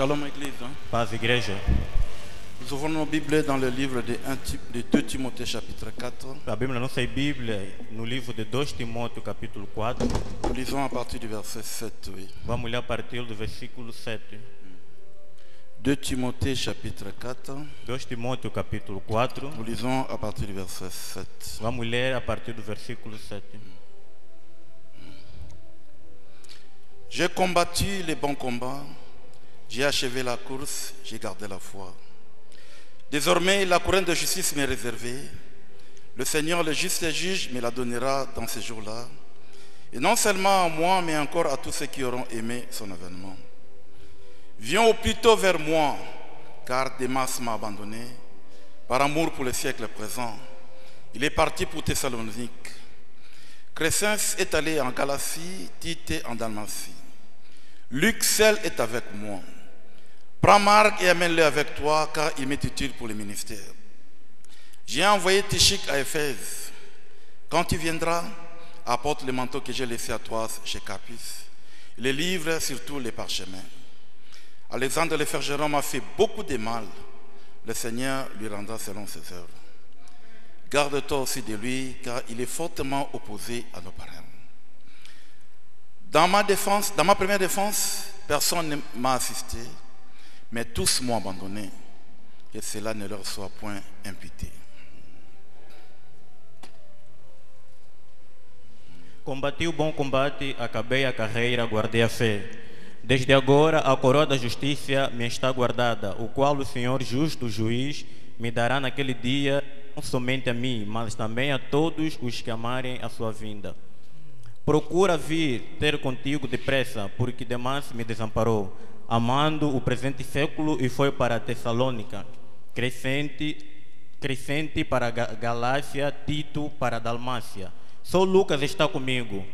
Shalom Église. Paz, igreja. Nous ouvrons nos Bibles dans le livre de 2 Timothée chapitre 4. Abrimos a nossa Bíblia no livro de 2 Timóteo, capítulo 4. Nous lisons à partir du verset 7. Oui. Vamos ler a partir do versículo 7. 2 Timothée chapitre 4. 2 Timóteo, capítulo 4. Nous lisons à partir du verset 7. Vamos ler a partir do versículo 7. J'ai combattu les bons combats, j'ai achevé la course, j'ai gardé la foi. Désormais, la couronne de justice m'est réservée. Le Seigneur, le juste juge, me la donnera dans ces jours-là. Et non seulement à moi, mais encore à tous ceux qui auront aimé son avènement. Viens au plus tôt vers moi, car Démas m'a abandonné, par amour pour le siècle présent. Il est parti pour Thessalonique. Crescens est allé en Galatie, Tite en Dalmatie. Luc seul est avec moi. Prends Marc et amène-le avec toi, car il m'est utile pour le ministère. J'ai envoyé Tychik à Éphèse. Quand tu viendras, apporte le manteau que j'ai laissé à toi chez Carpus. Les livres, surtout les parchemins. Alexandre le Fergeron m'a fait beaucoup de mal. Le Seigneur lui rendra selon ses œuvres. Garde-toi aussi de lui, car il est fortement opposé à nos parents. Dans ma première défense, personne ne m'a assisté, mais tous m'ont abandonné. Que cela ne leur soit point imputé. Combati o bom combate, acabei a carreira, guardei a fé. Desde agora a coroa da justiça me está guardada, o qual o Senhor justo juiz me dará naquele dia, não somente a mim, mas também a todos os que amarem a sua vinda. Procura vir ter contigo depressa, porque Demas me desamparou, amando o presente século e foi para Tessalônica, Crescente para a Galácia, Tito para a Dalmácia. Só Lucas está comigo.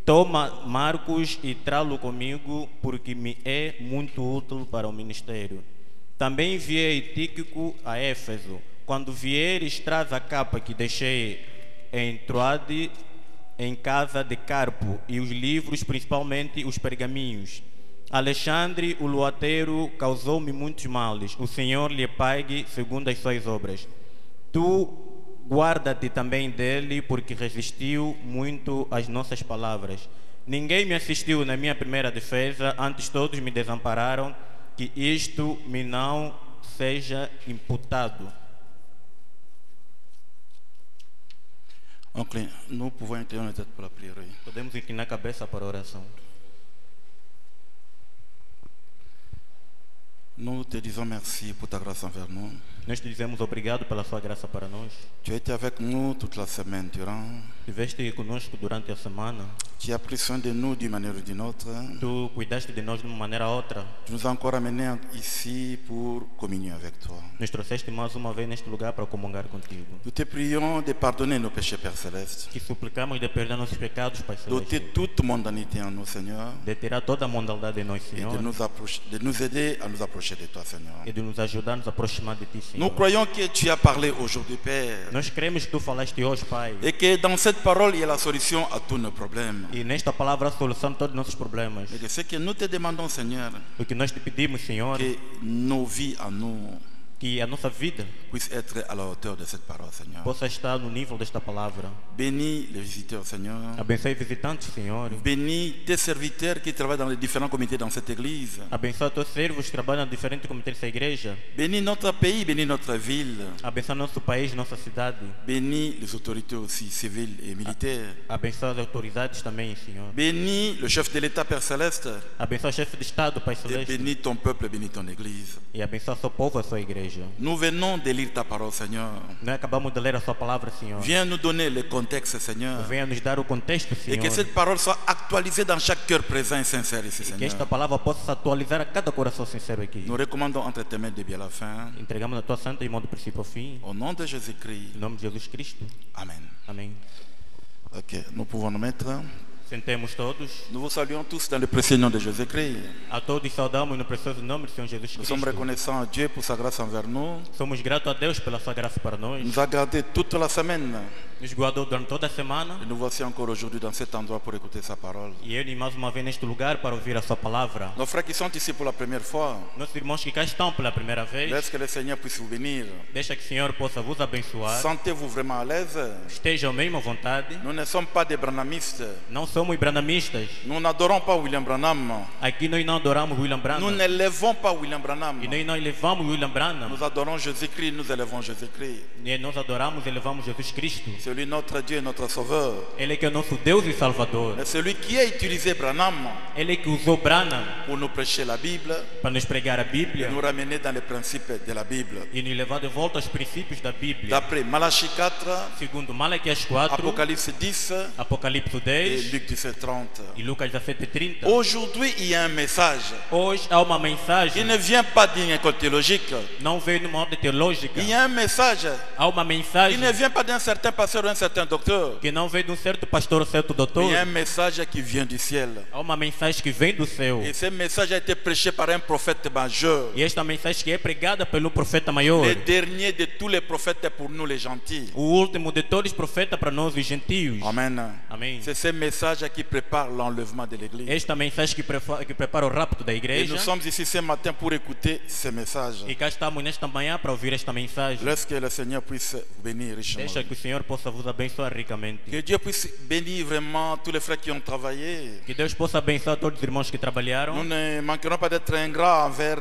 Toma Marcos e trá-lo comigo, porque me é muito útil para o ministério. Também enviei Tíquico a Éfeso. Quando vieres, traz a capa que deixei em Troade, em casa de Carpo, e os livros, principalmente os pergaminhos. Alexandre, o luateiro, causou-me muitos males. O Senhor lhe pague segundo as suas obras. Tu guarda-te também dele, porque resistiu muito às nossas palavras. Ninguém me assistiu na minha primeira defesa, antes todos me desampararam, que isto me não seja imputado. Nous pouvons incliner notre tête pour la prière. Podemos inclinar a cabeça para a oração. Nous te disons merci pour ta grâce envers nous. Nós te dizemos obrigado pela sua graça para nós. Tu as été avec nous toute la semaine durant. Estiveste conosco durante a semana. Tu as pris soin de nous d'une manière ou d'une autre. Tu cuidaste de nós de uma maneira ou outra. Tu nous as encore amenés ici pour communier avec toi. Nos trouxeste mais uma vez neste lugar para comungar contigo. Nous te prions de pardonner nos péchés, Père Céleste. Que suplicamos de perdoar nossos pecados, Pai Celeste. D'ôter toute mondanité en nous, Seigneur. De tirar toda a maldade de nós, Senhor. Et de nous aider à nous approcher de toi, Seigneur. E de nos ajudar a nos aproximar de ti, Senhor. Nous croyons que tu as parlé aujourd'hui, Père. Nós cremos que tu falaste hoje, Pai. Et que dans cette parole, il y a la solution à tous nos problèmes. E nesta palavra a solução de todos os nossos problemas. Et que ce que nous te demandons, Seigneur, O que nós te pedimos, Senhor, que nos vies à nous que a nossa vida puisse être à la hauteur de cette parole, Seigneur. possa estar no nível desta palavra. Bénis les visiteurs, Seigneur. Abençoe visitantes, Senhor. Bénis tes serviteurs qui travaillent dans les différents comités dans cette église. Abençoa teus servos que trabalham em diferentes comitês dessa igreja. Bénis notre pays, bénis notre ville. Abençoa nosso país, nossa cidade. Bénis les autorités aussi civiles et militaires. Abençoa as autoridades também, Senhor. Bénis le chef de l'État, Père Céleste. Abençoa o chefe de Estado, Pai Et Celeste. bénis ton peuple, bénis ton église. E abençoa seu povo, a sua igreja. Nous venons de lire ta parole, Seigneur. Nós acabamos de ler a sua palavra, Senhor. Viens nous donner le contexte, Seigneur. Venha nos dar o contexto, Et que Senhor. cette parole soit actualisée dans chaque cœur présent et sincère ici, Que Seigneur. esta palavra possa se atualizar a cada coração sincero aqui. Nous recommandons entre tes mains de bien la fin. Entregamos na tua santa e mão do princípio ao fim. Au nom de Jésus-Christ. Em nome de Jesus Cristo. Amen. Amém. Ok, nous pouvons nous mettre. Sentemos todos. Nous vous saluons tous dans le précieux nom de Jésus-Christ. A todos saudamos no precioso nome do Senhor Jesus Nous sommes Cristo. reconnaissants à Dieu pour sa grâce envers nous. Somos gratos a Deus pela sua graça para nós. Il nous a gardés toute la semaine. nos guardou durante toda a semana Et nous voici encore aujourd'hui dans cet endroit pour écouter sa parole. e ele mais uma vez neste lugar para ouvir a sua palavra. Nos frères qui sont ici pour la première fois, Nossos irmãos que cá estão pela primeira vez, laisse que le Seigneur puisse vous bénir. deixa que o Senhor possa vos abençoar. Sentez-vous vraiment à l'aise. Estejam mesmo à vontade. Nous ne sommes pas des branhamistes. Não somos branamistas. Nous n'adorons pas William Branham. Aqui nós não adoramos William Nous Branham. n'élevons pas William Branham. E nós não elevamos William Branham. Nous adorons Jésus-Christ, nous élevons Jésus-Christ. E nós adoramos e elevamos Jesus Cristo. C'est lui notre Dieu et notre Sauveur. Ele é que é o nosso Deus e Salvador. Mais celui qui a utilisé Branham Ele é que usou Branham pour nous prêcher la Bible para nos pregar a et Bíblia nous ramener dans les principes de la Bible. e nos levar de volta aos princípios da Bíblia. D'après Malachie 4, Segundo Malaquias 4, Apocalypse 10 Apocalipse et 10 Luc 17:30. e Lucas 17:30. Aujourd'hui, il y a un message Hoje há uma qui mensagem, ne vient pas d'une école théologique. não veio numa ordem teológica. Il y a un message Há uma qui mensagem ne vient pas d'un certain pasteur ou d'un certain docteur. que não veio de um certo pastor ou certo doutor. Il y a un message qui vient du ciel. Há uma mensagem que vem do céu. Et ce message a été prêché par un prophète majeur. E esta mensagem que é pregada pelo profeta maior. Le dernier de tous les prophètes pour nous les gentils. O último de todos os profetas para nós os gentios. Amen. Amém. C'est ce message qui prépare l'enlèvement de l'église. Esta mensagem que prepara o rapto da Et igreja. nous sommes ici ce matin pour écouter ce message. E cá estamos nesta manhã para ouvir esta mensagem. Laisse que le Seigneur puisse vous bénir richement. Deixa que o Senhor possa vos abençoar ricamente. Que Dieu puisse bénir vraiment tous les frères qui ont travaillé. Que Deus possa abençoar todos os irmãos que Nous trabalharam. ne manquerons pas d'être ingrats envers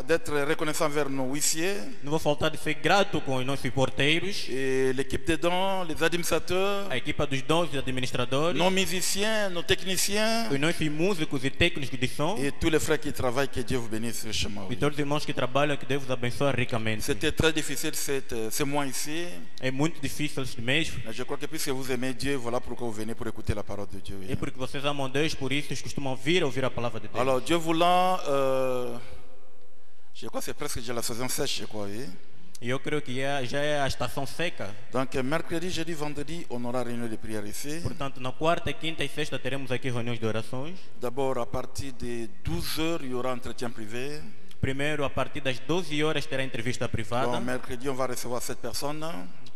d'être reconnaissants envers nos huissiers Não vou faltar de ser grato com os nossos porteiros, et l'équipe des dons, les administrateurs, a equipa dos dons e administradores, nos musiciens, nos techniciens os nossos músicos e técnicos de som et tous les frères qui travaillent. Que Dieu vous bénisse richement. e todos os irmãos que trabalham, que Deus vos abençoe ricamente. C'était très difficile ce mois ici. É muito difícil este mês. Mais je crois que puisque vous aimez Dieu, voilà pourquoi vous venez pour écouter la parole de Dieu. É porque vocês amam Deus, por isso vocês costumam ouvir a palavra de Deus. Alors Dieu voulant, je crois que c'est presque déjà la saison sèche, je crois. Oui. E eu creio que já é a estação seca. Donc mercredi, jeudi, vendredi, on aura réunion de prière ici. Portanto, na quarta, quinta e sexta teremos aqui reuniões de orações. D'abord, à partir de 12h, il y aura entretien privé. Primeiro, a partir das 12 horas, terá entrevista privada. Donc mercredi, on va recevoir 7 personnes.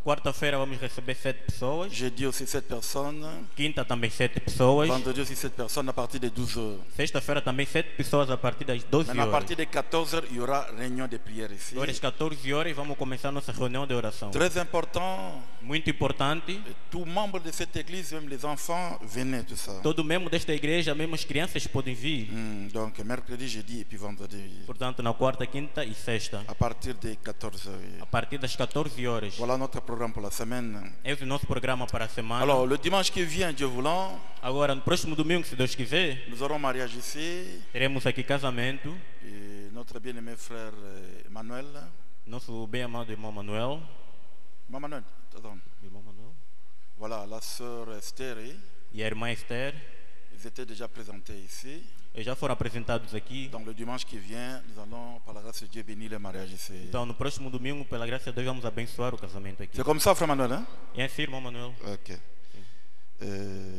Quarta-feira vamos receber 7 pessoas. Jeudi aussi 7 personnes. Quinta também 7 pessoas. Vendredi aussi 7 personnes à partir de 12h. Sexta-feira também 7 pessoas a partir das 12 Maintenant, à horas. partir de 14h, il y aura réunion de prière ici. Horas 14 horas vamos começar nossa reunião de oração. Très important. Muito importante. Et tout membre de cette église, même les enfants, venez tout ça. Todo membro desta igreja, mesmo as crianças podem vir. Donc mercredi, jeudi et puis vendredi. Portanto, na quarta, quinta e sexta. À partir de 14h. A partir das 14 horas. Voilà notre programme pour la semaine. Esse é o nosso programa para a semana. Alors, le dimanche qui vient, Dieu voulant, Agora, no próximo domingo, se Deus quiser, nous aurons mariage ici. teremos aqui casamento. Et notre bien-aimé frère Emmanuel. Nosso bem-amado irmão Manuel. Manuel, attends. Irmão Manuel. Voilà, la sœur Esther. E a irmã Esther. Ils étaient déjà présentés ici. Eles já foram apresentados aqui. Donc, le dimanche qui vient, nous allons, par la grâce de Dieu, bénir le mariage ici. Então, no próximo domingo, pela graça de Deus, vamos abençoar o casamento aqui. C'est comme ça, frère Manuel, hein? É assim, irmão Manuel. Ok.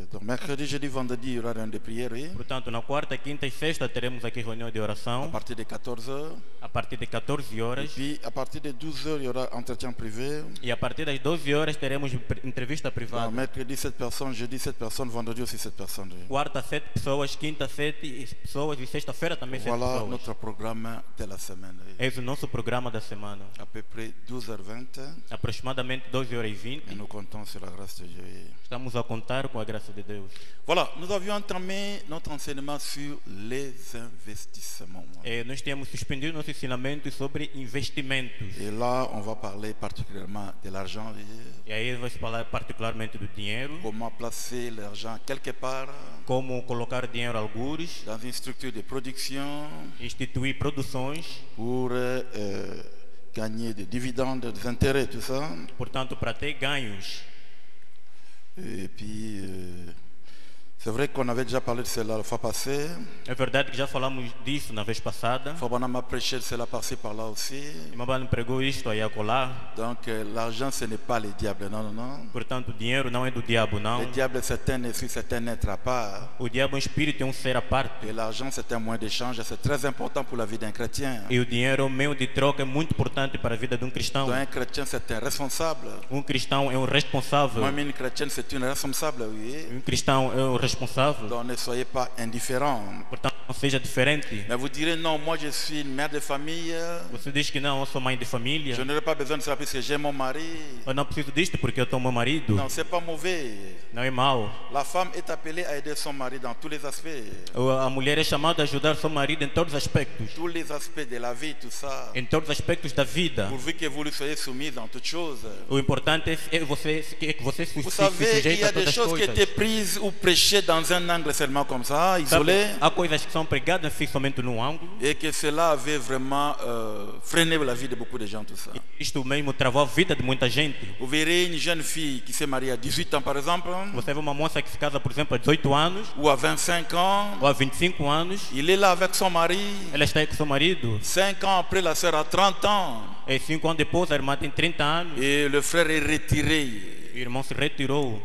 Donc, mercredi, jeudi, vendredi, il y aura une de prière, oui. Portanto, na quarta, quinta e sexta teremos aqui reunião de À oração. partir de 14h. A partir de 14 horas. Et puis, à partir de 12h, il y aura entretien privé. E a partir das 12 horas teremos entrevista Donc, privada. mercredi, 7 personnes, jeudi, 7 personnes, vendredi aussi 7 personnes. Oui. Quarta, 7 pessoas. Quinta, 7 pessoas. E sexta-feira também 7 Voilà pessoas. notre programme de la semaine. Oui. Esse é o nosso programa da semana. À peu près 12h20. Aproximadamente 12 horas e 20. Et nous comptons sur la grâce de Dieu. Estamos a contar com a graça de Deus. Voilà, nous avions entamé notre enseignement sur les investissements. Nós temos suspendido nosso ensinamento sobre investimentos. Et là, on va parler particulièrement de l'argent. Oui. E aí vai se falar particularmente do dinheiro. Comment placer l'argent quelque part Como colocar dinheiro a algures. dans une structure de production Instituir produções. pour gagner des dividendes, des intérêts, tout ça. Portanto, para ter ganhos. Et puis, C'est vrai qu'on avait déjà parlé de cela la fois passée. É verdade que já falamos disso na vez passada. Fabana m'a prêché de cela par-ci par-là aussi. E Mabano pregou isto aí e acolá. Donc l'argent ce n'est pas le diable, non, non, non. Portanto, o dinheiro não é do diabo, não. Le diable c'est un esprit, c'est un être à part. O diabo é um espírito, é um ser à parte. Et l'argent c'est un moyen d'échange, c'est très important pour la vie d'un chrétien. E o dinheiro, o meio de troca, é muito importante para a vida de um cristão. Donc un chrétien c'est un responsable. Um cristão é um responsável. Moi, une chrétienne c'est une responsable, oui. Um cristão é um responsável. Donc ne soyez pas indifférents. Portanto, não seja diferente. Mais vous direz non, moi je suis une mère de famille. Você diz que não, eu sou mãe de família. Je n'aurai pas besoin de cela puisque j'ai mon mari. Eu não preciso disto porque eu tenho meu marido. Non, c'est pas mauvais. Não é mau. La femme est appelée à aider son mari dans tous les aspects. A mulher é chamada a ajudar seu marido em todos os aspectos. Tous les aspects de la vie, tout ça. Em todos os aspectos da vida. Pourvu que vous lui soyez soumis dans toutes choses. O importante é que você se Vous savez, il y sujeita a a des todas as choses qui coisas. étaient prises ou prêchées dans un angle seulement comme ça, isolé. Sabe, há coisas que são pregadas assim somente num ângulo. Et que cela avait vraiment freiné la vie de beaucoup de gens, tout ça. Isto mesmo travou a vida de muita gente. Vous verrez une jeune fille qui s'est mariée à 18 ans, par exemple, Você vê uma moça que se casa, por exemplo, a 18 anos ou à 25 ans. ou a 25 anos. Il est là avec son mari. Ela está aí com seu marido. 5 ans après, la sœur a 30 ans. E 5 anos depois, a irmã tem 30 anos. Et le frère est retiré. O irmão se retirou.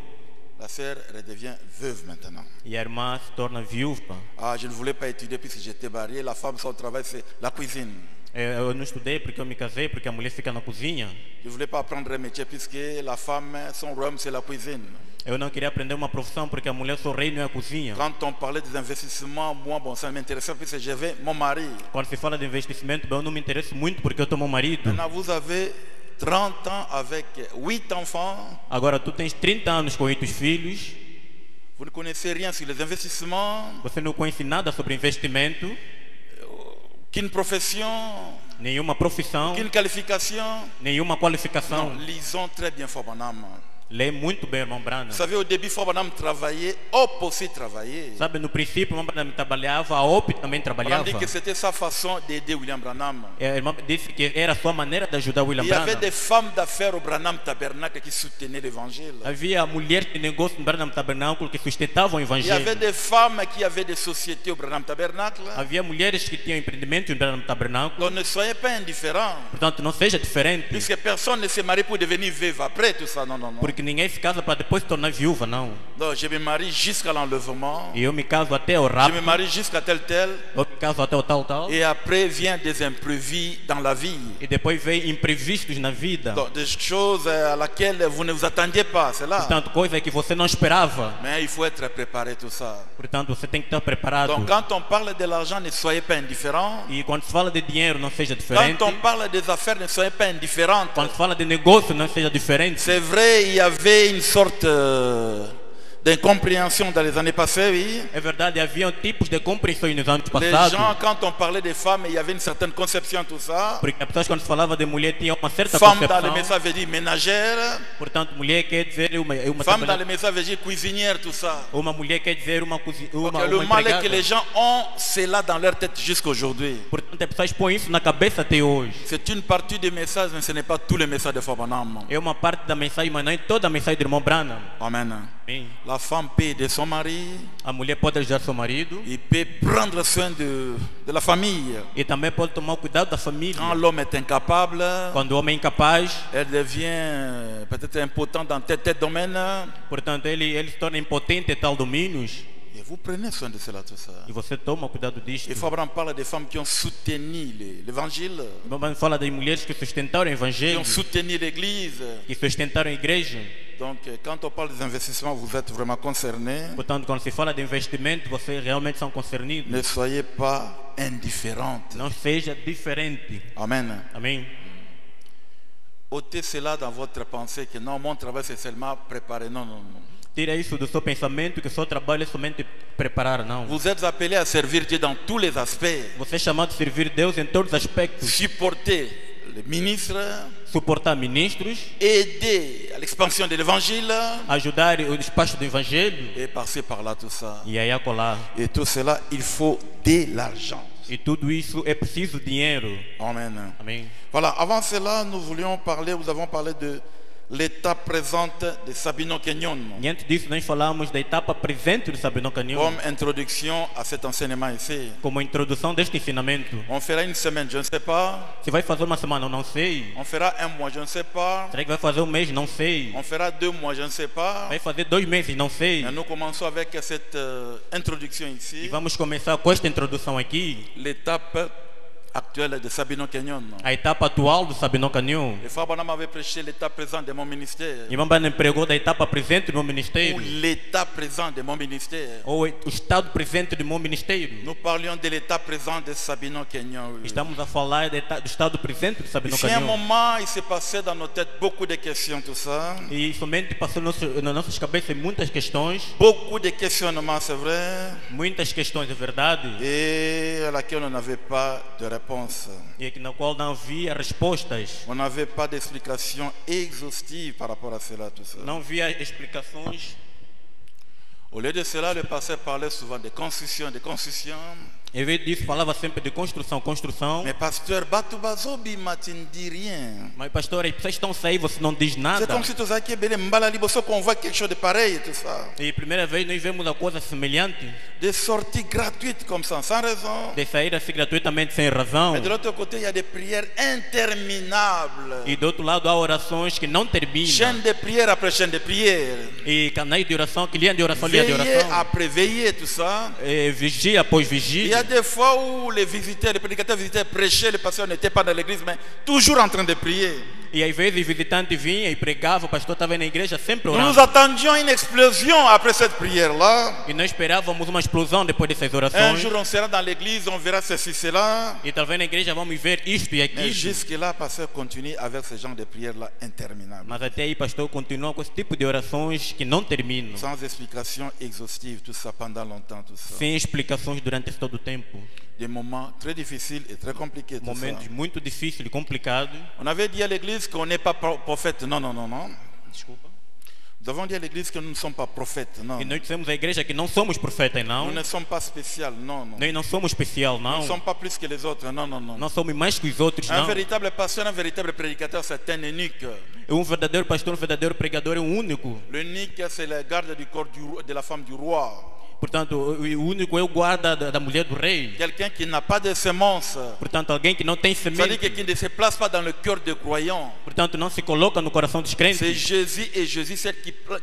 La sœur redevient veuve maintenant. E a irmã se torna viúva. Ah, je ne voulais pas étudier puisque j'étais marié. La femme, son travail, c'est la cuisine. Eu não estudei porque eu me casei, porque a mulher fica na cozinha. Je ne voulais pas apprendre un métier puisque la femme, son royaume, c'est la cuisine. Eu não queria aprender uma profissão porque a mulher só reino é a cozinha. Quand on parlait des investissements, moi, bon, ça m'intéressait puisque j'avais mon mari. Quando se fala de investimento, eu não me interesso muito porque eu tenho meu marido. Maintenant, vous avez 30 ans avec 8 enfants. Agora tu tens 30 anos com 8 filhos. Vous ne connaissez rien sur les investissements, Você não conhece nada sobre investimento, aucune profession, nenhuma profissão, aucune qualification. nenhuma qualificação. Non, lisons très bien Fort Bonhomme. Lê muito bem, irmão Branham. Vous savez, au début, Fort Bonhomme travaillait, Hop aussi travaillait. Sabe, no princípio, o irmão Branham trabalhava, a OP também On trabalhava. dit que c'était sa façon d'aider William Branham. A irmã disse que era a sua maneira de ajudar William Il y avait Branham. des femmes d'affaires au Branham Tabernacle qui soutenaient l'évangile. Havia mulheres de negócio no Branham Tabernáculo que sustentavam o Il y avait evangelho. des femmes qui avaient des sociétés au Branham Tabernacle. Havia mulheres que tinham empreendimento no Branham Tabernáculo. Donc ne soyez pas indifférents. Portanto, não seja diferente. Puisque personne ne se marie pour devenir veuve après tout ça. Non, non, non. Porque ninguém se casa para depois se tornar viúva, não. Donc je me marie jusqu'à l'enlèvement. E eu me caso até o Je rapto. me marie jusqu'à tel. Eu me caso até o tal. Et après vient des imprévus dans la vie. E depois vem imprevistos na vida. Donc des choses à laquelle vous ne vous attendiez pas. C'est là. Portanto, coisa que você não esperava. Mais il faut être préparé tout ça. Portanto, você tem que estar preparado. Donc quand on parle de l'argent, ne soyez pas indifférents. E quando se fala de dinheiro, não seja diferente. Quand on parle des affaires, ne soyez pas indifférents. Quando se fala de negócio, não seja diferente. C'est vrai, il y avait une sorte d'incompréhension dans les années passées, oui. É verdade, havia tipos de compreensões nos anos Les passados. gens, quand on parlait des femmes, il y avait une certaine conception, tout ça. Porque as pessoas, quando se falava de mulher, tinham uma certa Femme dans le concepção. message veut dire ménagère. Portanto, mulher quer dizer uma Femme dans le message veut dire cuisinière, tout ça. Uma mulher quer dizer uma cozinha, Donc, uma le mal est empregada. que les gens ont cela dans leur tête jusqu'aujourd'hui. Portanto, as pessoas põem isso na cabeça até hoje. C'est une partie du message, mais ce n'est pas tout le message de Fort Bonhomme. É uma parte da mensagem, mas não é toda a mensagem do irmão Branham. Amen. Amém. La femme peut aider son mari. A mulher pode ajudar seu marido Il peut prendre soin de la famille. e também pode tomar o cuidado da família. Quand l'homme est incapable, Quando o homem é incapaz, elle devient peut-être impotent dans tel domaine. portanto, ele se torna impotente em tal domínios Et vous prenez soin de cela, tout ça. e você toma cuidado disto. Et Fabran parle des femmes qui ont soutenu l'évangile, Vamos falar das mulheres que sustentaram o qui evangelho, ont soutenu l'église. que sustentaram a igreja. Donc, quand on parle des investissements, vous êtes vraiment concernés. Portanto, quando se fala de investimento, vocês realmente são concernidos. Ne soyez pas indifférentes. Não seja diferente. Amen. Amém. Ôtez cela dans votre pensée que non, mon travail c'est seulement préparer. Non, non, non. Tira isso do seu pensamento, que o seu trabalho é somente preparar, não. Vous êtes appelés à servir Dieu dans tous les aspects. Você é chamado de servir Deus em todos os aspectos. Supporter les ministres, Suportar ministros, aider à l'expansion de l'évangile ajudar o despacho do evangelho et passer par là tout ça. e aí acolá. Et tout cela, il faut de l'argent. E tudo isso é preciso dinheiro. Amen. Amém. Voilà, avant cela, nous avons parlé de l'étape présente de Sabino Kenyon E antes disso, nós falamos da etapa presente do Sabino Canyon comme introduction à cet enseignement ici. como introdução deste ensinamento. On fera une semaine, je ne sais pas. Se vai fazer uma semana, eu não sei. On fera un mois, je ne sais pas. Será que vai fazer um mês? Não sei. On fera 2 mois, je ne sais pas. Vai fazer 2 meses? Não sei. Mais nous commençons avec cette introduction E ici. vamos começar com esta introdução aqui. L'étape actuelle de Sabino Kenyon. A etapa atual do Sabino Canyon. Le frère Branham avait prêché l'étape présente de mon ministère. E Mambana pregou da etapa presente do meu Ou ministério. l'étape présente de mon ministère. Ou o estado presente do meu ministério. Nous parlions de l'étape présente de Sabino Kenyon. Estamos a falar do estado presente do Sabino Ici, à un Canyon. moment, il s'est passé dans nos têtes beaucoup de questions, tout ça. E somente passou nas nossas cabeças muitas questões. Beaucoup de questionnements, c'est vrai. Muitas questões, é verdade. Et à laquelle on n'avait pas de réponse. E na qual não havia respostas. On n'avait pas d'explication exhaustive par rapport à cela, tout ça. Não havia explicações. Au lieu de cela, le pasteur parlait souvent de construction, de construction. Em vez disso, falava sempre de construção, construção. Mais pasteur, Batubazobi tu ne dis rien. Mas, pastor, as pessoas estão saindo, você não diz C'est nada. comme si tu as qu'on voit quelque chose de pareil et tout ça. E primeira vez nós vemos uma coisa semelhante. Des sorties gratuites comme ça, sans raison. De sair assim gratuitamente sem razão. Mais de l'autre côté, il y a des prières interminables. E do outro lado há orações que não terminam. Chaîne de prière après chaîne de prière. E canais de oração, que linha de oração, linha de Veillée oração. après veillée, tout ça. E vigia após Il y vigia. a des fois où les visiteurs, les prédicateurs visitaient, prêchaient, les pasteurs n'étaient pas dans l'église, mais toujours en train de prier. E às vezes visitantes vinham e pregavam, o pastor estava na igreja sempre Nous orando. attendions une explosion après cette prière-là. E nós esperávamos uma explosão depois dessas Un orações. jour, on sera dans l'église, on verra ceci, cela. E talvez na igreja vamos ver isto e Mais aquilo. jusque-là, pasteur continue avec ce genre de prières-là interminables. Mas até aí, pastor, continua com esse tipo de orações que não terminam. Sans explication exhaustive, tout ça pendant longtemps, tout ça. Sem explicações durante todo o tempo. Des moments très difficiles et très compliqués, tout ça. Momentos muito difíceis e complicados. On avait dit à l'église qu'on n'est pas prophète. Non, non, non, non. Desculpa. Nous avons dit à l'église que nous ne sommes pas prophètes. Non. E nós dizemos à igreja que não somos profetas, não. Nous ne sommes pas spéciaux. Non, non. Nós não somos especial, Nous não. ne sommes pas plus que les autres. Non, non, non. Não somos mais que os outros, Un não. véritable pasteur, un véritable prédicateur, c'est un eunuque. Verdadeiro pastor, verdadeiro pregador é único. L'eunuque, c'est la garde du corps de la femme du roi. Portanto, o único é o guarda da mulher do rei. Quelqu'un qui n'a pas de semence. Portanto, alguém que não tem Ça veut dire semente. qu'il ne se place pas dans le cœur des croyants. Portanto, não se coloca no coração dos C'est crentes. Jésus et Jésus, celle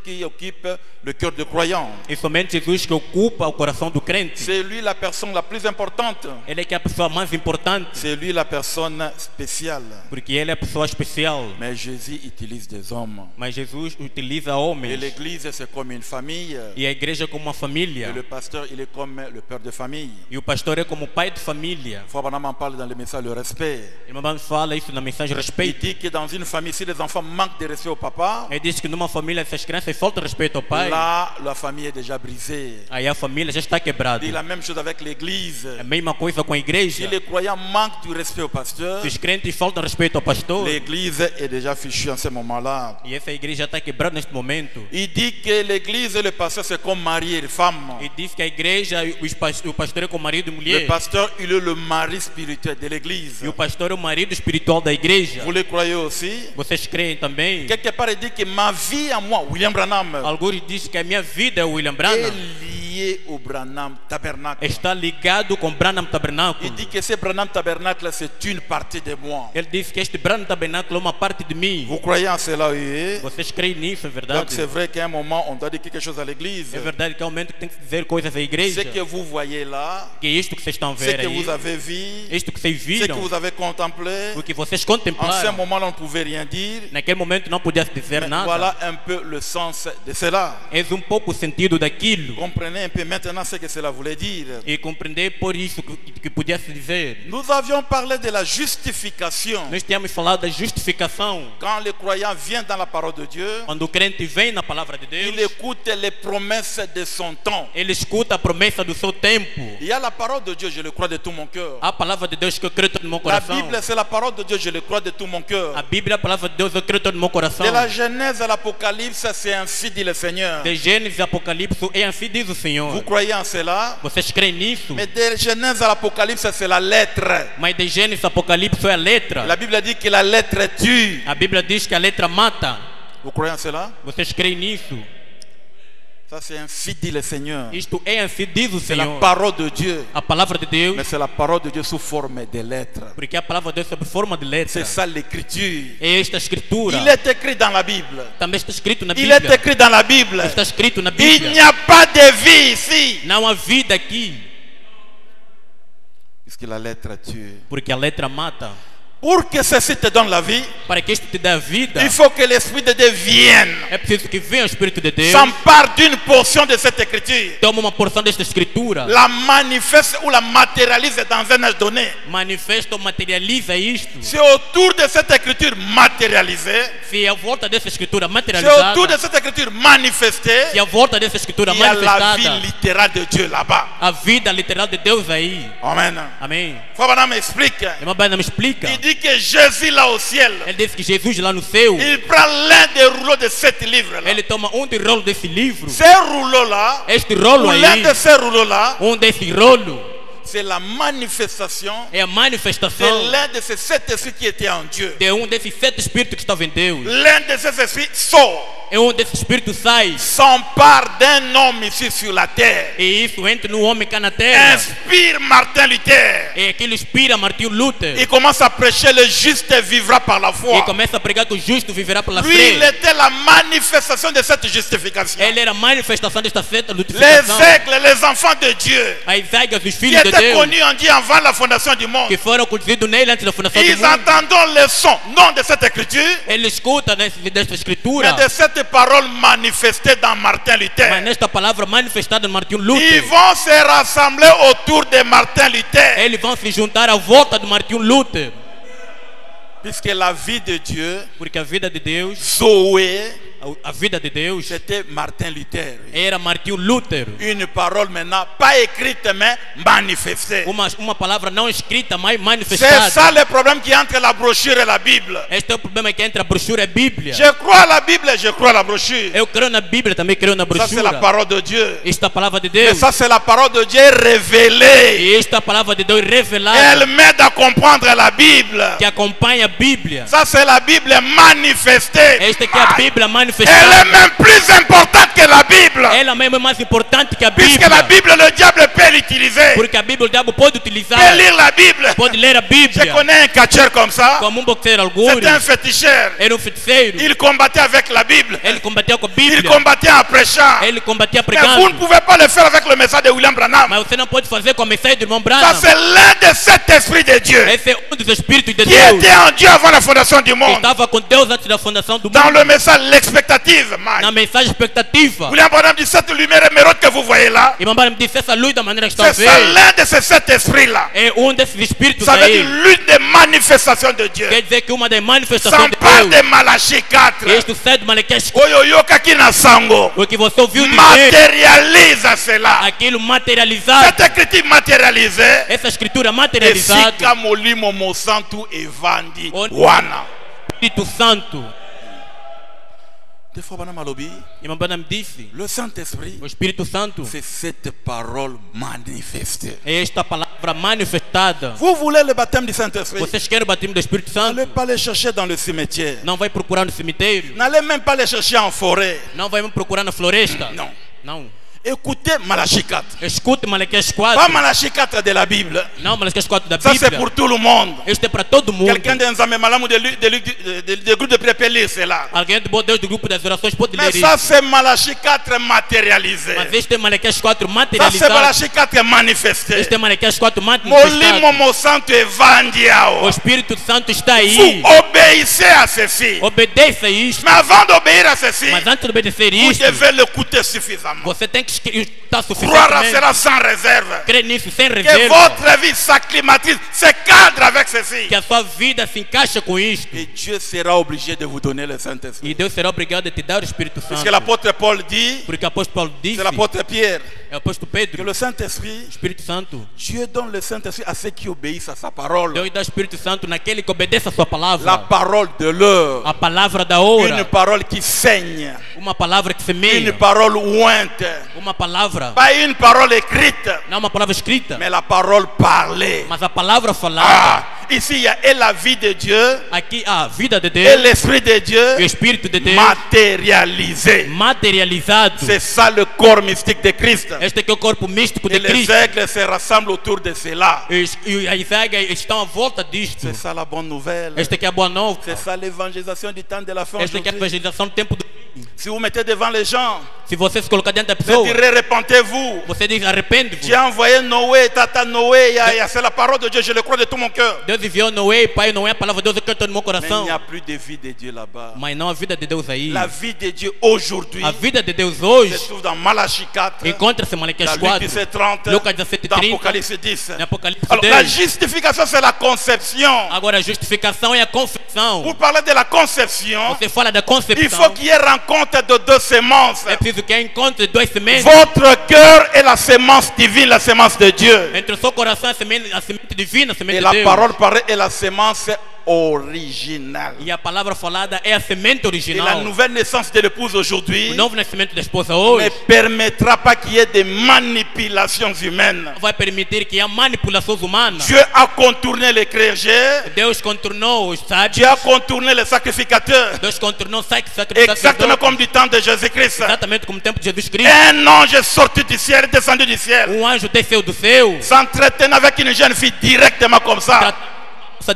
qui occupe le cœur des croyants. É somente Jesus que ocupa o coração do crente. C'est lui la personne la plus importante. Ele é que é a pessoa mais importante. C'est lui la personne spéciale. Porque ele é a pessoa especial. Mais Jésus utilise des hommes. Mas Jesus utiliza Et homens. l'église, c'est comme une famille. E a igreja é como uma Et família. le pasteur, il est comme le père de famille. E o pastor é como o pai de família. Frère Branham en parle dans le message le respect. Irmão fala isso na mensagem Il respeito. dit que dans une famille, si les enfants manquent de respect au papa, Ele diz que numa família, se as crianças faltam respeito ao pai, là, la famille est déjà brisée. aí a família já está quebrada. Il dit la même chose avec l'église. É a mesma coisa com a Si igreja. les croyants manquent du respect au pasteur, Se os crentes faltam respeito ao pastor, l'église est déjà fichue en ce moment-là. e essa igreja está quebrada neste momento. Il dit que l'église et le pasteur, c'est comme mari et femme. E diz que a igreja, o pastor é como marido e Le mulher. pasteur, il est le mari spirituel de l'église. E o pastor é o marido espiritual da igreja. Vous le croyez aussi? Vocês creem também? Quelque part, il dit que ma vie à moi, William Branham, Alguns dizem que a minha vida, William est Branham, liée au Branham Tabernacle. está ligado com Branham Tabernáculo. Il dit que ce Branham Tabernacle, c'est une partie de moi. Ele disse que este Branham Tabernáculo é uma parte de mim. Vous croyez en cela, oui? Vocês creem nisso, é Donc verdade? c'est vrai qu'à un moment, on doit dire quelque chose à l'église. É verdade que há um momento que tem que dizer coisas à Ce igreja. que vous voyez là, Que isto que vocês estão a ce ver que aí, vous avez vu, isto que vocês ce que viram, vous avez contemplé, o que vocês en ce contemplaram, moment-là, on ne pouvait rien dire. naquele momento não podia dizer Mais nada. voilà un peu le sens de cela. É pouco o sentido daquilo. Comprenez un peu maintenant ce que cela voulait dire. E compreender por isso que podia se dizer. Nous avions parlé de la justification. Nós tínhamos falado da justificação. Quand le croyant vient dans la parole de Dieu, Quando o crente vem na palavra de il Deus, écoute les promesses de son temps. ele escuta a promessa do seu tempo. Il y a la parole de Dieu, je le crois de tout mon cœur. A palavra de Deus que eu creio todo meu La coração. Bible, c'est la parole de Dieu, je le crois de tout mon cœur. A Bíblia é a palavra de Deus, eu creio todo meu coração. De la Genèse à l'Apocalypse, c'est ainsi dit le Seigneur. De Gênesis e Apocalipse, é assim diz o Senhor. Vous croyez en cela? Vocês creem nisso? Mais de Genèse à l'Apocalypse, c'est la lettre. Mas de Gênesis e Apocalipse é a letra. La Bible dit que la lettre tue. A Bíblia diz que a letra mata. Vous croyez en cela? Vocês creem nisso? Ça c'est ainsi dit le Seigneur. Isto é assim diz o C'est la Senhor. parole de Dieu. A palavra de Deus. Mais c'est la parole de Dieu sous forme de lettres. Porque a palavra de Deus é sob forma de letra. C'est ça l'écriture. É esta escritura. Il est écrit dans la Bible. Também está escrito na Il est Bíblia. écrit dans la Bible. Está escrito na Il Bíblia. n'y a pas de vie ici. Não há vida aqui. Puisque la lettre tue. Porque a letra mata. Pour que ceci te donne la vie, Para que isto te dê a vida, il faut que l'Esprit de Dieu vienne, é preciso que venha o Espírito de Deus, s'empare d'une portion de cette écriture, tome uma porção desta escritura, la manifeste ou la matérialise dans un âge donné. manifesta ou materializa isto. C'est autour de cette écriture matérialisée, Se a volta dessa escritura c'est autour de materializada, cette écriture manifestée, se a volta dessa escritura il y a la vie manifestada, littérale de Dieu là-bas. a vida literal de Deus aí. Amen. Amém. Frère Branham explique. Irmã Bana me explica. Il dit que Jésus là au ciel, Ele disse que Jesus lá no céu, il prend l'un des rouleaux de 7 livres là. ele toma de rolo desse livro. Ces rouleaux là, Este ou rolo l'un aí, de ces rouleaux là, desse rolo, c'est la manifestation é a de manifestação l'un de ces 7 esprits qui était en Dieu. de desses 7 espíritos que estavam em Deus. L'un de ces esprits sort, É desses espíritos sai. s'empare d'un homme ici sur la terre, E isso entra no homem cá na terra. inspire Martin Luther. É aquilo inspira Martinho Luther. Il commence à prêcher le juste vivra par la E foi. começa a pregar que o justo viverá pela Lui, il fé. était la manifestation de cette justification. Ele era a manifestação desta certa Les lutificação. aigles, les enfants de Dieu, As águias, os qui filhos de étaient Deus, connus en Dieu avant la fondation du monde, que foram conhecidos nele antes da fundação do ils mundo. entendent le son, non de cette écriture, Ele escuta desta escritura, mais de cette parole manifestée dans Martin mas Luther. nesta palavra manifestada no Martinho Ils Luther. vont se rassembler autour de Martin Luther. Eles vão se juntar à volta do Martinho Luther. Puisque la vie de Dieu, Porque a vida de Deus, Zoé, a vida de Deus, c'était Martin Luther. era Martinho Luther. Une parole maintenant, pas écrite mais manifestée. Uma palavra não escrita, mas C'est manifestada. ça le problème qui est entre la brochure et la Bible. Este é o problema que entre a brochura e a Bíblia. Je crois à la Bible et je crois à la brochure. Eu creio na Bíblia, também creio na Ça c'est la brochura. parole de Dieu. Esta é a palavra de Et Deus. ça c'est la parole de Dieu révélée. E esta é a palavra de Deus revelada, Elle m'aide à comprendre la Bible. que acompanha a Bíblia. Ça c'est la Bible manifestée. Esta aqui é a Bíblia Elle est manifestada. même plus importante que la Bible. Ela mesmo é mais importante que a Puisque la Bíblia. Bible, le diable peut l'utiliser. Porque a Bíblia o diabo pode utilizar. Peut lire la Bible. Pode ler a Je Bíblia. connais un catcheur comme ça. Como boxeiro algures. C'était un féticheur. Era feiticeiro. Il combattait avec la Bible. Ele combateu com a Il Bíblia. combattait en prêchant. Ele combatia Mais vous ne pregando. pouvez pas le faire avec le message de William Branham. Mas você não pode fazer com a mensagem do irmão Ça Branham. c'est l'un de sept esprits de Dieu Esse é dos espíritos de qui Deus. était en Dieu avant la fondation du Que monde. estava com Deus antes da fundação do Dans mundo. le message, l'expectative. Na mensagem expectativa. William Branham dit cette lumière émeraude que vous voyez là. Irmão Branham disse essa luz da maneira que está a C'est ça ver. l'un de ces sept esprits là. É desses espíritos Ça veut aí. dire l'une des manifestations de Dieu. Quer dizer que uma das manifestações de S'empare Deus. de Malachie 4. Este sai de Malaquias. Oyoyo kakina sango. O que você ouviu dizer. Matérialise cela. Aquilo materializado. Cette écriture matérialisée. Essa escritura materializada. Esika molimo mosantu evandi On- wana. Espírito Santo. Des fois, Bana Malobi, Irmão Branham disse. le Saint-Esprit, O Espírito Santo c'est cette parole manifestée. é esta palavra manifestada. Vous voulez le baptême du Saint-Esprit? Vocês querem o batismo do Espírito Santo? N'allez pas le chercher dans le cimetière. Não vai procurar no cemitério. N'allez même pas le chercher en forêt. Não vai procurar na floresta. Non. Não. Écoutez Malachie 4. Escute Malaquias Pas 4. Malachie 4 de la Bible. Não, Malaquias 4 da Ça c'est Bíblia. pour tout le monde. Este é para todo mundo. Quelqu'un de Nzambe Malamu de groupe de prière peut lire cela. Alguém de bom Deus do grupo das orações pode Mais ler ça isso. c'est Malachie 4 matérialisé. Mas este é Malaquias 4 Ça c'est materializado. Malachie 4 manifesté. Este é Malaquias 4 Molimo manifestado. mosantu evandiao. O Espírito Santo está Vous aí. obéissez à ceci. Obedeça isto. Mais avant d'obéir à ceci, Mas antes de obedecer vous isto, devez l'écouter suffisamment. você tem que estar Croire à cela suficientemente. sans réserve. Crer nisso sem Que reserva. votre vie s'acclimatise, se cadre avec ceci. Que a sua vida se encaixa com isto. Et Dieu sera obligé de vous donner le Saint-Esprit. E Deus será obrigado a te dar o Espírito Parce Santo. que l'apôtre Paul dit, Porque o apóstolo Paulo disse, c'est l'apôtre Pierre, é o apóstolo que Pedro, le o Saint-Esprit, Espírito Santo. Dieu donne le Saint-Esprit à ceux qui obéissent à sa parole. Deus dá o Espírito Santo naquele que obedece a sua La palavra. parole de l'heure. A palavra da Une hora. parole qui saigne. Uma palavra que Une semeia. parole ointe. Uma palavra. Pas une parole écrite, Não uma palavra escrita, mais la parole parlée. mas a palavra falada. Ah, ici il y a et la vie de Dieu Aqui há a vida de et Deus l'Esprit de e o Dieu Espírito de Deus matérialisé. materializado. C'est ça le corps mystique de Christ. Este aqui é o corpo místico de Et les Cristo. aigles se rassemblent autour de cela. E as águias estão à volta disto. C'est ça la bonne nouvelle. Esta aqui é a boa nova. C'est ça l'évangélisation du temps de la fin Esta aqui é a aujourd'hui. evangelização do tempo do fim. Si vous mettez devant les gens, Se você se colocar diante da vous pessoa, direz repentez-vous. você diz arrepende-vos. Dieu a envoyé Noé, Tata Noé, c'est la parole de Dieu, je le crois de tout mon cœur. Deus enviou Noé, Pai, não é a palavra de Deus que eu estou no meu Mais il coração. n'y a plus de vie de Dieu là-bas. Mas não a vida de Deus aí. La vie de Dieu aujourd'hui A vida de Deus se hoje trouve dans Malachie 4, encontra-se em dans Malaquias Luc 4, 17:30, Lucas 17:30, dans Apocalypse 10. em Apocalipse Alors la 10. justification c'est la conception. Agora a justificação é a confissão. Pour parler de la conception, Você fala da il faut concepção. qu'il y ait rencontre de deux semences. É preciso que encontre duas sementes. Votre cœur est la semence divine, la semence de Dieu. Entre o seu coração e a semente divina, a semente Et de la Deus. parole parlée est la semence originale. E a palavra falada é a semente Et la original. nouvelle naissance de l'épouse aujourd'hui O novo nascimento da esposa ne hoje permettra pas qu'il y ait des manipulations humaines. vai permitir que há manipulações humanas. Dieu a contourné les clergés, Deus contornou os sábios. Dieu a contourné les sacrificateurs, Deus contornou os exactement sacrifícios. comme du temps de Jésus-Christ. Exatamente como no tempo de Jesus Cristo. Un ange est sorti du ciel, est descendu du ciel, Anjo desceu do céu. s'entretenant avec une jeune fille directement comme ça.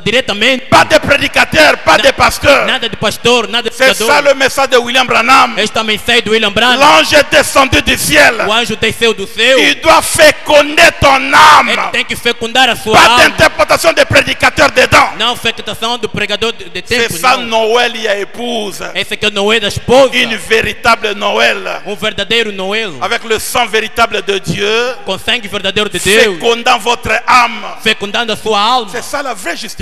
Diretamente. Pas de prédicateur, pas de pasteur. Nada de pastor, nada de C'est ça pregador. le message de William Branham. Esta mensagem do William Branham. L'ange est descendu du ciel. O anjo desceu do céu. Il doit féconder ton âme. Ele tem que fecundar a sua Pas alma. d'interprétation des prédicateurs dedans. Não fecundação do pregador de C'est tempo. ça Não. Noël y a épouse. Esse aqui é o Noé da esposa. Une véritable Noël. Verdadeiro Noel. Avec le sang véritable de Dieu. Com sangue verdadeiro de Deus. Fécondant votre âme. Fecundando a sua alma. C'est ça la vraie justification.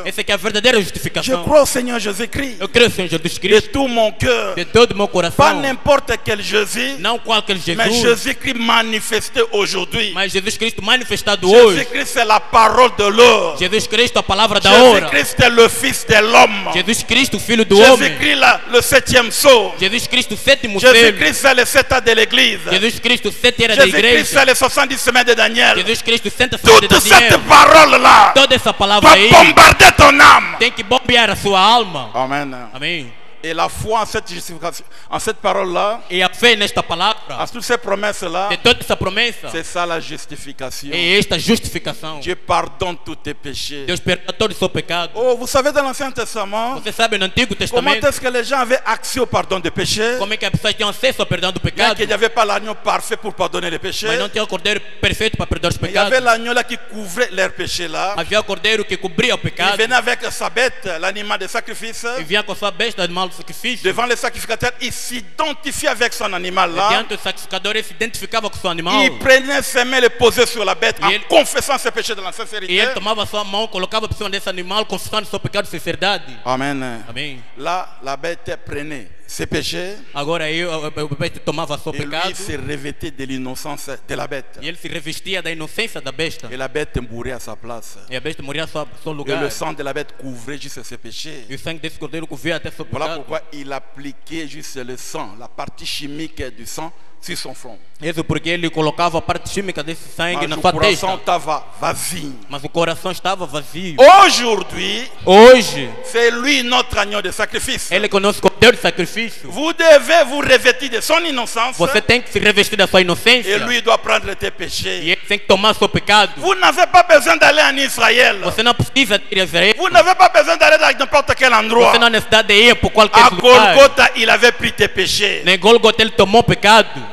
Essa aqui é a verdadeira Je justificação. crois au Seigneur Jésus-Christ. Eu creio, Senhor Jesus De Cristo, tout mon cœur. de todo o meu Pas coração. n'importe quel Jésus. Não qualquer Mais Jesus, Jésus-Christ manifesté aujourd'hui. mas Jesus Cristo manifestado hoje. Jésus-Christ c'est la parole de l'or. Jesus Cristo, a palavra da hora. Jésus-Christ est le Fils de l'homme. Jesus Cristo, o Filho do homem. Jésus-Christ le septième sceau. Jesus Cristo, o sétimo selo. Jésus-Christ c'est le 7 ans de l'église. Jesus Cristo, o sete era da Jésus-Christ igreja. c'est les 70 semaines de Daniel. Jesus Cristo, senta-se de Toute cette Daniel. parole-là Toda essa palavra va aí bombarder ton âme. tem que bombear a sua alma. Amen. Amém. Et la foi en cette justification, en cette parole-là, E a fé nesta en palavra, toutes ces promesses-là, de toda essa promessa, c'est ça la justification. é esta justificação. Dieu pardonne tous tes péchés. Deus perdoa todo o seu pecado. Oh, vous savez, dans l'Ancien Testament, Você sabe no Antigo comment Testamento est-ce que les gens avaient accès au pardon des péchés? como é que as pessoas tinham acesso ao perdão do Bien pecado, qu'il n'y avait pas l'agneau parfait pour pardonner les péchés, mas não tinha o cordeiro perfeito para perdoar os mais il y avait pecados. l'agneau là qui couvrait leurs péchés-là. Havia o cordeiro que cobria o Il pecado venait avec sa bête, l'animal de sacrifice. e vinha com a sua besta de animal de sacrifício. Devant les sacrificateurs, il s'identifiait avec son animal-là. Diante do sacrificador, ele se identificava com o seu animal. Il prenait ses mains et les posait sur la bête en Et il- confessant ses péchés de la E sincérité. ele tomava a sua mão, colocava por cima desse animal, confessando o seu pecado de sinceridade. Amen. Amém. Là, la bête prenait ses péchés Agora aí o besta tomava o seu et lui pecado se revêtait de l'innocence de la bête. e ele se revestia da inocência da besta. Et la bête mourait à sa place. E a besta moria ao seu Et lugar. le sang de la bête couvrait juste ses péchés. E o sangue desse cordeiro cobria até seu Voilà pecado. pourquoi il appliquait juste le sang, la partie chimique du sang, sur son front. Isso porque ele colocava a parte química desse sangue Mais na le sua coração testa. estava vazio. Mas o coração estava vazio. Aujourd'hui, Hoje, c'est lui notre agneau de sacrifice. ele é o nosso cordeiro de sacrifício. Vous devez vous revêtir de son innocence Você tem que se revestir da sua et inocência. lui doit prendre tes E péchés. ele tem que tomar seu pecado. Vous n'avez pas besoin d'aller en Israël. Você não precisa ir a Israel. Vous n'avez pas besoin d'aller dans n'importe quel endroit. Você não há necessidade de ir por qualquer À lugar. Golgotha, il avait pris tes péchés. Nem Golgotha ele tomou pecado.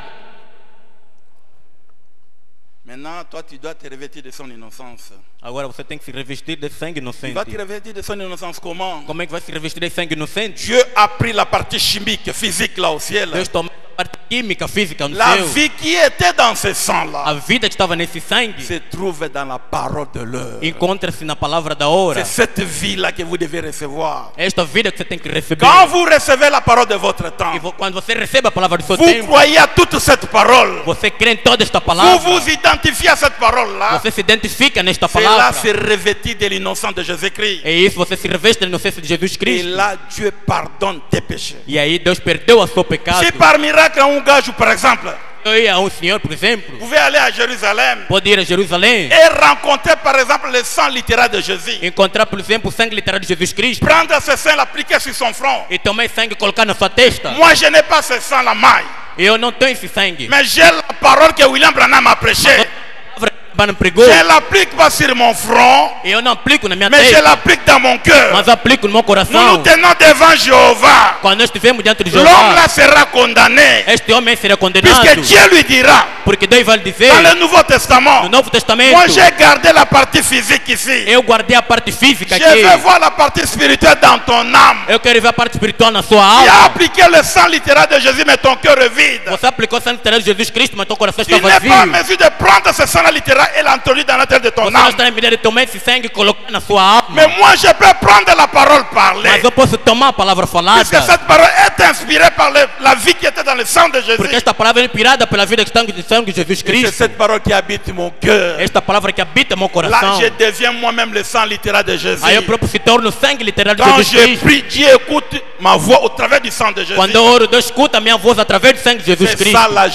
Maintenant, toi, tu dois te revêtir de son innocence. Agora você tem que se revestir de sangue Tu inocente. vas te revêtir de son innocence comment? Como é que vai se revestir de sangue inocente? Dieu a pris la partie chimique, physique là au ciel. Deus tomou a parte química, física no La céu. vie qui était dans ce A sang-là vida que estava nesse sangue se trouve dans la parole de l'heure. encontra-se na palavra da hora. C'est cette vie-là que vous devez recevoir. É esta vida que você tem que receber. Quand vous recevez la parole de votre temps, E quando você recebe a palavra do seu vous tempo, croyez à toute cette parole. você crê em toda esta Vous palavra. vous identifiez à cette parole-là. Você se identifica nesta C'est là palavra. se revêtir de l'innocence de Jésus-Christ. É isso, você se reveste da inocência de Jesus Et Cristo. là, Dieu pardonne tes péchés. E aí Deus perdeu o seu pecado. Si par miracle un gars joue, par exemple, eu ia a Senhor, por exemplo, Vous pouvez aller à Jérusalem pode ir a Jerusalém, et rencontrer par exemple le sang littéral de Jésus. encontrar, por exemplo, o sangue literal de Jesus Cristo Prendre ce sang, l'appliquer sur son front. e tomar esse sangue e colocar na sua testa. Moi, je n'ai pas ce sang la maille. Eu não tenho esse sangue. Mais j'ai la parole que William Branham a prêchée. Não pregou. Je ne l'applique pas sur mon front, Eu não aplico na minha mais je testa, l'applique dans mon cœur. mas aplico no meu Nous nous coração. tenons devant Jéhovah. Quando nós estivermos diante de L'homme Jeová, là sera condamné. este homem será condenado. Puisque Dieu lui dira, Porque Deus vai lhe dizer dans le Nouveau Testament, no Novo Testamento, moi j'ai gardé la partie physique ici. eu guardei a parte física Je aqui. veux voir la partie spirituelle dans ton âme. Eu quero ver a parte espiritual na sua Tu as alma. appliqué le sang littéral de Jésus, mais ton cœur est vide. Você aplicou o sangue literal de Jesus Cristo, mas teu coração Tu está n'es pas en vazio. mesure de prendre ce sang littéral et l'introduire dans l'intérieur de ton Você não âme. está em medida de tomar esse sangue e colocar na sua alma. Mais moi, je peux prendre la parole parlée. Mas eu posso tomar a palavra falada. Puisque cette parole est inspirée par la vie qui était dans le sang de Jésus. Porque esta palavra é inspirada pela vida que está no sangue de Jesus Et c'est Cristo. cette parole qui habite mon cœur. Esta palavra que habita meu Là, coração. je deviens moi-même le sang littéral de Jésus. Aí eu próprio se torno o sangue literal de Quand Jesus je Cristo. prie, Dieu écoute ma voix au travers du sang de Jésus. Quando eu oro, Deus escuta a minha voz através do sangue de Jesus C'est Cristo. ça la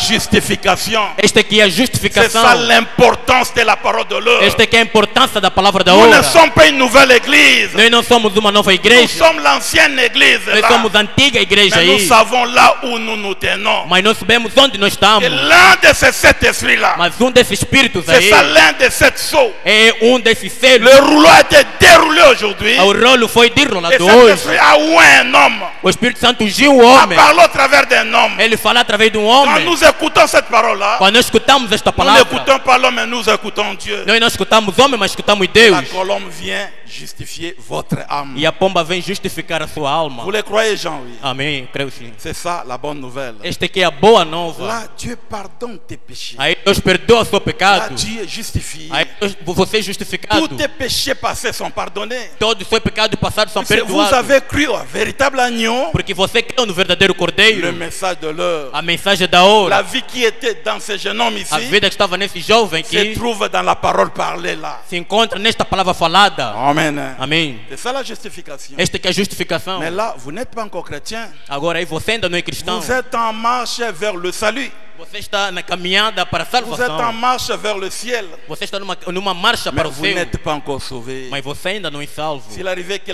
justification. Esta aqui é a C'est ça justificação. l'importance de la parole de l'heure. Esta aqui é a importância da palavra da Nous ne hora. sommes pas une nouvelle église. Nós não somos uma nova Nous igreja. sommes l'ancienne église. Nós Là. somos a antiga igreja Mais nous aí. savons là où nous nous tenons. Mas nós sabemos onde nós estamos. Et l'un de ces sept esprits-là, Mas desses espíritos c'est aí ça l'un de sept sceaux. é desses selos. Le rouleau a été déroulé aujourd'hui. O rolo foi Et derrolado cet hoje. esprit a oué un homme. O Espírito Santo ungiu o A homem. parlé au travers d'un homme. Ele fala através de um Quand homem. nous écoutons cette parole-là, Quando nós escutamos esta nous palavra, n'écoutons pas l'homme, mais nous écoutons Dieu. nós não escutamos homem, mas escutamos Deus. La colombe vient justifier votre âme. E a pomba vem justificar a sua alma. Vous le croyez, Jean? Oui. Amém, creio sim. C'est ça la bonne nouvelle. Esta aqui é a boa nova. Là, Dieu pardonne tes péchés. Aí Deus perdoa o seu Là, pecado. Dieu justifie. Aí você é justificado. Tous tes péchés passés sont pardonnés. Todos os seus pecados passados são Parce que vous perdoados. avez cru au véritable agneau, Porque você creu no verdadeiro Cordeiro. le message de l'heure. A mensagem da hora. La vie qui était dans ce jeune homme A ici vida que estava nesse jovem se aqui trouve dans la parole parlée là. se encontra nesta palavra falada. Amen. Amém. C'est ça la justification. Esta que é a justificação. Mais là, vous n'êtes pas encore chrétien. Agora aí você ainda não é cristão. Vous êtes en marche vers le salut. Você está na caminhada para a Vous êtes en salvação. marche vers le ciel. Você está numa marcha Mais para o vous céu. n'êtes pas encore sauvé. Mas você ainda não é salvo. S'il arrivait que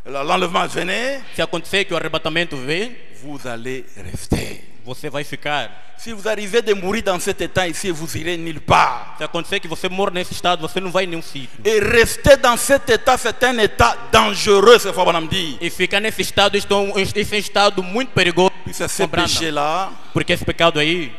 l'enlèvement venait, Se acontecer que o arrebatamento vem, vous allez rester. você vai ficar. Si vous arrivez de mourir dans cet état ici, vous irez nulle part. Se acontecer que você morre nesse estado, você não vai em nenhum sítio. Et rester dans cet état, c'est un état dangereux, c'est ce qu'on me dit. E ficar nesse estado, esse é um estado muito perigoso. Puis c'est ce péché-là, Porque esse pecado aí,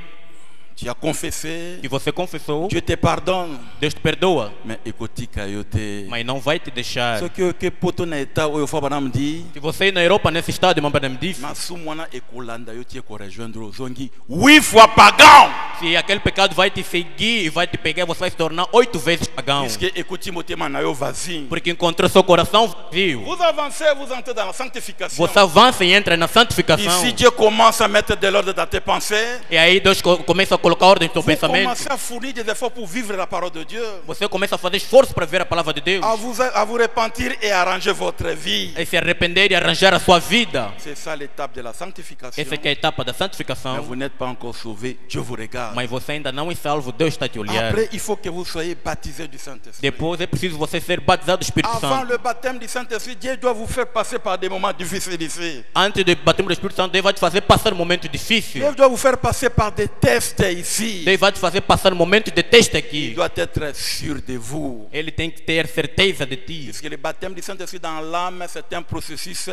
tu as confessé, que você confessou, Dieu te pardonne. Deus te perdoa. Mais écoute, Kayote. Mas não vai te deixar. Ce que poto na état où il faut me dit, Se você ir na Europa nesse estado, irmão Branham disse, ma soumwana ekolanda yo tie ko rejoindre ozongi 8 fois pagan. se aquele pecado vai te seguir e vai te pegar, você vai se tornar 8 vezes pagão. Puisque écoute motema na yo vazio. Porque encontrou seu coração vazio. Vous avancez, vous entrez dans la sanctification. Você avança e entra na santificação. Ici Dieu commence à mettre de l'ordre dans tes pensées. E aí Deus começa a colocar ordem no seu Vous pensamento. commencez à fournir des efforts pour vivre la parole de Dieu. Você começa a fazer esforço para ver a palavra de Deus. À vous repentir et arranger votre vie. E se arrepender e arranjar a sua vida. C'est ça l'étape de la sanctification. Essa aqui é a etapa da Mais santificação. vous n'êtes pas encore sauvé, Dieu vous regarde. Mas você ainda não é salvo, Deus está te olhando. Après, il faut que vous soyez baptisé du Saint-Esprit. Depois é preciso você ser batizado do Espírito Avant Santo. le baptême du Saint-Esprit, Dieu doit vous faire passer par des moments difficiles ici. Antes do batismo do Espírito Santo, Deus vai te fazer passar momentos difíceis. Dieu doit vous faire passer par des tests ici. Deus vai te fazer passar momentos de teste Il aqui. doit être sûr de vous. Ele tem que ter certeza de ti. Puisque le baptême du Saint-Esprit dans l'âme, c'est un processus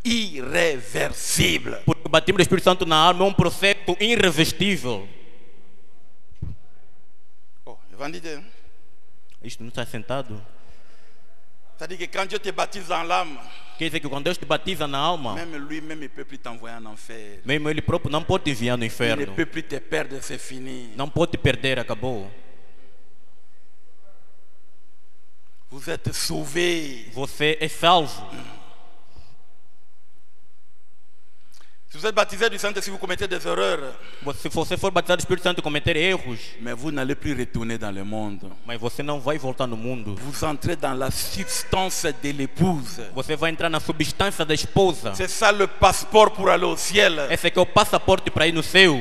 irréversible. Porque o batismo do Espírito Santo na alma é um processo irreversível. Oh, Evangeliste. Isto não está sentado? C'est-à-dire que quand Dieu te baptise dans l'âme, Quer dizer que quando Deus te batiza na alma, même lui-même, il ne peut plus t'envoyer en enfer. mesmo Ele próprio não pode te enviar no Il ne inferno. peut plus te perdre, c'est fini. Não pode te perder, acabou. Vous êtes sauvés. Você é salvo. Si vous êtes baptisé du Saint-Esprit, vous commettez des erreurs. Se você for batizado do Espírito Santo e cometer erros, Mais vous n'allez plus retourner dans le monde. mas você não vai voltar no mundo. Vous entrez dans la substance de l'épouse. Você vai entrar na substância da esposa. C'est ça le passeport pour aller au ciel. Esse aqui é o passaporte para ir no céu.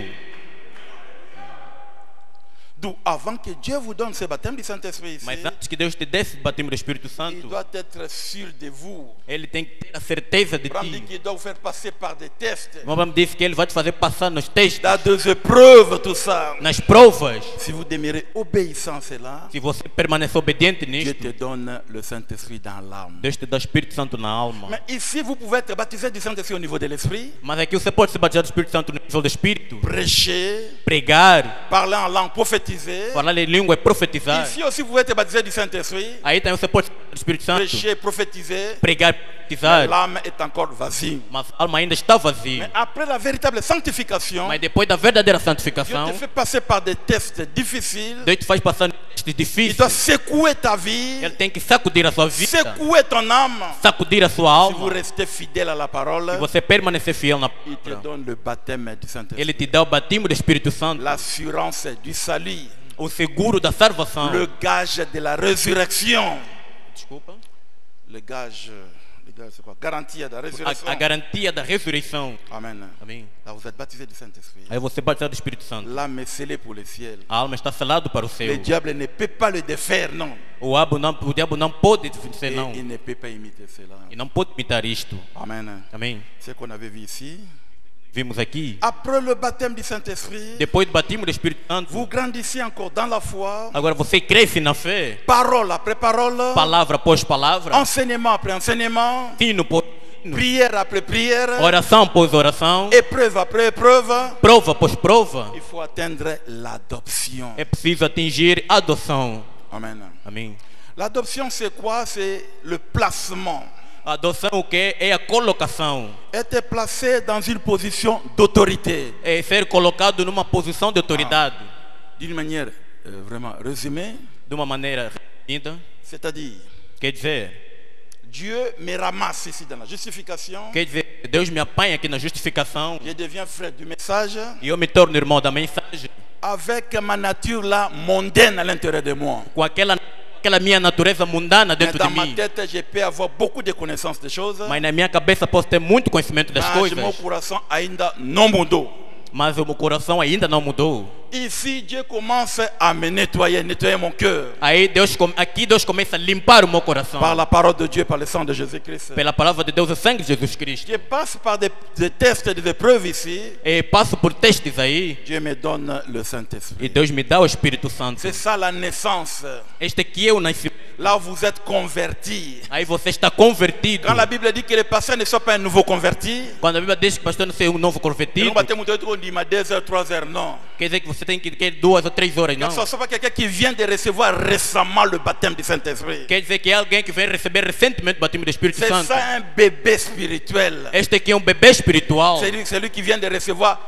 D'où, avant que Dieu vous donne ce baptême du Saint-Esprit ici, Mas antes que Deus te desse o batismo do Espírito il Santo, doit être sûr de vous. Ele tem que ter a certeza de Abraham dit ti. qu'il doit vous faire passer par des tests, O Abraão disse que Ele vai te fazer passar nos testes, dans des épreuves, tout ça. nas provas. Si vous demeurez obéissant à cela, Se você permanecer obediente Dieu nisto, te donne le Saint-Esprit dans l'âme. Deus te dá o Espírito Santo na alma. Mais ici, vous pouvez être baptisé du Saint-Esprit au niveau de l'Esprit, Mas aqui você pode ser batizado do Espírito Santo no nível do Espírito, prêcher, pregar, parler en langue, prophétiser. falar em língua e profetizar. Ici aussi, vous pouvez être baptisé du Saint-Esprit, Aí também você pode ser batizado do Espírito Santo, prêcher, prophétiser. pregar, profetizar. L'âme est encore vacille. Mas a alma ainda está vazia. Mais après la véritable sanctification, Mas depois da verdadeira Dieu santificação, te fait passer par des tests difficiles. Deus te faz passar por testes Il difíceis. doit secouer ta vie, Ele tem que sacudir a sua vida, secouer ton âme. sacudir a sua Si vous alma. restez fidèle à la parole, Se você permanecer fiel na il te palavra, donne le baptême du Saint-Esprit, Ele te dá o batismo do Espírito Santo, l'assurance du salut, o seguro da salvação. le gage de la résurrection. Desculpa. Le gage c'est quoi? Garantie de la résurrection. A garantia da ressurreição. Amen. Amém. Là, vous êtes baptisé du Saint-Esprit. Aí você batizado do Espírito Santo. L'âme est scellée pour le ciel. A alma está selada para o Le céu. diable ne peut pas le défaire, non. O diabo não pode vencer, Et não. il ne peut pas imiter cela. E não pode imitar isto. Amen. Amém. C'est ce qu'on avait vu ici. Vimos aqui. Après le baptême du Saint-Esprit, Depois do batismo do Espírito Santo, vous grandissez encore dans la foi, agora você cresce na fé. parole après parole, Palavra após palavra. enseignement après enseignement, Ensino por ensino. prière après prière, Oração após oração. épreuve après épreuve. Prova após prova. Il faut atteindre l'adoption. É preciso atingir a adoção. Amen. Amém. L'adoption, c'est quoi? C'est le placement. A adoção o que é a colocação. Être placé dans une position d'autorité. É ser colocado numa posição de autoridade. D'une manière vraiment résumée, De uma maneira resumida. c'est-à-dire, Quer dizer, Dieu me ramasse ici dans la justification, quer dizer, Deus me apanha aqui na justificação je deviens frère du message, e eu me torno irmão da mensagem avec ma nature là mondaine à l'intérieur de moi. com aquela minha natureza mundana Mais dentro de dans ma mim. tête, je peux avoir beaucoup de connaissances des choses, Mas na minha cabeça posso ter muito conhecimento das mas coisas, mon coração ainda não mudou. mas o meu coração ainda não mudou. Ici, Dieu commence à me nettoyer mon cœur Aí aqui Deus começa a limpar o meu coração par la parole de Dieu, par le sang de Jésus-Christ. pela palavra de Deus, o sangue de Jesus Cristo. Je passe par des tests et des épreuves ici. E passo por testes aí Dieu me donne le e Saint-Esprit. Deus me dá o Espírito Santo. C'est ça la naissance. Este aqui é o nascimento. Là où vous êtes convertis. Aí você está convertido. Quand la Bible dit que les pasteurs ne sont pas un nouveau converti, Quando a Bíblia diz que o pastor não é um novo ils convertido, vont battre mon tête, on dit 2 heures, 3 heures, non. quer dizer que você tem que ter 2 ou 3 horas, não. Ce ne soit pas quelqu'un qui vient de recevoir récemment le baptême du Saint-Esprit. Quer dizer que é alguém que vem receber recentemente o batismo do Espírito C'est Santo. ça un bébé spirituel. Este aqui é um bebê espiritual. C'est lui qui vient de recevoir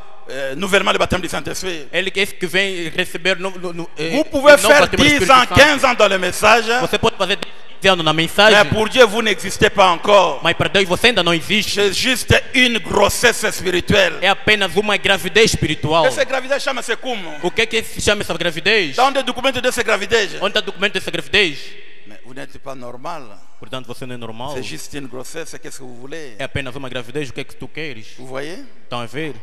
nouvellement le baptême du Saint-Esprit. Ele é esse que vem receber Vous pouvez novo faire batismo do 10 Espírito ans, Santo. 15 ans dans le message, Você pode fazer 10 anos na mais mensagem, pour Dieu, vous n'existez pas encore. mas para Deus você ainda não existe. C'est juste une grossesse spirituelle. É apenas uma gravidez espiritual. Et cette gravidez, chama-se como? O que é que se chama essa gravidez? Dans des documents de cette gravidez. Onde está o documento dessa gravidez? Mais vous n'êtes pas normal. Portanto, você não é normal. C'est juste une grossesse, qu'est-ce que vous voulez? É apenas uma gravidez, o que é que tu queres? Vous voyez? Estão a ver?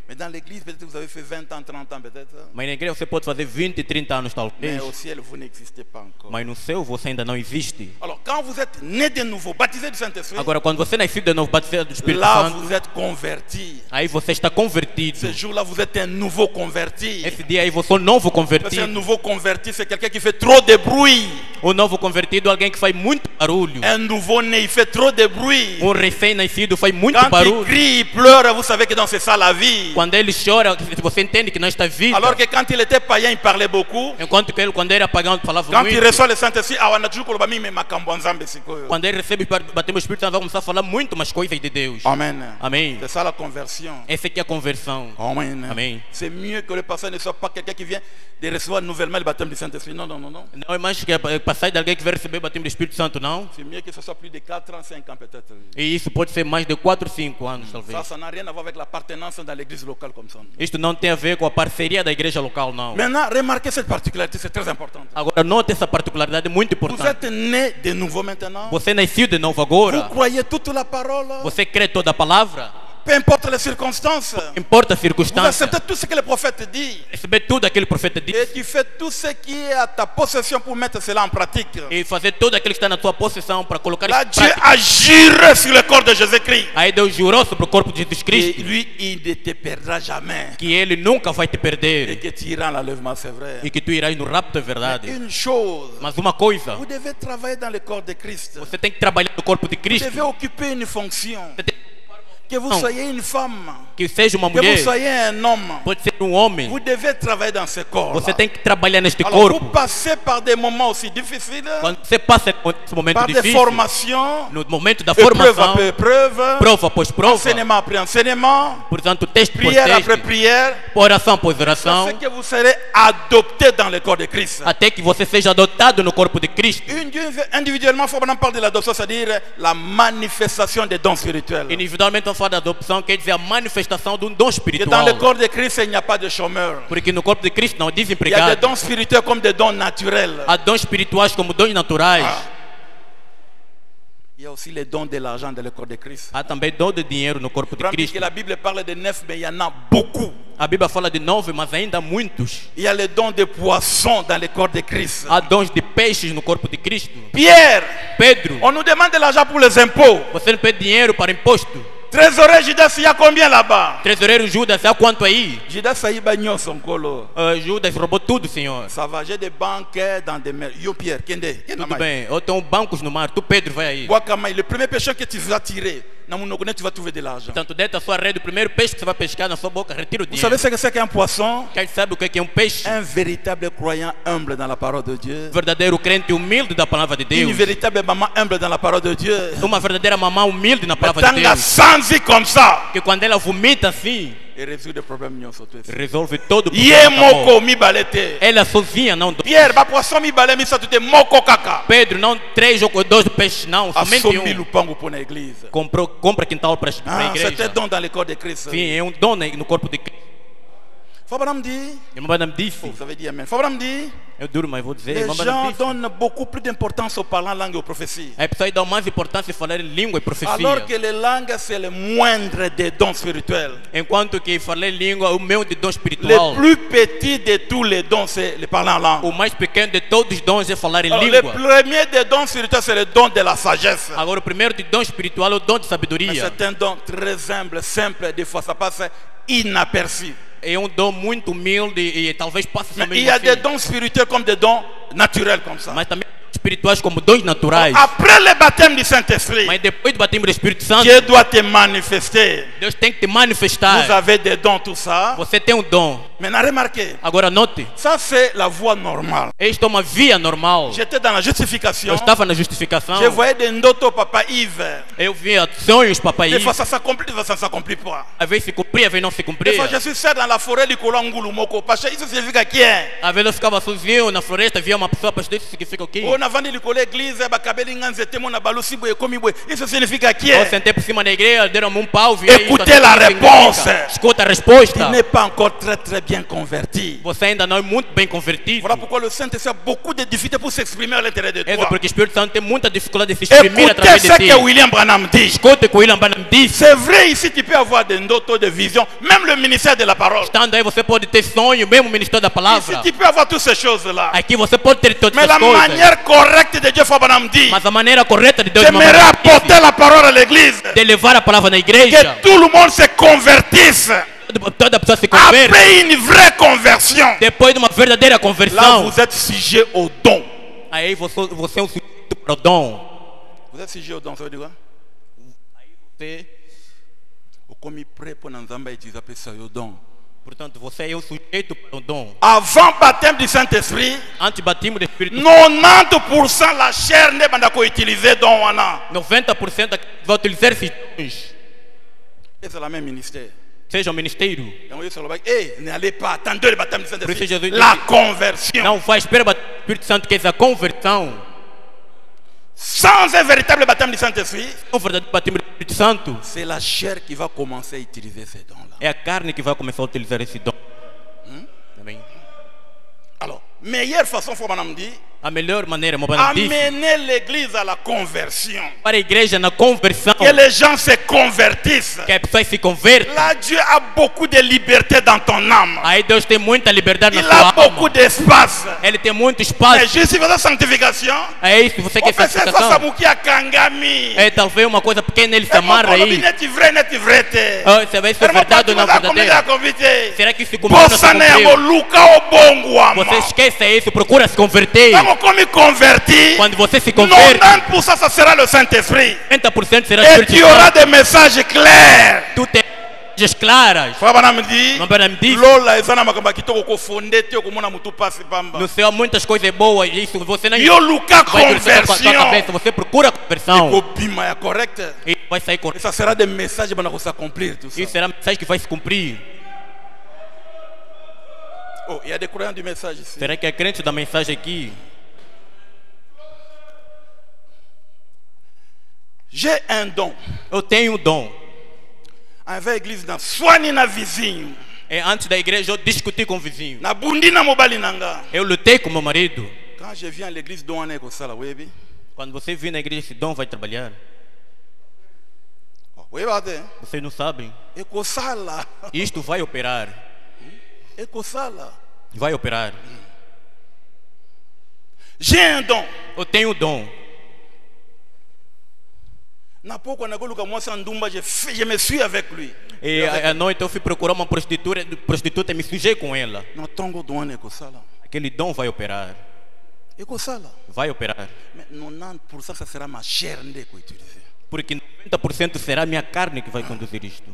Mais dans l'église, peut-être que vous avez fait 20 ans, 30 ans, peut-être. Mas na igreja você pode fazer 20, 30 anos Mais talvez. au ciel, vous n'existez pas encore. Mas no céu você ainda não existe. Alors, quand vous êtes né de nouveau, baptisé du Saint-Esprit, Agora, quando você nasceu de novo, batizado do Espírito là, Santo, vous êtes converti. aí você está convertido. Ce jour-là, vous êtes un nouveau converti. Esse dia aí você é um novo Parce qu'un convertido. nouveau converti, c'est quelqu'un qui fait trop de bruit. Um novo convertido é alguém que faz muito barulho. Un nouveau-né, il fait trop de bruit. Um recém-nascido faz muito Quand il barulho. crie, il pleure, vous savez que dans c'est ça la vie. Quando ele chora, você entende que não está vida. Alors que quand il était païen, il parlait beaucoup. Enquanto que ele, quando era pagão, falava Quand il muito. reçoit le Saint-Esprit, ah, on a toujours colobami, mais makambo nzambe sikoyo. Quando ele recebe bater o Espírito Santo, vai começar a falar muito mais coisas de Deus. Amen. Amém. C'est ça la conversion. Essa aqui é a conversão. Amen. Amém. C'est mieux que le pasteur ne soit pas quelqu'un qui vient de recevoir nouvellement le baptême du Saint-Esprit. Non, non, non, non. Não é mais que passar de alguém que vai receber o batismo do Espírito Santo, não. C'est mieux que ce soit plus de 4 ans, 5 ans peut-être. E isso pode ser mais de 4, 5 anos, talvez. Ça n'a rien à voir avec l'appartenance dans l'église locale comme ça. Isto não tem a ver com a parceria da igreja local, não. Maintenant, remarquez cette particularité, c'est très important. Agora, note essa particularidade muito Vous importante. êtes né de nouveau maintenant. Você nasceu de novo Vous agora. croyez toute la parole. Você crê toda a palavra. peu importe les circonstances, Importa a vous circunstância. acceptez tout ce que le prophète dit. Receber tudo aquilo que o profeta Et disse. tu fais tout ce qui est à ta possession pour mettre cela en pratique. E fazer tudo aquilo que está na tua possessão para colocar Là, isso em Dieu prática. a juré sur le corps de Jésus-Christ. Aí Deus jurou sobre o corpo de Jesus Et Cristo lui, il ne te perdra jamais. que ele nunca vai te Et perder que tu iras en l'enlèvement, c'est vrai. e que tu irás no rapto, é verdade. Une chose, Mas uma coisa, vous devez travailler dans le corps de Christ. você tem que trabalhar no corpo de Vous Cristo. devez occuper une fonction. Você tem Que vous soyez une femme, que seja uma que vous mulher, soyez un homme, pode ser um homem. vous devez travailler dans ce corps. Você tem que trabalhar neste Alors, vous corpo. passez par des moments aussi difficiles, Quando você passa por esse momento par des difícil, formations, no momento da épreuve formação, après épreuve, prova após prova, enseignement après enseignement, portanto, teste por prière après teste, prière, oração após ça oração, fait que vous serez adopté dans le corps de Christ. até que você seja adotado no corpo de Cristo. Individuellement, il faut qu'on parle de l'adoption, c'est-à-dire la manifestation des dons spirituels. Individualmente, vamos falar da adopção, quer dizer a manifestação de um dom Que dans espiritual. le corps de Christ, il n'y a pas de chômeurs. Porque no corpo de Cristo não há Il y a des desempregado. dons spirituels comme des dons naturels. Há dons espirituais como dons naturais. Il y a aussi les dons de l'argent dans le corps de Christ. Há também dom de dinheiro no corpo de Parce Cristo. que la Bible parle de 9, mais il y en a beaucoup. A Bíblia fala de 9, mas ainda há muitos. Il y a les dons de poissons dans le corps de Christ. Há dons de peixes no corpo de Cristo. Pierre, Pedro, on nous demande de l'argent pour les impôts. você não pede dinheiro para imposto. Trésorier Judas, il y a combien là-bas? Tesoureiro Judas, há quanto aí? Judas, ça y est, son colo. Judas roubou tudo, Senhor. Ça va, j'ai des banques dans des mers. Yo Pierre, Kende, Tudo bem, eu tenho bancos no mar. Tu, Pedro, vai aí. le premier péché que tu vas tirer, tu vas trouver de l'argent. Portanto, dentro da sua rede, o primeiro peixe que você vai pescar na sua boca, retira o Vous savez dinheiro. ce que c'est qu'un poisson? Quem sabe o que é um peixe? Un véritable croyant humble dans la parole de Dieu. Verdadeiro crente humilde da palavra de Une Deus. véritable maman humble dans la parole de Dieu. Uma verdadeira mamã humilde na palavra de Tanga Deus. sans comme ça. Que quando ela vomita assim, Et résout des problèmes mignons sur toi. resolve todo o Yé problema. da moko mão. mi balete. Ela sozinha não. Pierre, ba poisson mi balé mi satute moko kaka. Pedro, não 3 ou 2 peixes, não. Somente Assomi um. lupango pour l'église. Compra quintal para a C'était igreja. don dans le corps de Christ. Sim, é um dom no corpo de Cristo. Fabram dit, Irmã Madame disse, vous avez dit amen. Fabram dit, eu duro, mas vou dizer, les irmã gens Madame disse. donnent beaucoup plus d'importance aux parlants langues et aux prophéties. As pessoas dão mais importância em falar em língua e profecia. Alors que les langues, c'est le moindre des dons spirituels. Enquanto que falar em língua é o meu de dom Le espiritual. plus petit de tous les dons, c'est le parlant en langue. O mais pequeno de todos os dons é falar em Alors, le língua. premier des dons spirituels, c'est le don de la sagesse. Agora, o primeiro de dom espiritual é o dom de Mais sabedoria. c'est un don très humble, simple, des fois ça passe inaperçu. É um dom muito humilde e talvez passe Mais somente il y a assim. des dons spirituels comme des dons naturels comme ça. Mas também espirituais como dons naturais. Après le baptême du Saint-Esprit, Mas depois do batismo do Espírito Santo, Dieu doit te manifester. Deus tem que te Vous manifestar. avez des dons, tout ça. Você tem um dom. Maintenant, remarquez, Agora note, ça c'est la voie normale. esta é uma via normal. J'étais dans la Eu justification. estava na justificação. Je voyais des ndoto papa Yves. Eu via sonhos, papai. Des fois ça s'accomplit, des fois ça ne s'accomplit pas. Às vezes se cumpria, às vezes não se Des cumpria. fois je suis seul dans la forêt du Kolangulu Moko. Parce que isso significa que é. Às vezes eu ficava sozinho na floresta, via uma pessoa, pastor, isso significa o quê? On a vendu l'école église, bakabeli nganzete mona balusi boye komi boye. Isso significa que Eu é. sentei por cima da igreja, deram-me um pau, vi isso, Écoutez assim, la significa. réponse. Escuta a resposta. Il n'est pas encore très bien converti. Você ainda não é muito bem convertido. Voilà pourquoi le Saint-Esprit a beaucoup de difficultés pour s'exprimer à l'intérieur de É toi. porque o Espírito Santo tem muita dificuldade de se exprimir Écoutez através de ce ti. que William Branham dit. Escuta o que o William Branham disse. C'est vrai, ici tu peux avoir des ndoto, des visions, même le ministère de la parole. Estando aí, você pode ter sonho, mesmo o ministério da Ici palavra. tu peux avoir toutes ces choses-là. Aqui você pode ter todas Mais as la coisas. manière correcte de Dieu, Branham dit, Mas a maneira correta de Deus j'aimerais apporter la parole à l'église. de levar a palavra na Que igreja, tout le monde se convertisse. toda pessoa se converte. Après une vraie conversion, Depois de uma verdadeira là conversão, vous êtes sujet au don. aí você é um sujeito para o dom. Vous êtes sujet au don, ça veut dire quoi? Você, Comme il prêt pour nous utiliser ça au don. portanto, você é um sujeito para o dom. Avant baptême du Saint-Esprit, Antes batismo do Espírito 90% la chair n'est pas utilisée don wana. 90% vai utilizar esses dons. Et c'est la même ministère. Seja o ministério. Et on dit sur le bac, n'allez pas, attendez le baptême du Saint-Esprit. Jésus dit- La conversion. Não vai esperar o Espírito Santo, que é a conversão. Sans un véritable baptême du Saint-Esprit, O verdadeiro batismo do Espírito Santo c'est la chair qui va commencer à utiliser ces dons-là. é a carne que vai começar a utilizar esse dom. Amém. Alors, meilleure façon, faut madame dit, A melhor maneira, meu pai disse, amener l'église à la conversion. para a igreja na conversão, Que les gens se convertissent. que as pessoas se convertam. Là, Dieu a beaucoup de liberté dans ton âme. Aí Deus tem muita liberdade na Il sua a alma. beaucoup d'espace. Ele tem muito Mais espaço. juste si vous avez sanctification, É isso, você on quer fait ça santificação. Samuki a Kangami. É talvez uma coisa pequena, ele se Et mon amarra colobi aí. n'est vrai, n'est vrai. te. Oh, você vai ser Et mon verdade ou pati não va combiner la verdadeiro? convité. Será que isso cumpriu ou não se Bossane yango cumpriu? luka obongo ama. Você esquece isso, procura se converter. Quand on me convertit, Quando você se converte, 90% ça sera le Saint-Esprit. 90% será Et Espírito tu auras Santo. des messages clairs. Tu tem mensagens claras. Frère Branham dit, Meu pai me disse, Lola ezana makambo kitoko ko fondé te komona mutu pasi pamba. no céu há muitas coisas boas. Isso você não Yo luka vai crescer com a sua conversion. cabeça. Você procura conversão. Kobima ya correct. E vai sair Et correto. ça sera des messages pour s'accomplir tout ça. Isso será mensagem que vai se cumprir. Oh, il y a des croyants du message ici. Será que é crente da mensagem aqui? J'ai un don. Eu tenho um dom. Avec l'église na soigner na vizinho. E antes da igreja eu discuti com o vizinho. Na bundi na mobali nanga. Eu lutei com meu marido. Quand je viens à l'église don ane ko sala webi. Quando você vir na igreja, esse dom vai trabalhar. Oui bate. Vocês não sabem. E ko sala. Isto vai operar. E ko sala. Vai operar. J'ai un don. Eu tenho um dom. Na pouco na goluka moi sans ndumba je me suis avec lui. E à noite eu fui procurar uma prostituta e me sujei com ela. Na tongo don ane ko sala. Aquele dom vai operar. E ko sala. Vai operar. Mais 90% ça sera ma chair ndé ko utiliser. Porque 90% será minha carne que vai conduzir isto.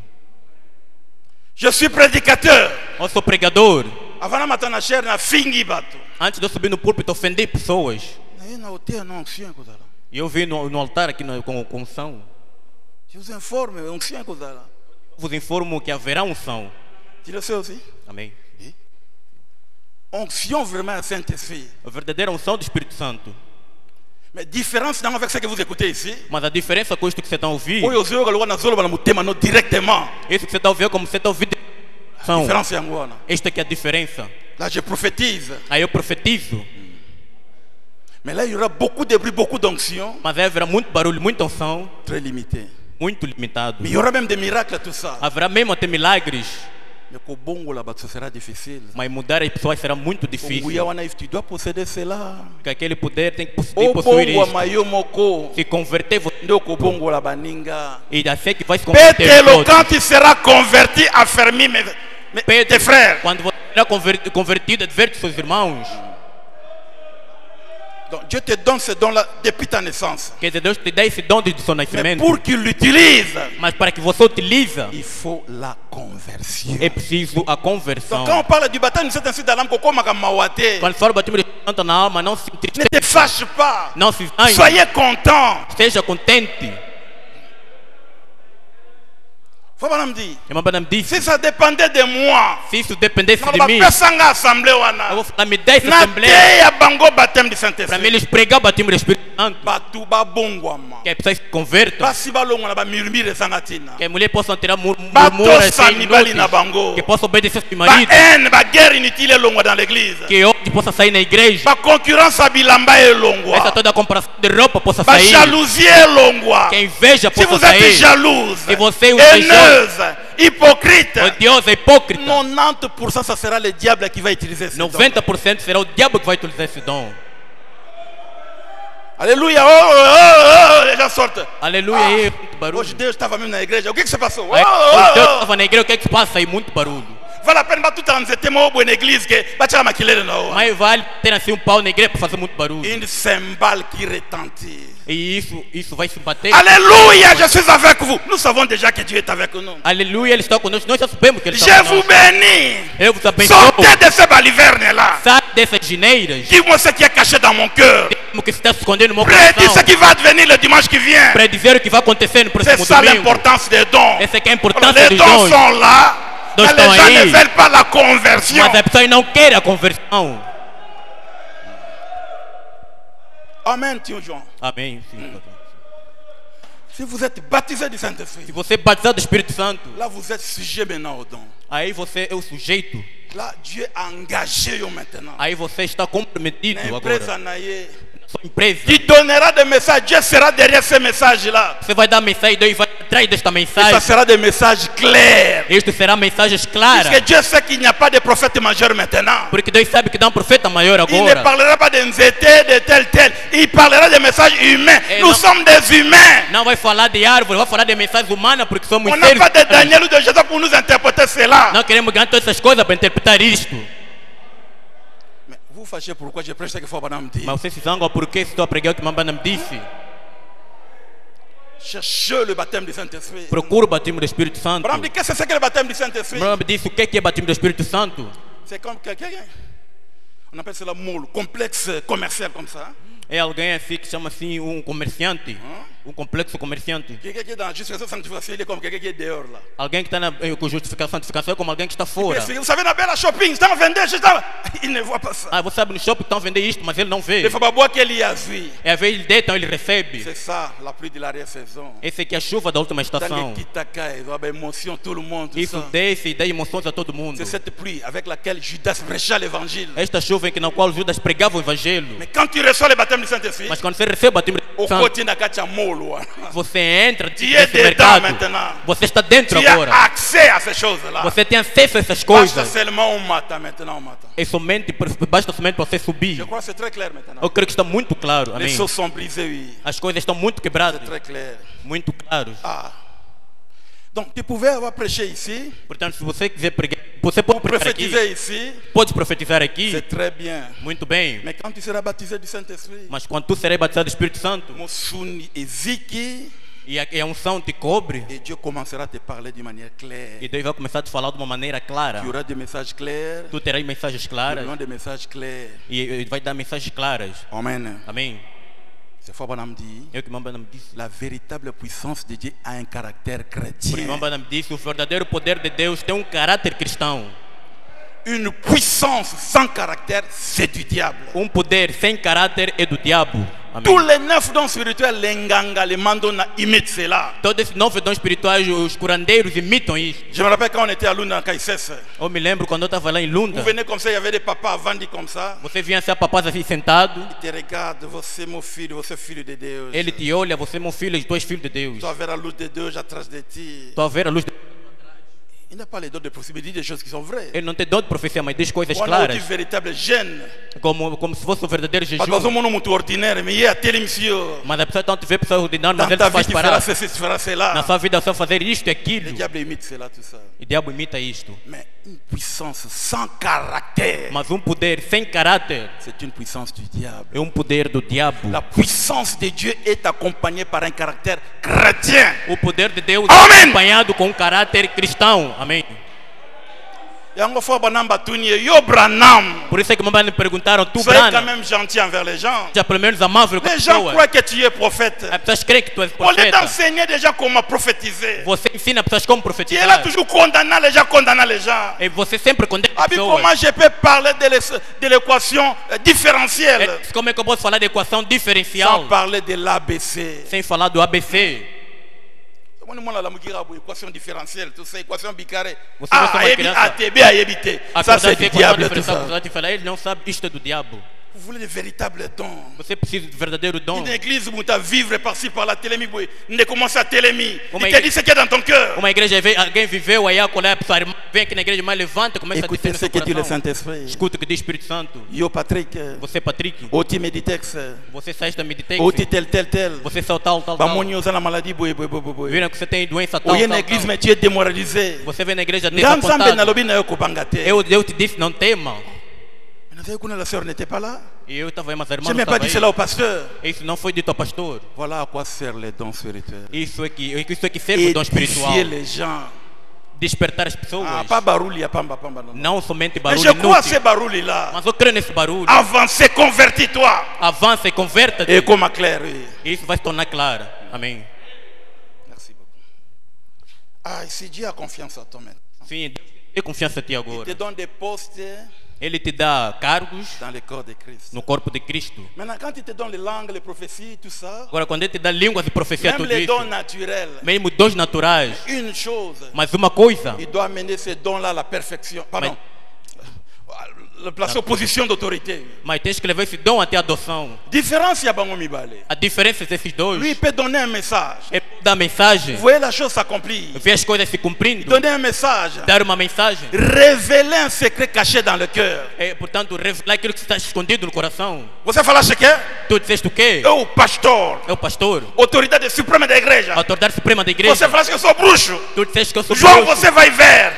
Je suis prédicateur. Eu sou pregador. Avant matin na chair na fingi bato. Antes de eu subir no púlpito, ofendi pessoas. Na na hotel non ancien ko sala. E eu vi no altar aqui com unção. Je vous informe, ancien ko sala. Vos informo que haverá unção. Tu le sais aussi? Amém. Onction vraiment à Saint-Esprit. A verdadeira unção do Espírito Santo. Mais différence dans avec ce que vous écoutez ici. Mas a diferença com isto que você está a ouvir, Oyo zero ka na zolo bana mutema no directement. isso que você está a ouvir é como você está a ouvir. São. Différence yango wana. Esta aqui é a diferença. Là je prophétise. Aí eu profetizo. Mais là il y aura beaucoup de bruit, beaucoup d'onction, Mas aí haverá muito barulho, muita unção, très limité. muito limitado. Mais il y aura même des miracles tout ça. Haverá mesmo até milagres, Mais ko bongo là ça sera difficile. mas mudar as pessoas será muito difícil. Ouya wana if tu dois posséder cela. Porque aquele poder tem que O possuir bongo isto. mayo moko. Se converter, você Ndo ko bongo la baninga. e assim que vai se converter. Pételo todos. quand il sera converti affermi mes Pedro, tes frères. quando você será convertido, adverte seus irmãos. Donc Dieu te donne ce don là depuis ta naissance. Quer dizer, Deus te dá esse dom de seu Mais nascimento. pour qu'il l'utilise, Mas para que você utilize, il faut la conversion. é preciso a Donc conversão. quand on parle du baptême, c'est ainsi dans l'âme qu'on comme mawate. Quando fala o batismo de Santo na alma, não se Ne entristeça, te fâche pas. não se zangue, Soyez content. esteja contente. Faut pas me dire. Irmã Bana me disse, Si ça dépendait de moi, se isso dependesse on de va mim, faire ça en assemblée eu wana. vou falar, me dá essa Na assembleia teya bango baptême du para mim Saint-Esprit. eles pregar o batismo do Espírito Santo, Batu ba bongwama. que as pessoas se convertam, Basi balongo na ba murmure sangatina. que as mulheres possam tirar Bato murmuras sem sanibali na inúteis, bango. que possam obedecer seus Ba maridos, haine, ba guerre inutile longwa dans l'église. que hoje possa sair na igreja, Ba concurrence abilamba essa elongwa. toda a comparação de roupa possa Ba sair, jalousie elongwa. que a inveja Si possa vous êtes sair, jalouse, se você é haineuse, hypocrite, odiosa, hipócrita, 90% ça sera le diable qui va utiliser ce don. 90% será o diabo que vai utilizar esse dom. Alléluia. Oh, oh, oh, oh, les gens sortent. Aleluia, aí, muito barulho. Hoje Deus estava mesmo na igreja. O que se passou? Oh, Aí, oh, Deus oh. estava na igreja, o que é que se passa aí? Muito barulho. Vale a pena para tout en zete mo boa na igreja que bate ma kilele na. Mas vale ter assim um pau na igreja para fazer muito barulho. Une cymbale qui retentit. E isso vai se bater. Alléluia, je suis avec vous. Nous savons déjà que Dieu est avec nous. Aleluia, Ele está conosco. Nós já sabemos que Ele Je está vous conosco. bénis. Eu vos abençoo. Sortez de ces balivernes là. Sai dessas gineiras. Dis-moi ce qui est caché dans mon cœur. O que se está escondendo no meu Prédis ce coração. qui va advenir le dimanche qui vient. Para dizer o que vai acontecer no C'est próximo ça domingo. l'importance des dons. Essa é que é a Alors, importância les dos dons dons. sont là, Dons mais les estão gens aí. ne veulent pas la conversion. Mas as pessoas não querem a conversão. Amen, Tio Jean. Amém. Sim, patrão. Si vous êtes baptisé du Se Saint-Esprit, você é batizado do Espírito Santo, là vous êtes sujet maintenant au don. aí você é o sujeito. Là, Dieu a engagé maintenant. Aí você está comprometido Na agora. empresa na ye, Sua empresa. tu donneras des messages. Dieu sera derrière ces messages-là. Você vai dar mensagem, Deus vai atrás desta Et ça mensagem. sera des messages clairs. Isto será mensagens claras. Puisque Dieu sait qu'il n'y a pas de prophète majeur maintenant. Porque Deus sabe que dá um profeta maior Il ne agora. parlera pas de nzete, de tel. Il parlera des messages humains. Et Nous non- sommes des humains. Não vai falar de árvore, vai falar de mensagens humanas porque somos On n'a seres pas de humanos. Daniel ou de Jésus pour nous interpréter cela. Não queremos ganhar todas essas coisas para interpretar isto. Mais vous fâchez pourquoi je prêche ce qu'il faut me dire. Mas você se zanga porque estou a pregar o que Mambana me disse. Cherchez le baptême du Saint-Esprit. Procura o batismo do Espírito Santo. Abraham dit, qu'est-ce que c'est que le baptême du Saint-Esprit? Mambana me disse o que é batismo do Espírito Santo. C'est comme quelqu'un, on appelle cela moule, complexe commercial comme ça. É alguém assim que chama assim comerciante. Complexo comerciante. Quelqu'un qui est dans la justification sanctification, il est comme quelqu'un qui est dehors là. Alguém que está com justificação, santificação é como alguém que está fora. Vous savez, on appelle la shopping, c'est en vender, il ne voit pas ça. Ah, você sabe no shopping estão a vender isto, mas ele não vê. Il faut pas boire qu'il y a vu. É a vez ele deita, então ele recebe. C'est ça, la pluie de l'arrière-saison. Esse aqui é a chuva da última Dans estação. les Kitaka, il y a émotion, tout le monde, tout Isso ça. desce e dá emoções a todo mundo. C'est cette pluie avec laquelle Judas prêcha l'évangile. Esta chuva em que na qual Judas pregava o evangelho. Mais quand tu reçois le baptême du Saint-Esprit, Mas quando você recebe o batismo do au Espírito Santo, côté de molo, você entra tu es nesse dedans mercado. maintenant. Você está dentro Tu agora. as accès à ces choses-là. Você tem acesso a essas Basta coisas. seulement au matin, maintenant au matin. É somente, basta somente para você Je subir. crois que c'est très clair maintenant. Eu creio que está muito claro. Les Amém. choses sont brisées, oui. As coisas estão muito quebradas. C'est très clair. Muito claros. Ah. Donc tu pouvais avoir prêché ici, Portanto, se você quiser pregar, você pode pregar aqui. prophétiser ici, Pode profetizar aqui. c'est très bien. Muito bem. Mais quand tu seras baptisé du Saint-Esprit, Mas quando tu serás batizado do Espírito Santo Mosuni Eziki, e a unção te cobre, et Dieu commencera à te parler d'une manière claire. e Deus vai começar a te falar de uma maneira clara. Il y aura des messages clairs, Tu terás mensagens nous claras avons des messages clairs. e vai dar mensagens claras. Amen. Amém. C'est fort, Bonhomme dit. É o que Mambana me disse. La véritable puissance de Dieu a un caractère Porque chrétien. Mambana me disse, o verdadeiro poder de Deus tem um caráter cristão. Une puissance sans caractère, c'est du diable. Poder sem caráter é do diabo. Amém. Tous les 9 dons spirituels, les nganga, les mandona, imitent cela. Todos esses 9 dons espirituais, os curandeiros imitam isso. Je me rappelle quand on était à Lunda, en Caïsès. Eu me lembro quando eu estava lá em Lunda. Vous venez comme ça, il y avait des papas avant dit comme ça. Você vinha ser papaz assim sentado. Il te regarde, você meu filho de Deus. Ele te olha, você é meu filho, tu és filho de Deus. Tu vas ver a luz de Deus atrás de ti. Tu a ver a luz de... Il n'a pas les dons de possibilité, il dit des choses qui sont vraies. Ele não tem dom de profecia, mas diz coisas On a dit claras. véritable gêne. Como se fosse um verdadeiro Pas dans un jejum. monde muito ordinaire, mais il y a tel monsieur. Mas a pessoa tanto vê pessoas ordinárias, Dans mas ele ta te vie, faz tu feras parar. ceci, tu feras Na cela. sua vida só fazer isto e Le aquilo. diable imite cela, tout ça. E o diabo imita isto. Mais une puissance sans caractère, Mas poder sem caráter c'est une puissance du diable. é poder do diabo. La puissance de Dieu est accompagnée par un caractère chrétien. O poder de Deus Amém. é acompanhado com um caráter cristão. Amém. Yango fo banamba tuni yo Branham. Por isso é que me perguntaram, tu Soyez quand Brana, même gentil envers les gens. já pelo menos amável com as Les gens pessoas. croient que tu es prophète. As pessoas creem que tu és Au lieu profeta. d'enseigner des gens comment prophétiser, Você ensina pessoas como tu es là profetizar. toujours condamnant les gens, condamnant les gens. E você sempre condena Ah, puis pessoas. comment je peux parler de l'équation différentielle Como é que eu posso falar de equação sans diferencial parler de l'ABC? sem falar do ABC? Équation différentielle, tout ça, équation bicarrée. Você Ah, vai ser uma criança. ATB, ABT. Ça, c'est du diable, tout ça. Ele não sabe, isto é do diabo. Vous voulez de véritables dons. Você precisa de verdadeiro dom. Une église où tu as vivre par-ci, par-là, télémi, ne commence à télémi. Oh Il my te God. dit ce qu'il y a dans ton cœur. Uma igreja, alguém viveu aí, acolher a pessoa, vem aqui na igreja, mas levanta, começa a Écoutez dizer ce no que dit le coração. Saint-Esprit. Escuta o que diz o Espírito Santo. Yo, Patrick. Você, Patrick, Oti Meditex. você sai da Meditex, Oti tel. você saiu tal. Bamoni osa la maladie, boy. Viram que você tem doença tal, Oye na église, mais tu es démoralisé. Você vem na igreja Ngamsambe na desapontado. lobi na yo kubanga te. Eu te disse, não tema. Mais vous savez que la sœur n'était pas là. E eu estava aí, mas a irmã Je não n'ai pas estava dit cela aí. au pasteur. Isso não foi dito ao pastor. Voilà à quoi servent les dons spirituels. Isso é que serve o dom espiritual. Édifier les gens. Despertar as pessoas. Ah, pas barouli, pamba, non. Não somente Mais barulho je crois à ces inútil. baroulis là. Mas eu creio nesse barulho. Avancez, convertis-toi. Avança e converta-te. Et comme clair, oui. Isso vai se tornar claro. Amém. Merci beaucoup. Ah, si Dieu a confiance en toi maintenant. Sim, Deus tem confiança em ti Il agora. te donne des postes Ele te dá cargos dans le corps de Christ. no corpo de Cristo. Maintenant, quand il te donne les langues, les prophéties, tout ça, Agora, quando ele te dá línguas e profecia, même tudo les isso, dons naturels, mesmo dons naturais, une chose, mas uma coisa, il doit amener ces dons-là à la perfection. Pardon. le placer en position d'autorité. Mas tens que levar esse dom até a adoção. Différence, il y a bango mibale. A diferença desses dois Lui, il peut donner un message. é dar mensagem, Vous voyez la chose s'accomplir. ver as coisas se cumprindo, Donner un message. dar uma mensagem. Révéler un secret caché dans le cœur. É, portanto, revelar aquilo que está escondido no coração. Você fala ce que? Tu disseste o quê? Eu, pastor, É o pastor, autoridade suprema da igreja. a autoridade suprema da igreja. Você fala que eu sou bruxo. Tu disseste que eu sou João, bruxo. você vai ver.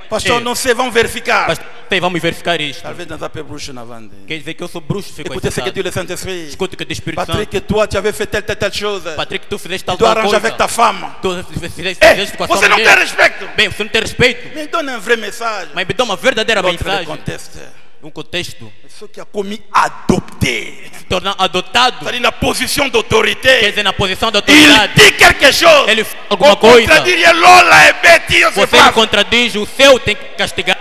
Pastor, É. não sei, vamos verificar. Pastor, vamos verificar isto. Talvez não tape bruxo na vande. Quer dizer que eu sou bruxo, ficou Écoutez ce que excitado. dit le Saint-Esprit. Escuta o que o Espírito Santo. Patrick, toi, tu avais fait telle chose. Patrick, tu fizeste Tu tal dois tal arranger coisa. avec ta femme. Tu fizeste Eh, com a sua você não tem mulher. respeito. Bem, você não tem respeito. Mais donne un vrai message. Mas me dá uma verdadeira L'autre le mensagem. conteste. Um contexto. Ceux qui a commis adopté. Se tornar adotado. C'est-à-dire la position Quer d'autorité. dizer, na posição de Il autoridade. dit quelque chose. Ele fala alguma Au coisa. contraire, Lola et Betty, on se Você não passe. contradiz, o seu tem que castigar.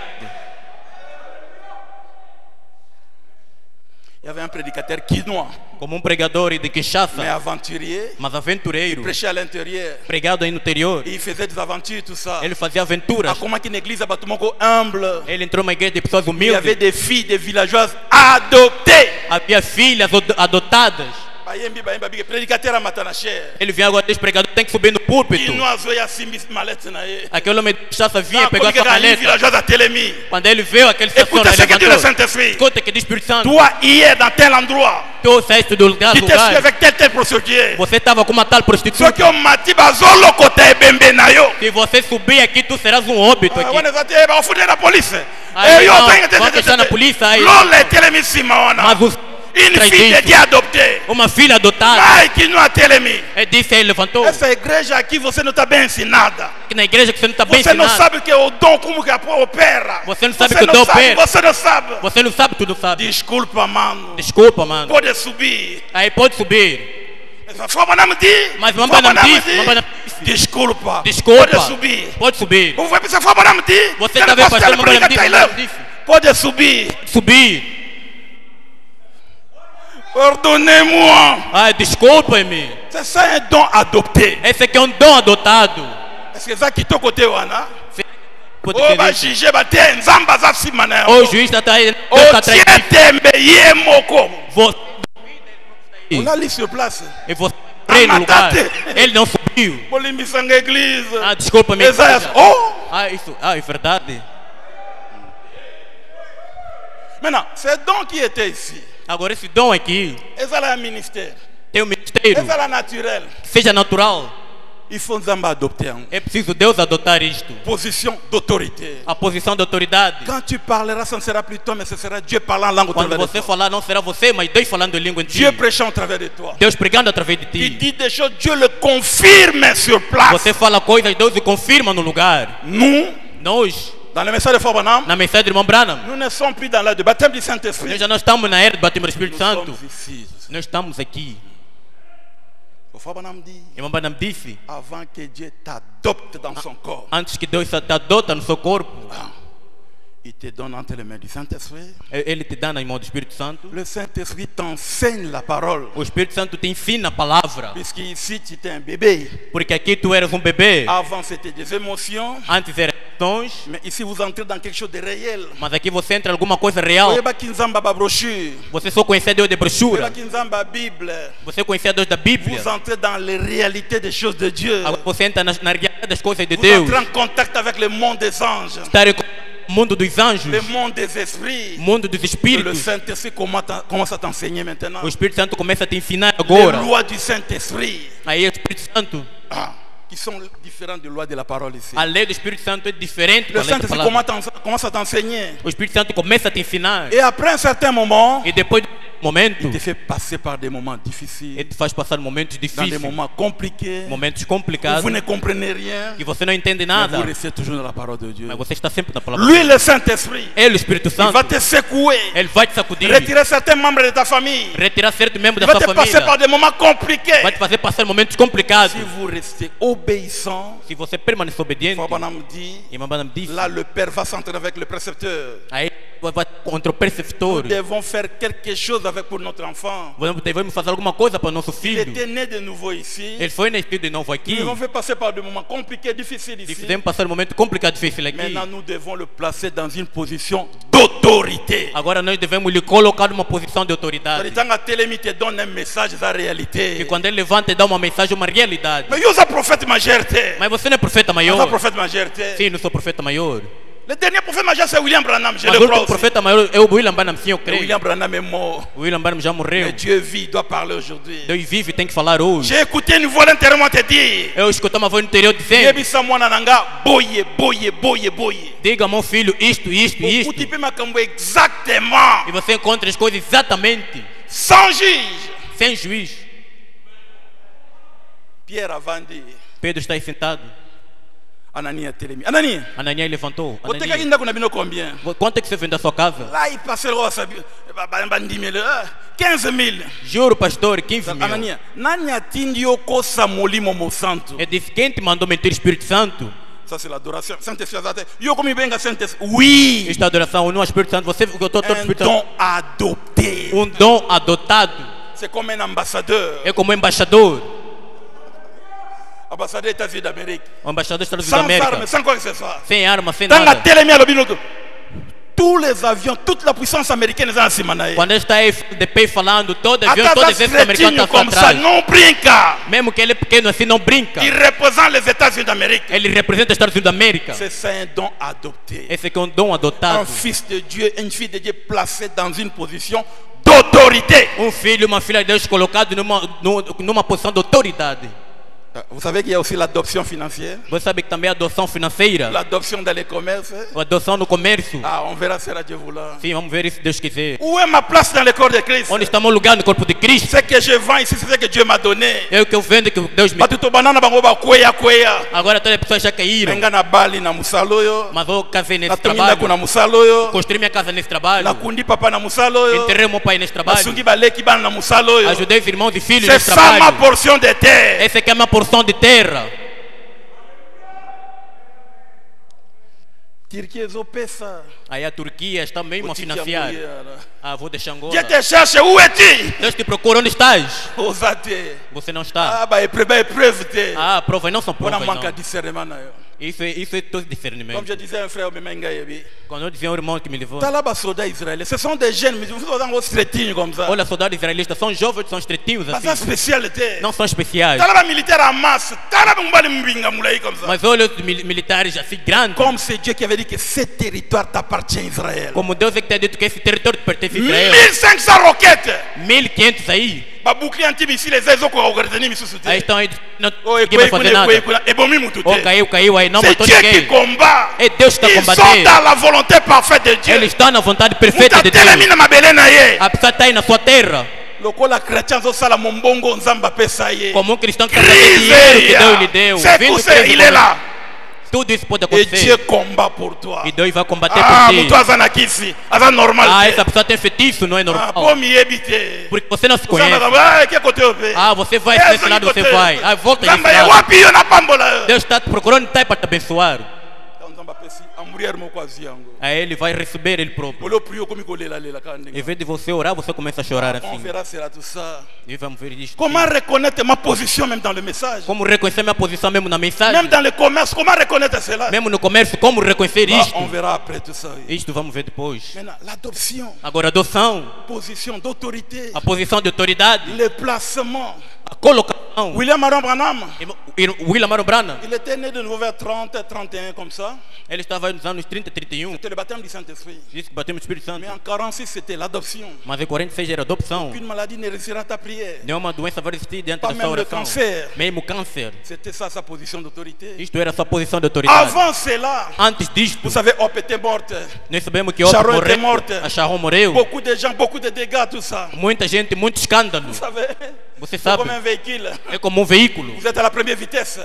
Il y avait un prédicateur quinois, Como pregador de mais Kinshasa, aventurier. mas aventureiro, Prêchait à l'intérieur. pregado aí no interior. Et il faisait des aventures, tout ça. Ele fazia Ah, aventuras. comment qu'une église a battu humble. Ele entrou numa igreja de pessoas Il y avait humildes. des filles, des villageoises adoptées. Havia filhas adotadas. Bayembi, bayembi, bayembi, prédicateur à Matanaché. Ele vinha agora, esse pregador tem que subir no púlpito. Quinois, zoya, simbis, malette, nae. Aquele homem de Kinshasa vinha, Ah, pegou a comme sua que dans une maleta. villageoise à Télémi. Quando ele veio, aquele estação, Écoutez ele ce que dit le levantou. Saint-Esprit. Escuta que diz Espírito Santo. Toi, hier, dans tel endroit, Tu saíste do lugar, tu t'es suivi lugar. avec tel prostituée. Você estava com uma tal Ceux prostituta. qui ont mati, bazolo, côté, bembe, nayo. Se você subir aqui, tu serás um óbito Ah, aqui. on est allé, on fout la police. Aí, Eh, yo, não, tenho, vão queixar na polícia aí. Lole, Télémi, Simona. Mas os Une traz fille de isso. Dieu adoptée. Uma filha adotada. Ai, que não a Télémi. Ele disse, ele levantou. Essa igreja aqui você não está bem ensinada. Que na igreja que você não está bem Você não ensinado. sabe que o dom como que opera. Você não sabe que o dom opera. Você não sabe. Você não sabe, tu não sabe. Desculpa, mano. Desculpa, mano. Pode subir. Aí pode subir. Fama não me diz. Mas mamãe não disse, mamãe não disse. Desculpa. Desculpa. Pode subir. Pode subir. Você vai pensar, fama não me diz. Você está vendo, pastor, mamãe não disse, mamãe não disse. Pode subir. Subir. Pardonnez-moi. Ai, desculpa-me. C'est ça un don adopté. Esse aqui é um dom adotado. Est-ce que ça qui te côté wana? Pode Oh, ter ba isso. juger ba te nzamba za simana. O juiz está aí. Oh, tiens tembe ye moko. Você On l'a lu sur place. e você veio no lugar. Ele não subiu. Bolimbisanga église. Ah, desculpa-me. Esaias. Oh. Ah, isso. Ah, é verdade. Maintenant, ce don qui était ici, Agora esse dom aqui c'est un ministère. tem um ministério. C'est la naturel. Seja natural. Il faut Nzamba adopter en É preciso Deus adotar isto. position d'autorité. A posição de autoridade. Quand tu parleras, ce ne sera plus toi, mais ce sera Dieu parlant en langue au Quando travers de você toi. falar, não será você, mas Deus falando em língua em ti. Dieu prêchant au travers de toi. Deus pregando através de Il ti. dit des choses, Dieu le confirme sur place. Você fala coisas, Deus o confirma no lugar. Nous, Nós, dans le message de Forbanam, na mensagem do irmão Branham, nous ne sommes plus dans l'ère du baptême du nós Saint-Esprit. já não estamos na era do batismo do Espírito Nous Santo. sommes ici. Nós estamos aqui. Le Forbanam dit, O irmão Branham disse, avant que Dieu t'adopte dans son corps, antes que Deus te adota no seu corpo, il te donne entre les mains du Saint-Esprit. Ele te dá na mão do Espírito Santo. Le Saint-Esprit t'enseigne la parole. O Espírito Santo te ensina a palavra. Puisqu'ici, tu étais un bébé. Porque aqui tu eras bebê. Avant, c'était des émotions. Antes eram emoções. Mais ici, vous entrez dans quelque chose de réel. Mas aqui você entra em alguma coisa real. Vous Kinzamba ba brochure. Você só conhecia Deus de Vous brochura. Kinzamba Bible. Você conhecia Deus da Bíblia. Vous entrez dans les réalités des choses de Dieu. Agora você entra na realidade das coisas de Vous Deus. entrez en contact avec le monde des anges. Estar em mundo dos anjos. Le monde des esprits. Mundo dos Le espíritos. Saint-Esprit commence à t'enseigner maintenant. O Espírito Santo começa a te ensinar Les agora. lois du Saint-Esprit. Aí o Espírito Santo. Qui sont différentes des lois de la parole ici. A lei do Espírito Santo é diferente da Le lei da Saint-Esprit palavra. commence à t'enseigner. O Espírito Santo começa a te ensinar. Et après un certain moment, E depois do momento, il te fait passer par des moments difficiles, ele te faz passar momentos dans des difíceis, moments compliqués, momentos où complicados, vous ne comprenez rien, que você não entende mais nada, vous restez toujours dans la parole de Dieu. mas você está sempre na palavra. Lui, le Saint-Esprit, Ele, o Espírito il Santo, va te secouer, ele vai te sacudir, retirer certains membres de ta famille, retirar certo membro il da va sua te passer família, par des moments compliqués. vai te fazer passar momentos complicados. Si vous restez obéissant, Se você permanecer obediente, Forbanam dit, e Mamãe disse, là le Père va s'entrer avec le précepteur. aí vai contra o Nous preceptor. devons faire quelque chose avec pour notre enfant. Devemos fazer alguma coisa para o nosso Il filho. était né de nouveau ici. Ele foi nascido de novo aqui. Nous devons faire passer par des moments compliqués, difficiles E ici. fizemos passar um momento complicado, difícil aqui. Maintenant, nous devons le placer dans une position d'autorité. d'autorité. Agora nós devemos lhe colocar numa posição de autoridade. Quand Télémi te donne un message, c'est la réalité. E quando ele levanta e dá uma mensagem, uma realidade. Mais vous êtes prophète majeur. Mas você não é profeta Vous maior? êtes prophète majeur. Sim, não sou profeta maior. Le dernier prophète majeur, c'est William Branham. Je Mas le o crois último aussi. profeta maior é o William Branham, sim, eu creio. William Branham est mort. O William Branham já morreu. Mais Dieu vit, il doit parler aujourd'hui. Deus vive e tem que falar hoje. J'ai écouté une voix intérieurement te dire. Eu escutei uma voz no interior dizendo: Yebisa mwana nanga, boye, boye, boye, boye. diga, meu filho, isto, isto e isto. Tu peux m'accompagner exactement. E você encontra as coisas exatamente, Sans juge. sem juiz. Pierre avant dit. Pedro está aí sentado. Anania Télémi. Anania. Ananias levantou. Vous avez Ananias, combien? quanto é que você vende a sua casa? Là, il passe le roi, 15 000. Juro, pastor, 15 mil. Anania, nani atindi okosa molimo mo santo. Ele disse: quem te mandou mentir, Espírito Santo? Ça c'est l'adoration. Saint-Esprit. Yo comme benga Saint-Esprit. Oui. Esta adoração não é Espírito Santo. Você ficou todo Un Espírito don Santo. adopté. Dom adotado. C'est comme un ambassadeur. É como embaixador. Ambassadeur des États-Unis d'Amérique. Embaixador dos Estados Unidos Sans da América. armes, sans quoi que ce soit. Sem arma, sem Dans la nada. télémie à l'obinoto. Tous les avions, toute la puissance américaine est en Simanaï. Quando ele está aí de pé falando, todo avião, todo Até exército americano está comme ça, atrás. non brinca. Mesmo que ele é pequeno assim, não brinca. Il représente les États-Unis d'Amérique. Ele representa os Estados Unidos da América. C'est ça un don adopté. Esse aqui é dom Un adotado. fils de Dieu, une fille de Dieu placée dans une position d'autorité. Filho e uma filha de Deus colocado numa posição de autoridade. Vous savez qu'il y a aussi l'adoption financière, Você sabe que também a adoção financeira, l'adoption dans les commerces. a adoção no comércio. Ah, on verra si Dieu voulant. Sim, vamos ver isso se Deus quiser. Où est ma place dans le corps de Christ? Onde está meu lugar no corpo de Cristo? Ce que je vends ici, c'est ce que Dieu m'a donné. É o que eu vendo que Deus me... Batuto banana bango ba kweya kweya. Agora todas as pessoas já caíram. Menga na bali na musalo yo. Mas eu casei Na nesse tuminda kuna trabalho. musalo yo. Construí minha casa nesse trabalho. Na kundi papa na musalo yo. Enterrei meu pai nesse trabalho. Basungi baleki bana na musalo yo. Ajudei os irmãos e filhos C'est nesse ça ma trabalho. portion de terre. Essa aqui é a minha porção de terra. Turquie ezopesa. Aí a Turquia está mesmo a financiar. Vou deixar Angola. Dieu te cherche, où es-tu? Deus te procura, onde estás? Osate. Você não está. Ah, ba épreuve te. Provas não são On a provas, manqué não. discernement na yo. Isso é todo Comme discernimento. je disais à un frère au Memenga yebi. Quando eu dizia ao irmão que me levou, Talaba soldats israéliens, ce sont des jeunes, mais vous êtes dans stretching comme ça. olha, soldados israelitas são jovens, são estreitinhos Pas ça assim. spécialité. Não são especiais. Talaba militaire en masse, talaba mbali mbinga moulay comme ça. Mas olha os militares assim grandes. Comme c'est Dieu qui avait dit que ce territoire t'appartient Israël. Como Deus é que tem dito que esse território pertence a Israel. 1500 roquettes. 1500 aí. Ba bouclier anti-missile les ailes ko retenir misu Aí soutien. estão aí. Não Oh, conseguimos fazer nada. et bon mi mutu Oh, te. caiu aí. Não C'est matou Dieu qui ninguém. combat. É Deus que está Ils sont combatendo. dans la volonté parfaite de Dieu. Ele está na vontade perfeita de Deus. Mutatele mina mabele na ye. A pessoa está aí na sua terra. Lokola chrétien zo sala mombongo nzamba pesa ye. Como cristão que está fazendo dinheiro que Deus lhe deu. C'est Vendo tout que Deus lhe il est deu. là. Tudo isso pode Et acontecer. Dieu combat pour toi. E Deus vai combater Ah, por ti. mutu azana kisi. Azana normal. Essa pessoa tem feitiço, não é Ah, normal. pour m'y éviter. Porque você não se Vous savez, conhece. ah, que côté au pays? Você vai nesse lado, você vai. Volta nesse Zamba ye lado. wapi yo na pambola. Deus está te procurando e está aí para te abençoar. Nzamba pesi amurier mo kwa ziango. Aí ele vai receber ele próprio. Olo priyo komi ko lela lela Em kandinga. vez de você orar, você começa a chorar On assim. verra sera tout ça. E vamos ver isso. Comment reconnaître ma position même dans le message? Como reconhecer minha posição mesmo na mensagem? Même dans le commerce, comment reconnaître cela? Mesmo no comércio, como reconhecer Ah, isto? on verra après tout ça. Isto vamos ver depois. Maintenant, l'adoption, Agora, adoção, position d'autorité, a posição de autoridade, le placement. a colocação. William Aaron Branham, William Aaron Branham, il était né de nouveau vers 30, 31 comme ça. ele estava aí nos anos 30, 31. C'était le baptême du Saint-Esprit. Disse que bateu no Espírito Santo. Mais en 46, c'était l'adoption. Mas em 46 era adopção. Aucune maladie ne résistera à ta prière. Nenhuma doença vai existir diante Pas da sua même le oração. cancer. Mesmo câncer. C'était ça sa position d'autorité. Isto era a sua posição de autoridade. Avant cela, Antes disto, vous savez, Hop était morte. nós sabemos que Otto Sharon était morreu. morte. A Sharon morreu. Beaucoup de gens, beaucoup de dégâts, tout ça. Muita gente, muito escândalo. Vous savez, Você c'est sabe, comme un véhicule. é como um veículo. Vous êtes à la première vitesse.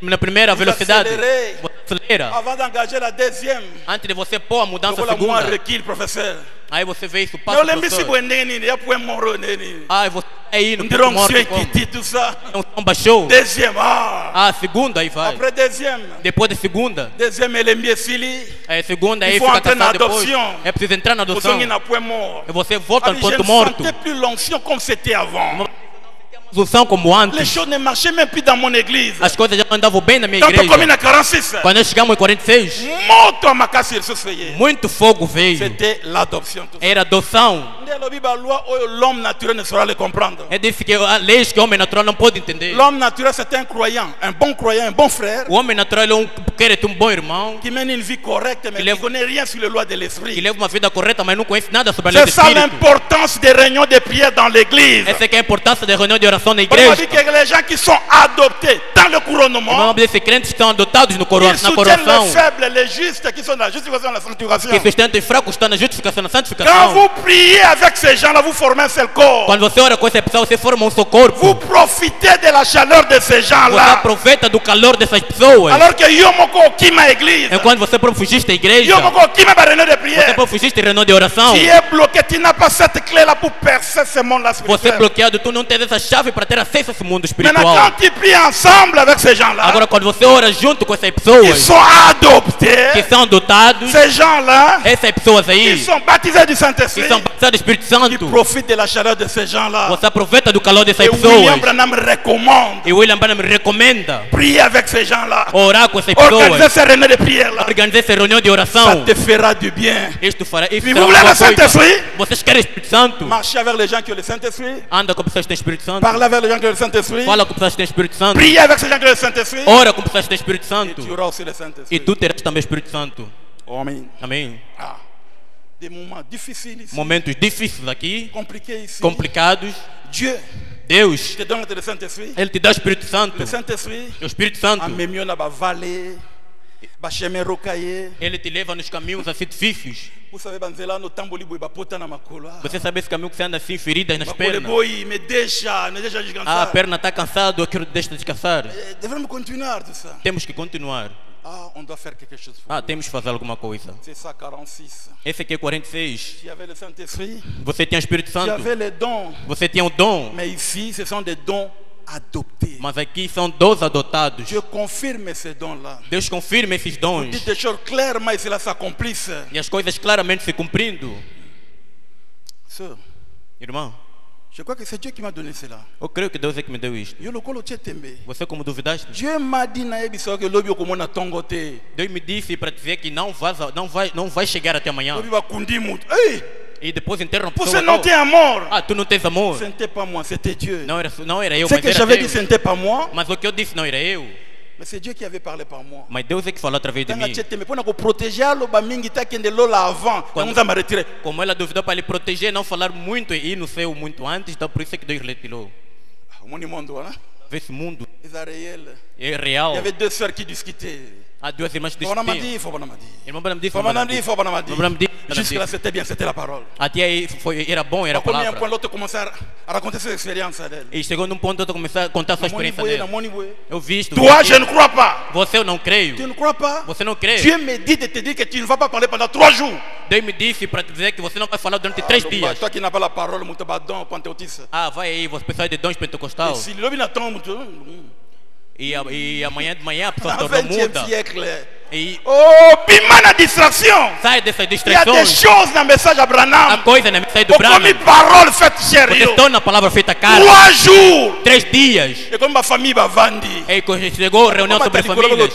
Na primeira velocidade, accelerez. você acelera. Avant d'engager la deuxième, Antes de você pôr a mudança voilà moi segunda, recul, professeur. aí você vê isso, Mais passa on l'aime si por vous neni, il y a point moro neni. Aí você aí no On ponto dirait morto, onction como? qui dit tout ça. Então baixou. Deuxième, ah. A segunda, aí vai. Après deuxième, Depois da segunda, deuxième elle est mieux fili. aí segunda, Il aí faut fica entrer na cansado depois. adoption. É preciso entrar na Vous adoção. avez un point mort. E você volta Ah, no mais je ponto ne morto. sentais plus l'onction comme c'était avant. são como Les antes. choses ne marchaient même plus dans mon église. As coisas já andavam bem na minha Quand on commune igreja. à 46, Quando nós chegamos em 46, moto à Makassi, il se fait. muito fogo veio. C'était l'adoption. Tout ça. Era adoção. La loi, l'homme naturel ne saura le comprendre. É disse que a lei que o homem natural não pode entender. L'homme naturel, c'est un croyant, un bon frère, O homem natural é quer um bom irmão, qui mène une vie correcte, mais qui ne connaît rien sur les lois de que l'esprit. leva uma vida correta, mas não conhece nada sobre a lei do C'est ça Espírito. l'importance des réunions de prière dans l'église. Essa é que é a importância da reunião de oração na On igreja. dit que les gens qui sont adoptés dans le O couronnement, nome desses crentes que estão adotados no ils na soutiennent coroação, les faibles, les justes qui sont dans la justification et la sanctification. que sustentam os fracos, estão na justificação, na Quand santificação. vous priez avec ces gens-là, vous formez un seul corps. Quando você ora com essa pessoa, você forma um só corpo. Vous profitez de la chaleur de ces Você gens-là. aproveita do calor dessas pessoas. Alors que Yomoko Kima église, Enquanto você próprio fugiste da igreja, Yomoko Kima va réunion de você prière. próprio fugiste da reunião de oração, Tu es bloqué, tu n'as pas cette clé-là pour percer ce monde-là você é spirituel. bloqueado, tu não tens essa chave para ter acesso a esse mundo Maintenant, espiritual. quand tu pries ensemble avec ces gens-là, Agora, quando você ora junto com essas ils pessoas sont adoptés. que são adotados, Ces gens-là, essas pessoas ils aí, sont baptisés du que Saint-Esprit. são batizados do Espírito Ils Santo, profitent de la chaleur de ces gens-là. você aproveita do calor dessas Et William pessoas. Branham recommande E William Branham me recomenda prier avec ces gens-là. orar com essas Organiser pessoas, ces réunions de prière-là. organizar essa reunião de Ça oração. te fera du bien. Isto fará, isso Puis será vous voulez uma le coisa. Saint-Esprit? Vocês querem o Espírito Santo? Marchez avec les gens qui ont le Saint-Esprit. Anda com pessoas que têm Espírito Santo. Parlez avec les gens qui ont le Saint-Esprit. Fala com pessoas que têm Espírito Santo. Priez avec ces gens qui ont le Saint-Esprit. Ora com pessoas que têm Espírito Et Santo. tu auras aussi le E Saint-Esprit. tu terás também o Espírito Santo. Amen. Amém. Ah. Des moments difficiles ici. Momentos difíceis aqui, Compliqués ici. complicados. Dieu Deus, te donne le Saint-Esprit. Ele te dá o Espírito Santo. Le Saint-Esprit. O Espírito Santo, En mémio na vallée. Chemin rocaillé. Ele te leva nos caminhos assim difíceis. Vous savez, banzela no tamboli boy bapota na makolo. Você sabe esse caminho que você anda assim, feridas nas Makole pernas. boy, me deixa Ah, a descansar. perna está cansada, eu quero deixar descansar. Devemos continuar tout ça. Temos que continuar. Ah, on doit faire quelque chose. Pour Ah, temos que fazer alguma coisa. C'est ça, 46. Esse aqui é 46. Tu avais le Saint-Esprit, Você tinha o Espírito tu Santo. avais les dons. Você tinha um dom. Mais ici, ce sont des dons adoptés. Mas aqui são 12 adotados. Dieu confirme ces dons-là. Deus confirma esses dons. Dites des choses clairement et cela s'accomplisse. E as coisas claramente se cumprindo. Sœur, Irmão, je crois que c'est Dieu qui m'a donné cela. eu creio que Deus é que me deu isto. Yo lokolo tchetembe. Você como duvidaste? Dieu m'a dit na ebiso que lobi okomona tongo te. Deus me disse para dizer que não vai chegar até amanhã. Lobi bakundi mutu. Hey, E depois enterram a pour pessoa. ce non t'es mort. Ah, tu não tens amor. Ce n'était pas moi, c'était Dieu. Não era eu, Ce mas que era j'avais dit, Deus. ce n'était pas moi, Mas o que eu disse não era eu. mais c'est Dieu qui avait parlé par moi. Mas Deus é que falou através de Tanga mim. tchetembe pona ko protéger aloba mingi takende lola avant. Quando- On va me retirer. Como ela duvidou para lhe proteger, não falar muito e ir no céu muito antes, então por isso é que Deus retirou. Mon monde, voilà. Esse mundo C'est réel. é Il real. y avait deux sœurs qui discutaient. Há duas irmãs que Faut pas discutiam. dire, faut pas dire. Irmão Branham disse, Faut pas dire, faut pas dire. Irmão Branham disse. Jusque-là, c'était bien, c'était la parole. Até aí era bom, era a Combien de palavra. point l'autre commençait à raconter ses expériences d'elle. E chegou num ponto de começar a contar a sua experiência dele. Eu vi isto. Toi, je ne crois pas. Você eu não creio. Tu ne crois pas? Você não crê. Dieu me dit de te dire que tu ne vas pas parler pendant 3 jours. Deus me disse para te dizer que você não vai falar durante 3 dias. Toi qui n'as pas la parole, mon tabadon, pentecôtiste. Ah, vai aí, você pessoal de dons pentecostal. Si le lobby n'attend, E amanhã de manhã a pessoa se dans le tornou 20e muda. siècle. E Oh, bima na distraction. sai dessas Il y a des distrações. choses dans le message à A Branham. coisa na mensagem do Comme Branham. parole faite chair. Você torna a palavra feita carne. 3 jours. 3 dias. Et comme ma famille va vendre. E quando chegou a reunião sobre famílias.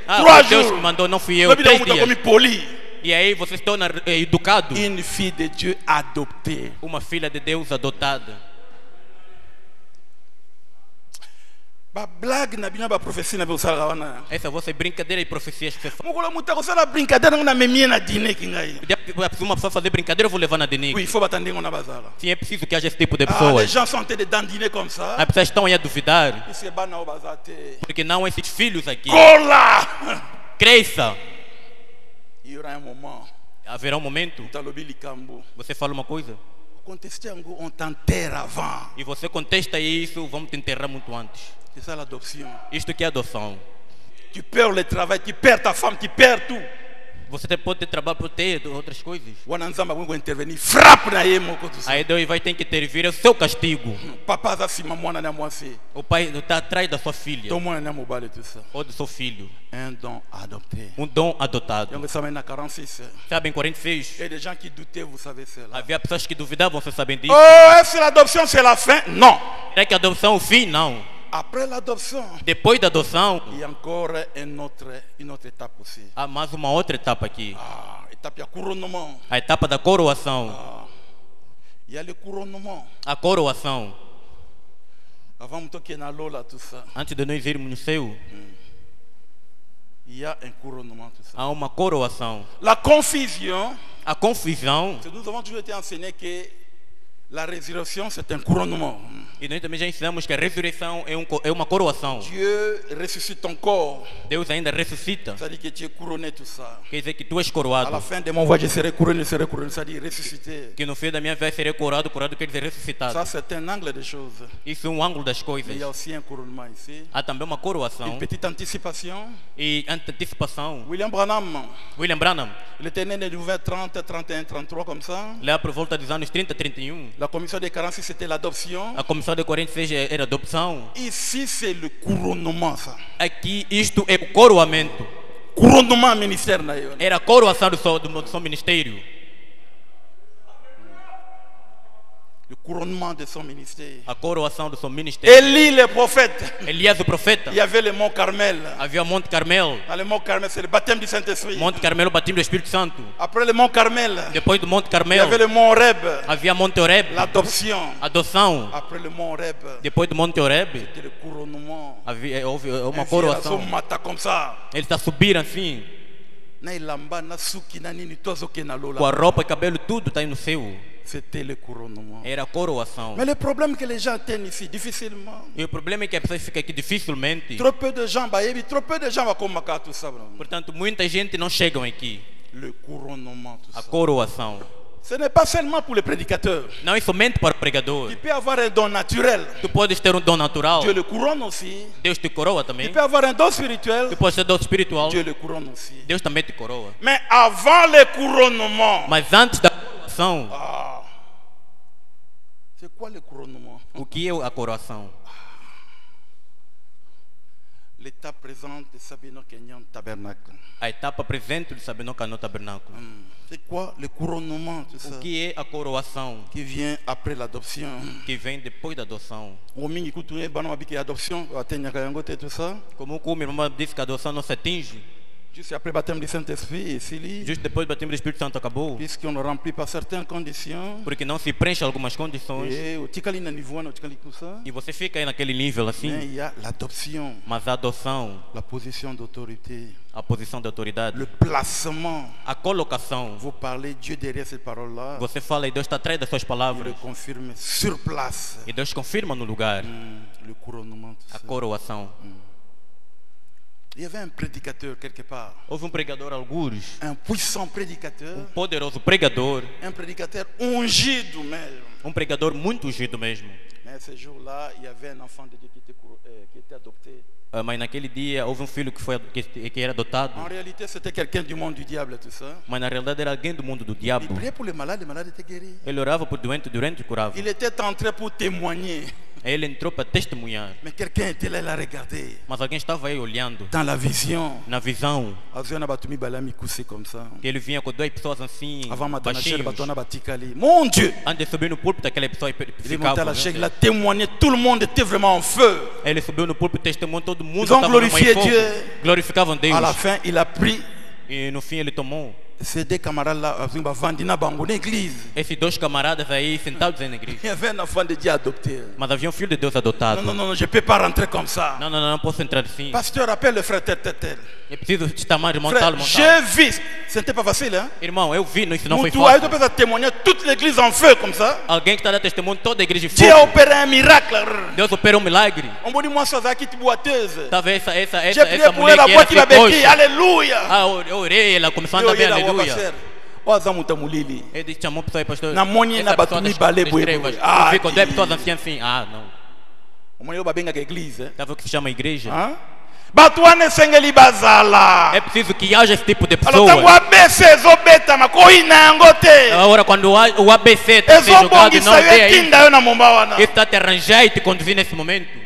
Ah, 3 Deus me jours. mandou, não fui eu. Lobi 3 na muta dias. comme poli. E aí você se torna educado. Une fille de Dieu adoptée. Uma filha de Deus adotada. Ba blague na bina ba prophétie na bosala wana. Essa é a vossa brincadeira e profecias que você faz. Mukolo muta ko sala brincadeira na memie na dîner kingai. Uma pessoa fazer brincadeira, eu vou levar na DENIC. Oui, il faut battre na bazala. Sim, é preciso que haja esse tipo de Ah, les pessoas. gens sont en train de dandiner comme ça. As pessoas estão aí a duvidar. Isso é bana o bazate. Porque não esses filhos aqui. Cola. Cresça. Il y aura un moment. Haverá um momento. Talobi likambo. Você fala uma coisa. Contester en gros, on t'enterre avant. E você contesta isso, vamos te enterrar muito antes. C'est ça l'adoption. Isto que é adoção. Tu perds le travail, tu perds ta femme, tu perds tout. Você pode ter trabalho por ter outras coisas. Wana nzamba kwa intervenir, frappe na ye moko tout ça. Aí Deus vai ter que intervir, é o seu castigo. Papa za sima mwana na mwasi. O pai está atrás da sua filha Ton mwana na mobile tout ça. ou do seu filho. Un don adopté. Dom adotado. Donc ça mène à 46. Sabe, em 46, Il y a des gens qui doutaient, vous savez cela. havia pessoas que duvidavam, vocês sabem disso. Oh, est-ce que l'adoption c'est la fin? Non. Será que a adoção é o fim? Não. Après l'adoption, Depois da adoção, il y a encore une autre étape aussi. há mais uma outra etapa aqui. Étape à couronnement. A etapa da coroação. Il y a le couronnement. A coroação. Avant de toquer dans l'eau là, tout ça. Antes de nós irmos no céu, Il y a un couronnement, tout ça. há uma coroação. La confusion, A confusão, c'est nous avons toujours été enseignés que la résurrection c'est un couronnement. e nós também já ensinamos que a ressurreição é uma coroação. Dieu ressuscite ton corps. Deus ainda ressuscita. C'est-à-dire que tu es couronné, tout ça. Quer dizer que tu és À la coroado. fin de mon voyage, je serai couronné, c'est-à-dire ressuscité. Que no fim da minha vida serei coroado, coroado quer dizer ressuscitado. Ça, c'est un angle des choses. Isso é um ângulo das coisas. Mais il y a aussi un couronnement ici. Há também uma Une coroação petite anticipation. e antecipação. William Branham, William Branham, il était né de 30, 31, 33 comme ça. lá por volta dos anos 30, 31, La commission des 46, c'était l'adoption. a comissão de 46 era adopção. Ici, c'est le couronnement, ça. Aqui, isto é o coroamento. Couronnement ministère. Nayo. Era a coroação do seu ministério. Le couronnement de son ministère. A coroação do seu ministério. Élie le prophète. Elias, o profeta, Il y avait le mont Carmel. havia Monte Carmel. Dans le mont Carmel, c'est le baptême du Saint-Esprit. Monte Carmel, o batismo do Espírito Santo. Après le mont Carmel, Depois do Monte il y Carmel, avait le mont Horeb. havia Monte Horeb, L'adoption. adoção. Après le mont Horeb, Depois do Monte Horeb, c'était le couronnement. houve uma Un coroação. mata comme ça. Ele está subindo assim, Na ilamba na suki na nini tozo ke na com a lola. roupa e cabelo, tudo está aí no céu. C'était le couronnement. Era a coroação. Mais le problème que les gens atteignent ici, difficilement. E o problema é que a pessoa fica aqui dificilmente. Trop peu de gens, trop peu de gens vont comme tout ça. Portanto, muita gente não chegam aqui. Le couronnement, tout A ça. coroação. Ce n'est pas seulement pour les prédicateurs. Não é somente para o pregador. Il peut avoir un don naturel. Tu podes ter um dom natural. Dieu le couronne aussi. Deus te coroa também. Il peut avoir un don spirituel. Tu podes ter dom espiritual. Dieu le couronne aussi. Deus também te coroa. Mais avant le couronnement, Mas antes da coroação, c'est quoi le couronnement? o que é a coroação? L'étape présente de Sabino Kenyan Tabernacle. A etapa presente do Sabinoca no Tabernáculo. C'est quoi le couronnement, tout ça? O que é a coroação? Qui vient après l'adoption. Que vem depois da adoção. Au mingi kutuye bana mabiki adoption, atenya kayangote tout ça. Como o meu irmão disse que a adoção não se atinge. Juste après le baptême du Saint-Esprit, ici, Justo depois do batismo do Espírito Santo acabou. puisqu'on ne remplit pas certaines conditions. Porque não se preenche algumas condições. Et au tikali na niveau, au tikali tout ça. E você fica aí naquele nível Mais assim. il y a l'adoption, Mas a adoção, la position d'autorité, a posição de autoridade, le placement. a colocação. Vous parlez Dieu derrière cette parole-là, Você fala e Deus está atrás das suas il le palavras. confirme sur place. E Deus confirma no lugar Le couronnement, tout a ça. coroação. Il y avait un prédicateur quelque part, Houve um pregador, algures, un puissant prédicateur, poderoso pregador, un prédicateur ungido même. um pregador muito ungido mesmo. Mais ce jour-là, il y avait un enfant de Dieu qui était adopté. Mas naquele dia houve um filho que era adotado. En réalité, c'était quelqu'un du monde du diable, tout ça. Mas na realidade era alguém do mundo do Il diabo. priait pour les malades étaient guéris. Ele orava por doente e curava. Il était entré pour témoigner. Aí ele entrou para testemunhar. Mais quelqu'un était là, il a regardé. Mas alguém estava aí olhando, Dans la vision, na visão, Aziona Batumi Balami coussé comme ça. que ele vinha com duas pessoas assim, Avant Matana Chel baixinhos. Batona Batikali. Mon Dieu! Antes de subir no púlpito, aquela pessoa Il est monté à ficava. la chaîne, il a témoigné, tout le monde était vraiment en feu. Ele subiu no púlpito, testemunhou, todo mundo Ils ont estava no glorifié fogo. Dieu. Glorificavam Deus. À la fin, il a pris E no fim ele tomou. ces deux camarades-là, Vandina Bango, l'église. Esses dois camaradas aí sentados aí na igreja. Il y avait un enfant de Dieu adopté. Mas havia um filho de Deus adotado. Non, je ne peux pas rentrer comme ça. Não posso entrar assim. Pasteur, appelle le frère tel. É preciso chamar irmão Frère, tal. j'ai vu. C'était pas facile, hein? Irmão, eu vi, isso não foi Tu as fácil. témoigner toute l'église en feu comme ça. Alguém que está dando testemunho, toda a igreja em Dieu a fogo. opéré un miracle. Deus opera um milagre. On m'a dit, moi, ça va quitter boiteuse. Talvez essa J'ai prié pour mulher elle, la que voix era qui va béquille. fecocha. Alléluia. Ah, eu orei, ela começou a andar bem, aleluia. Mulili. Ele chamou a pessoa aí, pastor. Na moni na essa pessoa batumi das bale boi trevas. boi. Ah, Ficou duas que- pessoas assim, assim. Ah, não. On m'a dit, on va bien à l'église. Sabe o que se chama igreja? Hein? bato wana esengeli bazala. É preciso que haja esse tipo de Alors tango pessoas. ABC ezobetama koyina yango te. Agora, quando o ABC está sendo jogado, Ezobongisa não yo tem aí. etinda yo na momba wana. Isso está te arranjar e te conduzir nesse momento.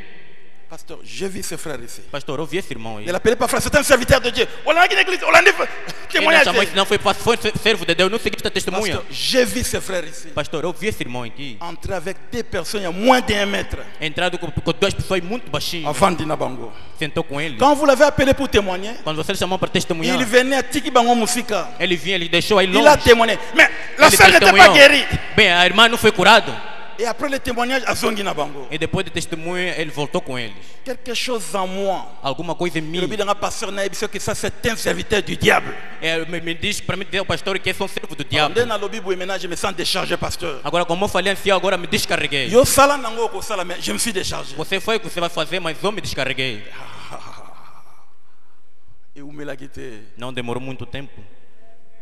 Pasteur, j'ai vu ce frère ici. Pastor, ouvi esse irmão aí. Ne l'appelez pas frère, c'est un serviteur de Dieu. On l'a dit l'église, on l'a dit Ele témoignage. não chamou isso, não foi servo de Deus, não seguiste a testemunha. Pasteur, j'ai vu ce frère ici. Pastor, eu vi esse irmão aqui. Entrer avec des personnes à moins d'1 mètre. Entrado com duas pessoas muito baixinhas. Avant d'Inabango. Sentou com ele. Quand vous l'avez appelé pour témoigner, Quando você chamou para testemunhar, il venait à Tiki Bango Musika. ele vinha, ele deixou aí Il a longe. témoigné. Mais la Ele sœur n'était pas testemunhou. guérie. Bem, a irmã não foi curada. Et après le témoignage, à Zongi Nabango. E depois de testemunha, ele voltou com eles. Quelque chose en moi. Alguma coisa em mim. Le bilan pasteur n'a dit que ça c'est un serviteur du diable. Me diz para mim dizer ao pastor que esse é um servo do diabo. Dans le Bible, je me sens déchargé, pasteur. Agora, como eu falei assim, agora me descarreguei. Yo sala nango ko sala, mais je me suis déchargé. Você foi o que você vai fazer, mas eu me descarreguei. Et où me l'a quitté? Não demorou muito tempo.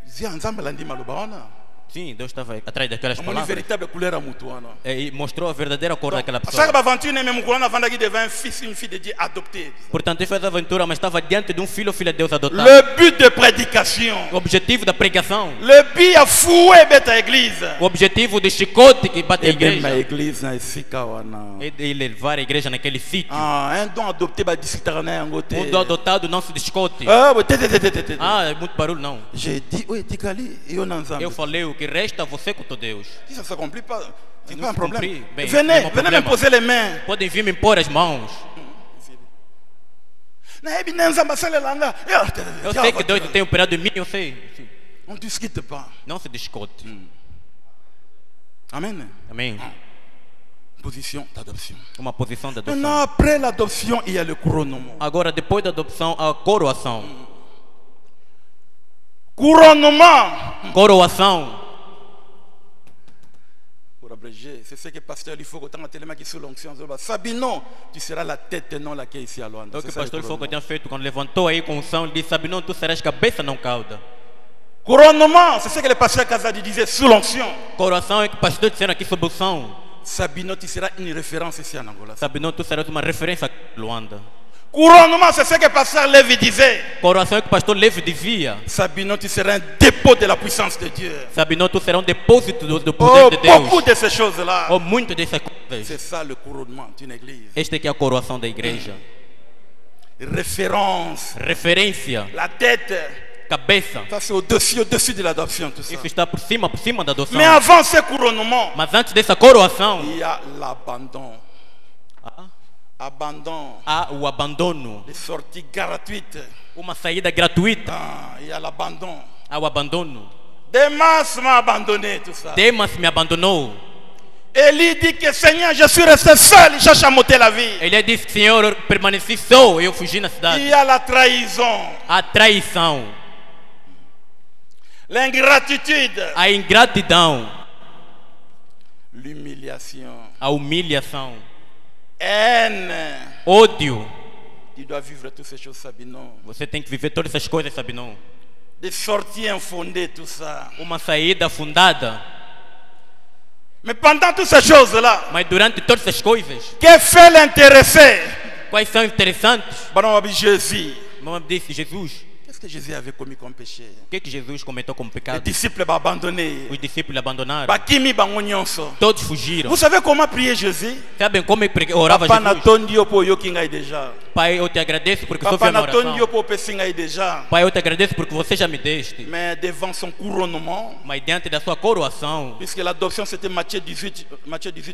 Zia nzambe landi maloba wana. Sim, Deus estava atrás daquelas Mon palavras. véritable couleur à mutuana. E mostrou a verdadeira cor daquela Chaque pessoa. aventure même couleur na vanda qui devait un fils, une fille de Dieu adopté. Portanto, ele fez a aventura, mas estava diante de um filho ou filha de Deus adotado. Le but de prédication. O objetivo da pregação. Le but à fouer bête église. O objetivo do chicote que bate a Et même igreja. ma église na esika wana. É de levar a igreja naquele sítio. Ah, un don adopté ba district na yangote. Um adotado não se discute. Ah, te. Ah, é muito barulho, não. J'ai dit, oui, tikali, yo nanzambe. Eu falei, o que resta você com teu Deus. Si ça se complique pas, c'est Não pas un se problème. cumprir, bem, Venez, não é um venez problema. me poser les mains. Podem vir me impor as mãos. Na ebi nanzamba sale langa. Eu sei que Deus tem operado em mim, eu sei. On ne discute pas. Não se discute. Amen. Amém. Position d'adoption. Uma posição de adoção. Maintenant, après l'adoption, il y a le couronnement. Agora, depois da adopção, a coroação. Couronnement. Coroação. Pour abréger, c'est ce que pasteur il faut que tu aies qui sous l'onction. Sabino, tu seras la tête et non la queue ici à Luanda. É o que o pastor Fogo tinha feito quando levantou aí com unção. Ele disse: Sabe, não, tu serás cabeça, não cauda. Couronnement, c'est ce que le pasteur Kazadi disait sous l'onction. Coroação é que o pastor disse aqui sob unção. Sabino, tu seras une référence ici en Angola. Sabe, não, tu serás uma referência a Luanda. Couronnement, c'est ce que le pasteur Lévi disait. Coroação é que o pastor Levi dizia. Sabino, tu seras un dépôt de la puissance de Dieu. Sabe, não, tu serás um depósito do poder Oh, de Deus. beaucoup de ces choses-là. Oh, muito dessas coisas. C'est ça le couronnement d'une église. Esta aqui é a coroação da igreja. Référence, Referência, la tête. cabeça. Ça, c'est au-dessus de l'adoption, tout ça. Isso está por cima da adoção. Mais avant ce couronnement, Mas antes dessa coroação, il y a l'abandon. Abandon. há o abandono. Les sorties gratuites. Uma saída gratuita. Ah, il y a l'abandon. Há o abandono. Demas m'a abandonné, tout ça. Demas me abandonou. Élie dit que Seigneur, je suis resté seul, il cherche à m'ôter la vie. Ele disse: Senhor, permaneci só, eu fugi na Il cidade. y a la trahison, A traição, l'ingratitude, a ingratidão, l'humiliation, a humilhação, haine. ódio. Tu dois vivre toutes ces choses, Sabino. Você tem que viver todas essas coisas, sabe não? Des sorties infondées, tout ça. Uma saída fundada. Mais pendant toutes ces choses-là, Mas durante todas essas coisas, que fait l'intéressé? quais são interessantes? Pardon, Jésus. Mamãe disse: Jesus, Qu'est-ce que Jésus avait commis comme péché? o que Jesus cometeu como Les pecado? disciples l'ont abandonné. Os discípulos abandonaram. Bakimi bango nyonso. Todos fugiram. Vous savez comment prier Jésus? Sabem como ele orava Papa Jesus? natondi yo po yoki ngai déjà. Pai, eu te agradeço porque sou Papa fiel na natondi yo oração. po pesi ngai déjà. Pai, eu te agradeço porque você já me deste. Mais devant son couronnement, Mas diante da sua coroação, puisque l'adoption c'était Matthieu 18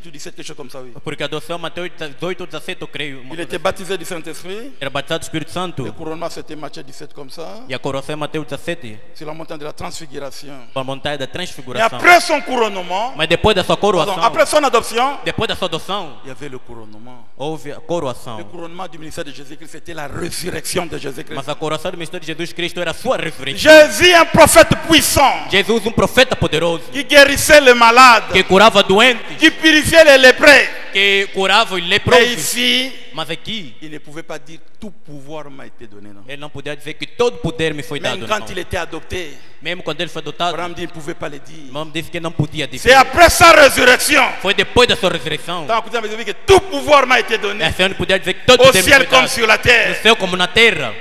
ou 17, quelque chose comme ça, oui. porque a adoção, Mateus 18 ou 17, eu creio. uma Il coisa était baptisé du Saint-Esprit. Era batizado do Espírito Santo. Le couronnement c'était Matthieu 17 comme ça. E a coroação é Mateus 17, C'est la montagne de la transfiguration. para a montanha da Et transfiguração. après son couronnement, Mas depois da sua pardon, coroação, après son adoption, depois da sua adoção, il y avait le couronnement. houve a Le coroação. couronnement du ministère de Jésus-Christ, c'était la résurrection de Jésus-Christ. Mas a coroação do ministério de Jesus Cristo era a sua ressurreição. Jésus, un prophète puissant, Jesus, profeta poderoso, qui guérissait les malades, que curava doentes, qui purifiait les lépreux. que curava os Mais leprosos. ici, Mas aqui, il ne pouvait pas dire tout pouvoir m'a été donné. Non. ele não podia dizer que todo poder me foi Même dado. quand Não. il était adopté, Mesmo quando ele foi adotado, Abraham dit qu'il ne pouvait pas le dire. Abraão disse que não podia C'est dizer. après sa résurrection. Foi depois da sua ressurreição. Tant que tout pouvoir m'a été donné. Assim ele podia dizer que todo Au poder me ciel foi comme dado. sur la No terre. céu como na terra.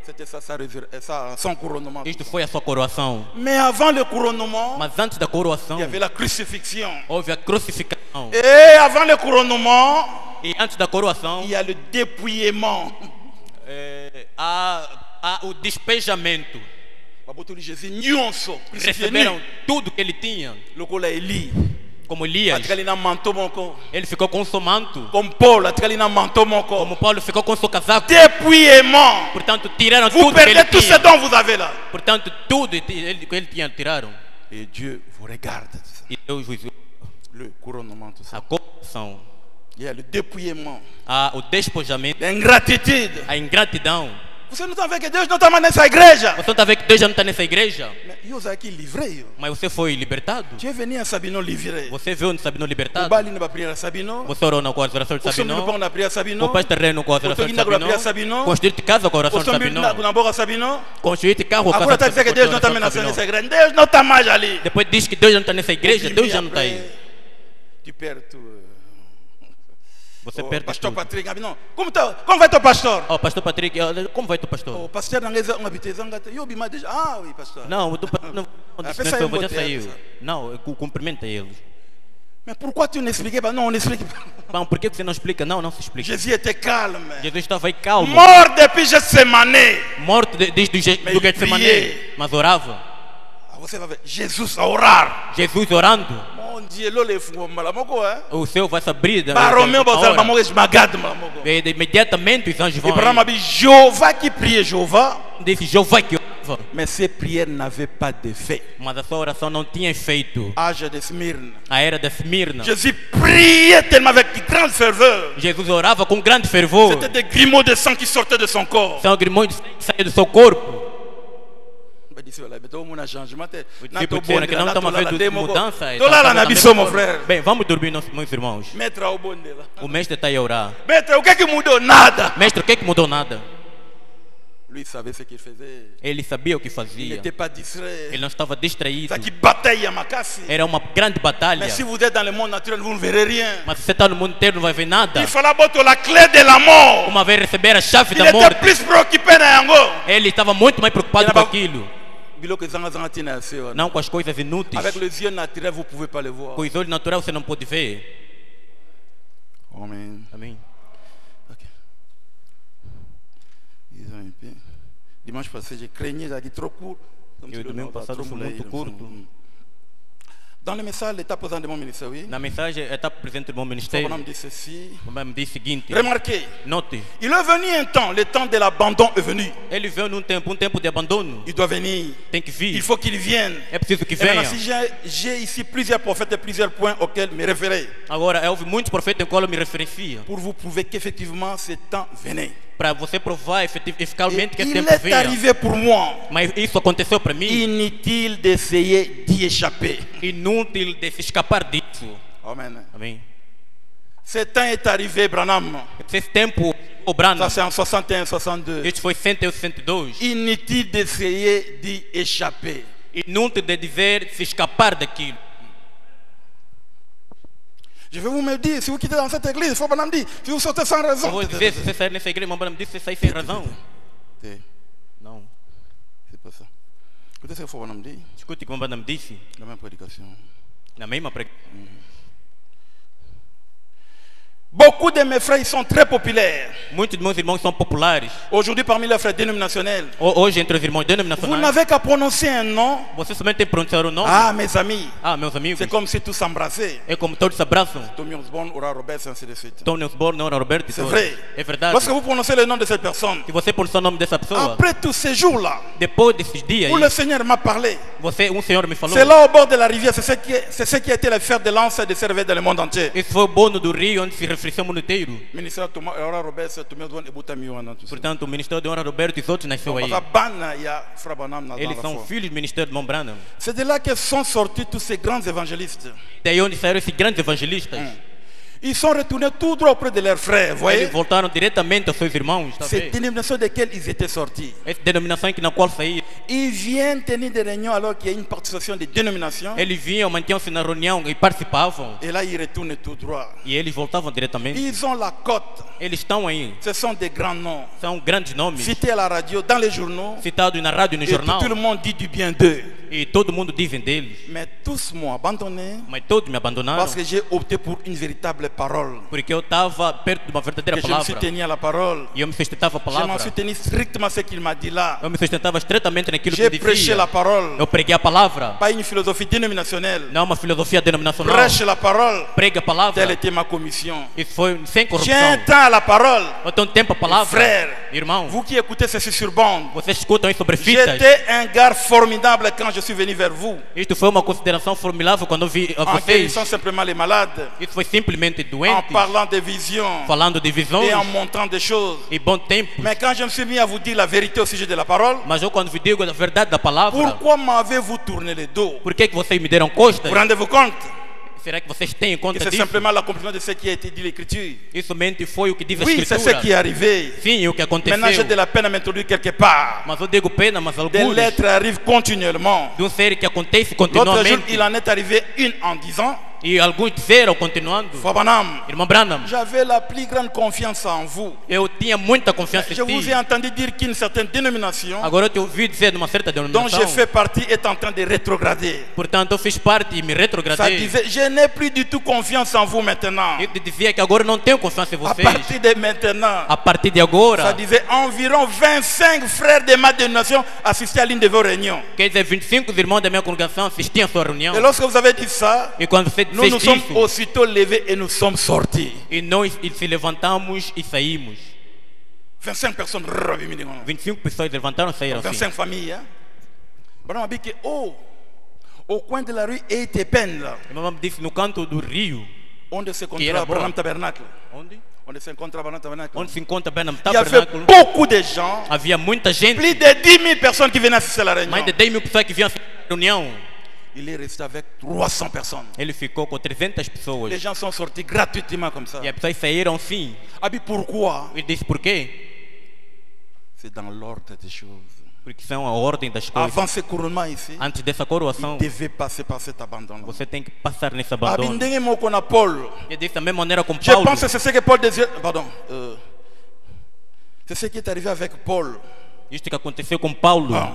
C'était ça, son couronnement. Isto foi a sua coroação. Mais avant le couronnement, Mas antes da coroação, il y avait la crucifixion. houve a crucificação. Et avant le couronnement, E antes da coroação, il y a le dépouillement. há o despejamento. Jésus, nyonso, crucifié nu. Receberam tudo que ele tinha. Lokola Eli. Como Elias, Atikali na manteau moko. ele ficou com seu manto. Comme Paul, atikali na manteau moko. Como Paulo ficou com seu casaco. Dépouillement. Portanto, tiraram Vous tudo que perdez ele tout ce tinha. dont vous avez là. Portanto, tudo que ele tinha, tiraram. Et Dieu vous regarde. E Deus os Le couronnement, tout ça. a coroação, Il y a le dépouillement. há o despojamento, L'ingratitude. a ingratidão. Você não está vendo que Deus não está mandando essa igreja? Você está vendo que Deus já não está nessa igreja? Mais eu já aqui livrei. Mas você foi libertado? Tu es venu a Sabino livrer. Você viu onde Sabino O libertado? Bali na prière a Sabino. Você orou na oração de O Somino Sabino? Pão na prière a Sabino. Compraste terreno com a oração de Otogi na prière a Sabino? Sabino. Construíste casa com a oração O de Somino Sabino? na Boca Sabino. Construíste carro com a Agora está casa dizendo que Deus não está oração de nessa Sabino? igreja. Deus não está mais ali. Depois diz que Deus já não está nessa igreja, Deus já não está aí. Tu perds tout. Você Oh, perde pastor tudo. Patrick, ah, não. Como vai teu pastor? Oh, pastor Patrick, como vai teu O pastor? pastor não é habité zangata. Eu bima déjà. Ah oui, pastor. Não, o pastor não pensa em já botar, saiu. pensa. Não, cumprimenta eles. Mais pourquoi tu n'expliquais pas? Non, on n'explique pas. Bom, por que você não explica? Não, não se explica. Jésus était calme. Jesus estava aí calmo. Mort depuis Gethsemane. Morto desde do Getsemane, priait. mas orava. Ah, você vai ver Jesus a orar. Jesus orando. Mon Dieu, l'eau les fous, malamoko, hein? O céu vai se abrir. Baromeu, bozal, malamoko, esmagado, malamoko. Imediatamente os anjos vão Abraham aí. a dit, Jéhovah qui priait Jéhovah, Disse Jeová que orava. mais ses prières n'avaient pas d'effet. Mas a sua oração não tinha efeito. Âge de Smyrne. A era da Esmirna. Jésus priait tellement avec une grande ferveur. Jesus orava com grande fervor. C'était des grumeaux de sang qui sortaient de son corps. São grimões que saíam do seu corpo. Il dit, voilà, mais tout le monde a changé. Tipo dizendo que não estamos a ver de mudança. Tô lá na missão, meu frère. Bem, vamos dormir, meus irmãos. Maître ao bonde lá. O mestre está aí a orar. Maître, o que é que mudou? Nada. Mestre, o que é que mudou? Nada. Lui savait ce qu'il faisait. Ele sabia o que Il fazia. n'était pas distrait. Ele não estava distraído. Ça qui bataille à Makassi. Era uma grande batalha. Mais si vous êtes dans le monde naturel, vous ne verrez rien. Mas se você está no mundo inteiro, não vai ver nada. Il fallait botter la clé de la mort. Uma vez receber a chave Il da était morte, plus préoccupé na yango. ele estava muito mais preocupado com aquilo. Biloko zanga zanga tina seo. Não com as coisas inúteis. Avec les yeux naturels, vous ne pouvez pas le voir. Com os olhos naturais você não pode ver. Amen. Amém. Ok. Ils ont un peu. Dimanche passé, j'ai craigné, j'ai dit trop court. Comme Eu si le domingo nom va passado trop fui mouler. muito curto. Dans le message, l'état présent de mon ministère, oui. Na mensagem, está presente no meu On ministério. me dit ceci. O me diz o seguinte: Remarquez, note, il est venu un temps, le temps de l'abandon est venu. ele veio num tempo de abandono. Il doit venir. Tem que vir. Il faut qu'il vienne. É preciso que Et maintenant, venha. si j'ai ici plusieurs prophètes et plusieurs points auxquels me référer, Agora, houve muitos profetas em qual eu me referencia. pour vous prouver qu'effectivement ce temps venait. Para você provar Et eficazmente que esse il tempo est vinha. arrivé pour moi. Mas isso aconteceu para mim. Inutile d'essayer d'y échapper. Inútil de se escapar disso. Amen. Amém. Ce temps est arrivé, Branham. Esse tempo, cobrando. Ça c'est en 61, 62. Este foi 162. Inutile d'essayer d'y échapper. Inútil de dizer se escapar daquilo. Je vais vous me dire, si vous quittez dans cette église, il faut Branham dire, si vous sortez sans Eu raison. vou dizer, se você sair nessa igreja, meu me disse, você sai sem razão. Não. C'est pas ça. Écoutez ce qu'il faut Branham dire, Escute o que o me disse. la même prédication. Na mesma pregação. Beaucoup de mes frères ils sont très populaires. Muitos de meus irmãos são populares. Aujourd'hui, parmi les frères dénominationnels, Hoje, entre os irmãos vous denominacionais, n'avez qu'à prononcer un nom. você somente tem que pronunciar o nome. Ah, mes amis, Meus amigos, c'est comme si tous s'embrassaient. é como todos se abraçam. Tommy Osborne, Ora Roberts, ainsi de suite. Tony Osborne, Ora Roberto, C'est vrai. é verdade. Lorsque vous prononcez le nom de cette personne, Se você pronunciar o nome dessa pessoa, après tous ces jours-là, depois desses dias, où le Seigneur m'a parlé, Senhor me falou. c'est là au bord de la rivière, c'est ce qui a été le fer de lance de servir dans le monde entier. Esse foi o bono do rio onde se refletiu o mundo inteiro. Ministère Thomas, Ora Roberts, Tommy Osborne et Boutami Wana, tout ça. Portanto, o ministério de Honra Roberto e os outros nasceu aí. Parce que Bana, il y a Frère Branham dans Eles la são foi. filhos do ministério de Mombrana. C'est de là que sont sortis tous ces grands évangélistes. Daí onde saíram esses grandes evangelistas. Ils sont retournés tout droit auprès de leurs frères, vous voyez. Eles voltaram diretamente aos seus irmãos. Tá Cette vendo? dénomination desquelles ils étaient sortis. Essa denominação na qual saíram. Ils viennent tenir des réunions alors qu'il y a une participation des dénominations. Eles vinham, mantinham-se na reunião e participavam. Et là, ils retournent tout droit. E eles voltavam diretamente. Ils ont la cote. Eles estão aí. Ce sont des grands noms. São grandes nomes. Cités à la radio, dans les journaux. Citados na rádio e no Et jornal. tout le monde dit du bien d'eux. E todo mundo dizem deles. Mais tous m'ont abandonné Mas todos me abandonaram. parce que j'ai opté pour une véritable parole. Porque eu estava perto de uma verdadeira Que je me suis palavra. tenu à la parole. E eu me sustentava a Je m'en palavra. suis tenu strictement à ce qu'il m'a dit là. Eu me sustentava estreitamente naquilo que J'ai ele prêché dizia. la parole. Eu preguei a palavra. Pas une philosophie dénominationnelle. Não uma filosofia denominacional. Prêche la parole. Pregue a palavra. Telle était ma commission. Isso foi sem J'ai corrupção. un temps à la parole. Eu tenho tempo a palavra. Frère, Irmão, vous qui écoutez ceci sur bande, vocês escutam isso sobre fitas. j'étais un gars formidable quand je suis venu vers vous. Isto foi uma consideração formidável quando eu vi a En vocês. guérissant simplement les malades, Isso foi simplesmente en doente, parlant des visions falando de visões et en montrant des choses. e bom tempo. Mais quand je me suis mis à vous dire la vérité au sujet de la parole, Mas eu quando vos digo a verdade da palavra, pourquoi m'avez-vous tourné le dos? por que vocês me deram costas? Vous rendez-vous compte Será que vocês têm em que conta c'est disso? simplement l'accomplissement de ce qui a été dit l'Écriture? Isso somente foi o que diz a Oui, c'est ce Escritura. qui est arrivé. Sim, o que Maintenant, j'ai aconteceu. de la peine à m'introduire quelque part. Mas eu digo pena, mas Des alguns lettres arrivent continuellement. de série que acontece L'autre jour, continuamente. il en est arrivé une en disant, E alguns disseram, continuando, Fabanam, irmão Branham, j'avais la plus grande confiance en vous. eu tinha muita confiança Je em vous ti. ai entendu dire qu'une certaine dénomination Agora eu te ouvi dizer de uma certa dont denominação. j'ai fait partie est en train de rétrograder. Portanto, eu fiz parte e me Ça retrogradei. disait, je n'ai plus du tout confiance en vous maintenant. Eu te dizia que agora não tenho confiança em À vocês. partir de maintenant, A partir de ça agora, disait environ 25 frères de ma dénomination assistaient à l'une de vos réunions. quer dizer, 25 irmãos da minha congregação assistiam a sua reunião. Et lorsque vous avez dit ça, E quando você nous fez nous sommes isso, aussitôt levés et nous sommes sortis. e nós se levantamos e saímos. 25 personnes. 25 pessoas levantaram e saíram assim. 25 familles. Hein? Branham a dit que, au coin de la rue Etepen, là, E mamãe disse no canto do rio. onde se Que era encontrava boa. Branham Tabernacle. Onde? Onde se encontrava Branham Tabernacle. Onde se encontra Branham Il y avait Tabernáculo. beaucoup de gens, Havia muita gente, plus de 10 000 personnes qui venaient assister à la réunion. mais de 10 mil pessoas que vinham assistir a reunião. Il est resté avec 300 personnes. Ele ficou com 300 pessoas. Les gens sont sortis gratuitement comme ça. E as pessoas saíram sim. Abi, pourquoi? Ele disse por quê? C'est dans l'ordre des choses. Porque são a ordem das coisas. Avant ce couronnement ici, Antes dessa il coroação, devait passer par cet abandon. você tem que passar nesse Abi, abandono. ndenge moko na Paul. E disse da mesma maneira com Je Paulo. pense que c'est ce que Paul désirait. Pardon. C'est ce qui est arrivé avec Paul. Isto que aconteceu com Paulo. Ah.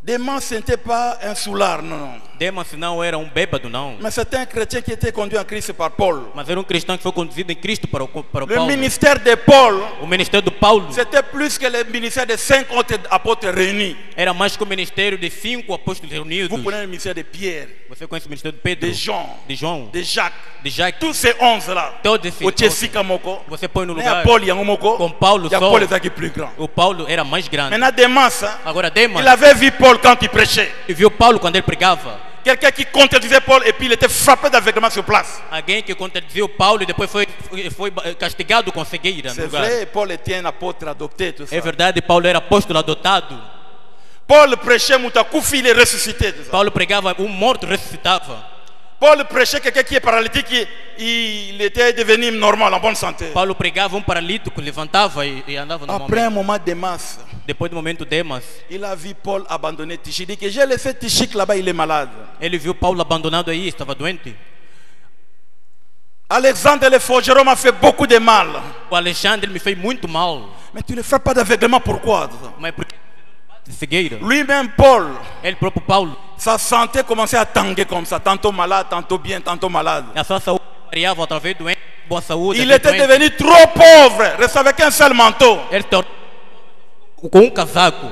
Démas, ce n'était pas un soulard, non, non. Demas não era bêbado, não. Mais c'était un chrétien qui était conduit en Christ par Paul. Mas era cristão que foi conduzido em Cristo para o Le Paulo. ministère de Paul, O ministério de Paulo c'était plus que le ministère de 5 autres apôtres réunis. era mais que o ministério de 5 apóstolos reunidos. Vous prenez le ministère de Pierre, Você conhece o ministério de Pedro, de Jean, de João, de Jacques, de Jacques. tous ces 11 là. Todos esses Au Tchessika Moko, você põe no il y a lugar. Paul, il y a Moko, Com Paulo il y a só. Paul les qui plus grand. O Paulo era mais grande. Maintenant, Démas, hein, Agora Demas, il avait vu Paul quand il prêchait. e viu Paulo quando ele pregava. Quelqu'un qui contredisait Paul et puis il était frappé d'aveuglement sur place. Alguém que contradiziu Paulo e depois foi castigado com cegueira no C'est lugar. vrai, Paul était un apôtre adopté, tout ça. É verdade, Paulo era apóstolo adotado. Paul prêchait Moutakouf, il est ressuscité. Tout ça. Paulo pregava morto ressuscitava. Paul prêchait quelqu'un qui est paralytique, il était devenu normal, en bonne santé. Paulo pregava paralítico, levantava e andava Après normalmente. un moment de masse, Depois do momento Demas, il a vu Paul abandonner Tichik. Il dit que j'ai laissé Tichik là-bas, il est malade. ele viu Paulo abandonado aí, estava doente. Alexandre le forgeron m'a fait beaucoup de mal. O Alexandre me fez muito mal. Mais tu ne fais pas d'aveuglement, pourquoi? Mas por que de cegueira? Lui-même, Paul, Ele próprio Paulo, sa santé commençait à tanguer comme ça, tantôt malade, tantôt bien, tantôt malade. a sua saúde variava através do doente, boa saúde. Il às était vezes doente. devenu trop pauvre, restait avec un seul manteau. Ele se tornou com casaco.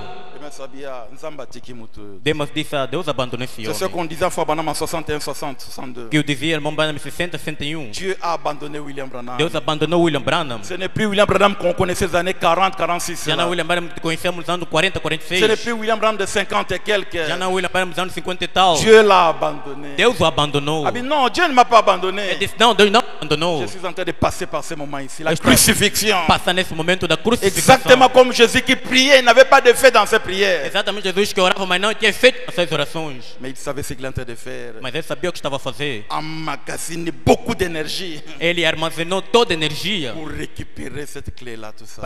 Demas disse a Deus abandonou esse C'est ce homem. qu'on disait en Fabanam en 61, 60, 62. Que eu dizia, irmão Branham, 60, 61. Dieu a abandonné William Branham. Deus abandonou William Branham. Ce n'est plus William Branham qu'on connaissait des années 40, 46. Já là. não William Branham que conhecemos nos anos 40, 46. Ce n'est plus William Branham de 50 et quelques. Já não William Branham nos anos 50 e tal. Dieu l'a abandonné. Deus o abandonou. Ah, mais non, Dieu ne m'a pas abandonné. Ele disse, não, Deus não abandonou. Je suis en train de passer par ce moment ici, la Eu estou crucifixion. Passar nesse momento da crucificação. Exactement comme Jésus qui priait, il n'avait pas de fait dans ses prières. prières. Exatamente Jesus que orava, mas não tinha feito essas orações. Mais il savait ce qu'il est en train de faire. Mas ele sabia o que estava a fazer. Emmagasiner beaucoup d'énergie Ele armazenou toda a energia pour récupérer cette clé-là, tout ça.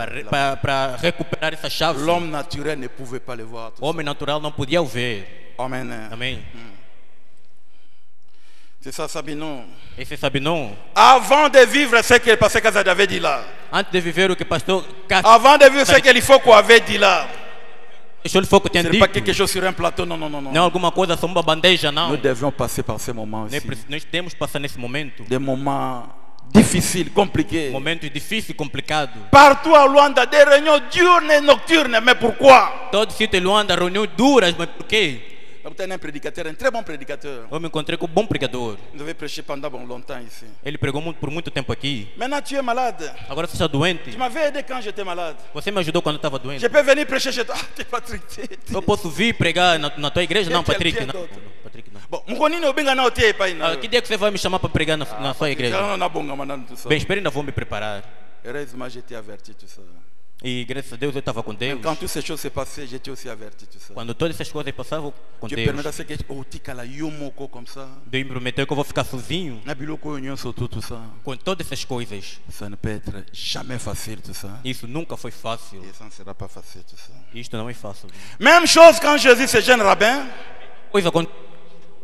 para recuperar essa chave. L'homme naturel ne pouvait pas le voir. Tout O homem natural não podia o ver. ça. Amen. Amém. C'est ça, Sabinon. Esse sabe não? Avant de vivre ce que le pasteur Kazad avait dit là. Antes de viver o que o pastor Cássio Avant de vivre ce que l'Ifoko avait dit là. deixou ele foco Ce tinha n'est pas dito. quelque chose sur un plateau, non, non, non, non. Não alguma coisa sobre uma bandeja, Nous não. devions passer par ces moments aussi. Nós temos que passar nesse momento. Des moments difficiles, compliqués. Momentos difíceis e complicados. Partout à Luanda, des réunions diurnes et nocturnes. Mais pourquoi? Todo sítio em Luanda, reuniões duras, mas por quê? Vous êtes un prédicateur, un très bon prédicateur. Eu me encontrei com um bom pregador. Vous avez prêché pendant longtemps ici. Ele pregou por muito tempo aqui. Maintenant, tu es malade. Agora você está doente. Tu m'avais aidé quand j'étais malade. Você me ajudou quando eu estava doente. Je peux venir prêcher chez toi. Ah, tu es Patrick. Eu posso vir pregar na tua igreja? Não, Quem Patrick. Não, d'autre? Patrick, não. Bon, Moukonine Obinga na otie pa ina. Que dia que você vai me chamar para pregar na sua igreja? Non, non, bonga manana tout ça. Bem, espere, ainda vou me preparar. Heureusement, j'étais averti tout ça. E graças a Deus eu estava com Deus. Quand toutes ces choses se passaient, j'étais aussi averti tout ça. Quando todas essas coisas passavam com Dieu Deus, permet à ce que oh tikala yomoko comme ça. Deus me prometeu que eu vou ficar sozinho Na biloko union surtout tout ça. com todas essas coisas. Ça ne peut être jamais facile tout ça. Isso nunca foi fácil. Et ça ne sera pas facile tout ça. Isto não é fácil. Même chose quand Jésus ce jeune rabbin Coisa com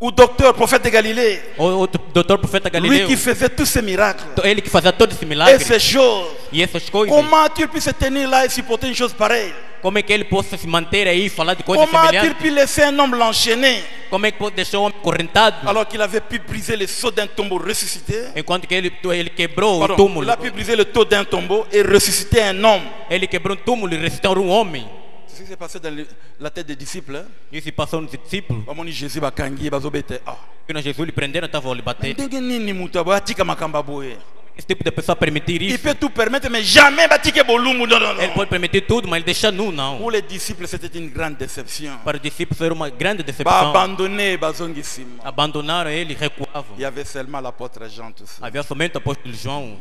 ou docteur prophète de Galilée. o doutor profeta Lui Galileu, qui faisait tous ces miracles ele que fazia todo esse et milagre ces choses. e essas coisas. Comment tu pu se tenir là et supporter une chose pareille? Como é que ele possa se manter aí e falar de coisas Comment tu semelhantes? pu laisser un homme l'enchaîner Como é que pode deixar o homem correntado alors qu'il avait pu briser le sceau d'un tombeau ressuscité? enquanto que ele quebrou o Pardon, túmulo? il a pu briser le taux d'un tombeau et ressusciter un homme. Ele quebrou um túmulo e ressuscitou um homem. C'est ce qui s'est passé dans la tête des disciples. Hein? Isso se passou nos discípulos. Comme on dit Jésus bakangi bazobete. Ah. Quando Jesus lhe prenderam, estava a lhe bater. Ndenge nini mutu atika makamba boye? Esse tipo de pessoa permitir Il isso. peut tout permettre mais jamais batike bolumu. Non, non, Ele non. pode permitir tudo, mas ele deixa nu, não. Pour les disciples, c'était une grande déception. Para os discípulos era uma grande Ba decepção. abandonné bazongisima. Abandonaram ele e recuavam. Il y avait seulement l'apôtre Jean tout ça. Havia somente o apóstolo João.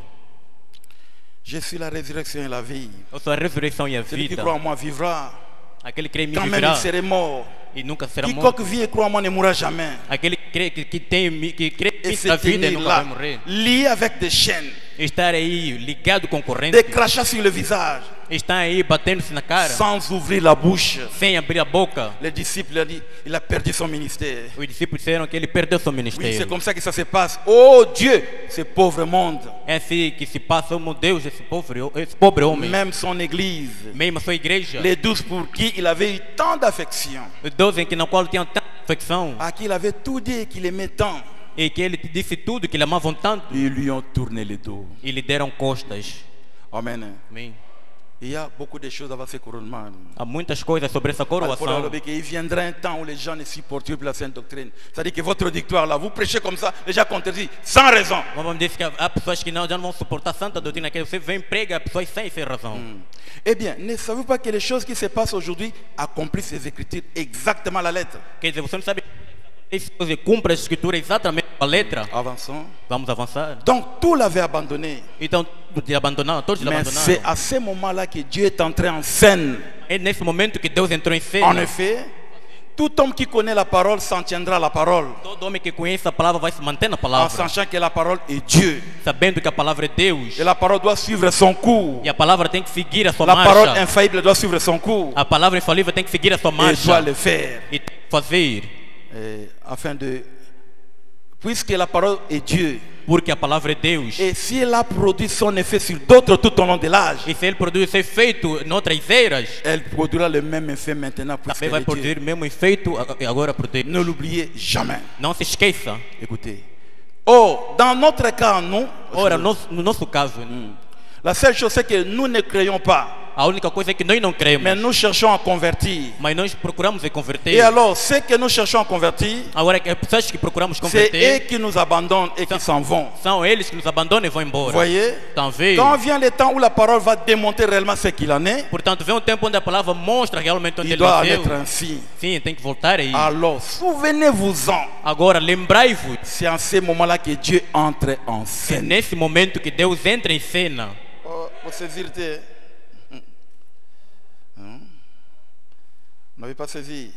Je suis la résurrection et la vie. Eu sou a ressurreição e a Celui qui vida. croit en moi vivra. Aquele que crê em mim Quand même viverá il serait mort. e nunca será morto. Quiconque vit et croit en moi ne mourra jamais. Aquele que crê que crê Et em se mim a vida e tenir nunca là, vai morrer. lié avec des chaînes, Estar aí ligado com corrente. des crachats sur le visage, Está aí batendo-se na cara. sans ouvrir la bouche. Sem abrir a boca. Les disciples ont dit, il a perdu son ministère. Os discípulos disseram que ele perdeu seu Oui, c'est ministério. comme ça que ça se passe. Oh Dieu, ce pauvre monde, É assim que se passa, oh meu Deus, esse pobre homem. même son église, Mesmo a sua igreja. les 12 pour qui il avait eu tant d'affection, Os 12 na qual tinham tanta afecção. à qui il avait tout dit et qu'il aimait tant, E que ele te disse tudo, que ele amavam tanto. ils lui ont tourné le dos. E lhe deram costas. Amen. Amém. Il y a beaucoup de choses avant ce couronnement. Há muitas coisas sobre essa coroação. Il viendra un temps où les gens ne supportent plus la sainte doctrine. C'est-à-dire que votre auditoire là, vous prêchez comme ça, les gens contredisent sans raison. Vamos dizer que há pessoas que já não vão suportar santa doutrina, que você vem prega pessoas sem razão. Eh bien, ne savez-vous pas que les choses qui se passent aujourd'hui accomplissent ces écritures exactement à la lettre? Quer dizer, você não sabe que cumpre a escritura exatamente com a letra. Avançons. Vamos avançar. Donc tout l'avait abandonné. Então, te abandonaram, todos te Mais c'est abandonaram. à ce moment-là que Dieu est entré en scène. É nesse momento que Deus entrou em En cena. effet, tout homme qui connaît la parole s'en tiendra à la parole, Todo homem que conhece a palavra vai se manter na en palavra, sachant que la parole est Dieu. sabendo que a palavra é Deus. Et la parole doit suivre son cours. E a palavra tem que seguir a sua La parole marcha. infaillible doit suivre son cours. A palavra infalível tem que seguir a sua Et doit marcha. le faire. E tem que fazer. Afin de... Puisque la parole est Dieu, Porque a palavra é Deus. et si elle a produit son effet sur d'autres tout au long de l'âge, E se ele produz esse efeito em outras eras, elle produira le même effet maintenant puisque também vai elle est Dieu. produzir o mesmo efeito agora por Deus. Ne l'oubliez jamais. Não se esqueça. Écoutez. Oh, dans notre cas, nous, Ora, no nosso caso, la seule chose c'est que nous ne croyons pas, a única coisa é que nós não cremos. mais nous cherchons à convertir. Mas nós procuramos se converter. Et alors, ceux que nous cherchons à convertir, Agora, as pessoas que procuramos c'est converter eux qui nous abandonnent et qui s'en vont. são eles que nos abandonam e vão Vous embora. voyez? Talvez. Quand vient le temps où la parole va démontrer réellement ce qu'il en est, Portanto, vem um tempo onde a palavra mostra realmente onde il ele doit en nasceu. être ainsi. Sim, tem que voltar aí. Alors, souvenez-vous-en. Agora, lembrai-vos. C'est en ce moment-là que Dieu entre en É scène. nesse momento que Deus entra em cena. Oh, vous saisirez. Vous n'avez pas saisi.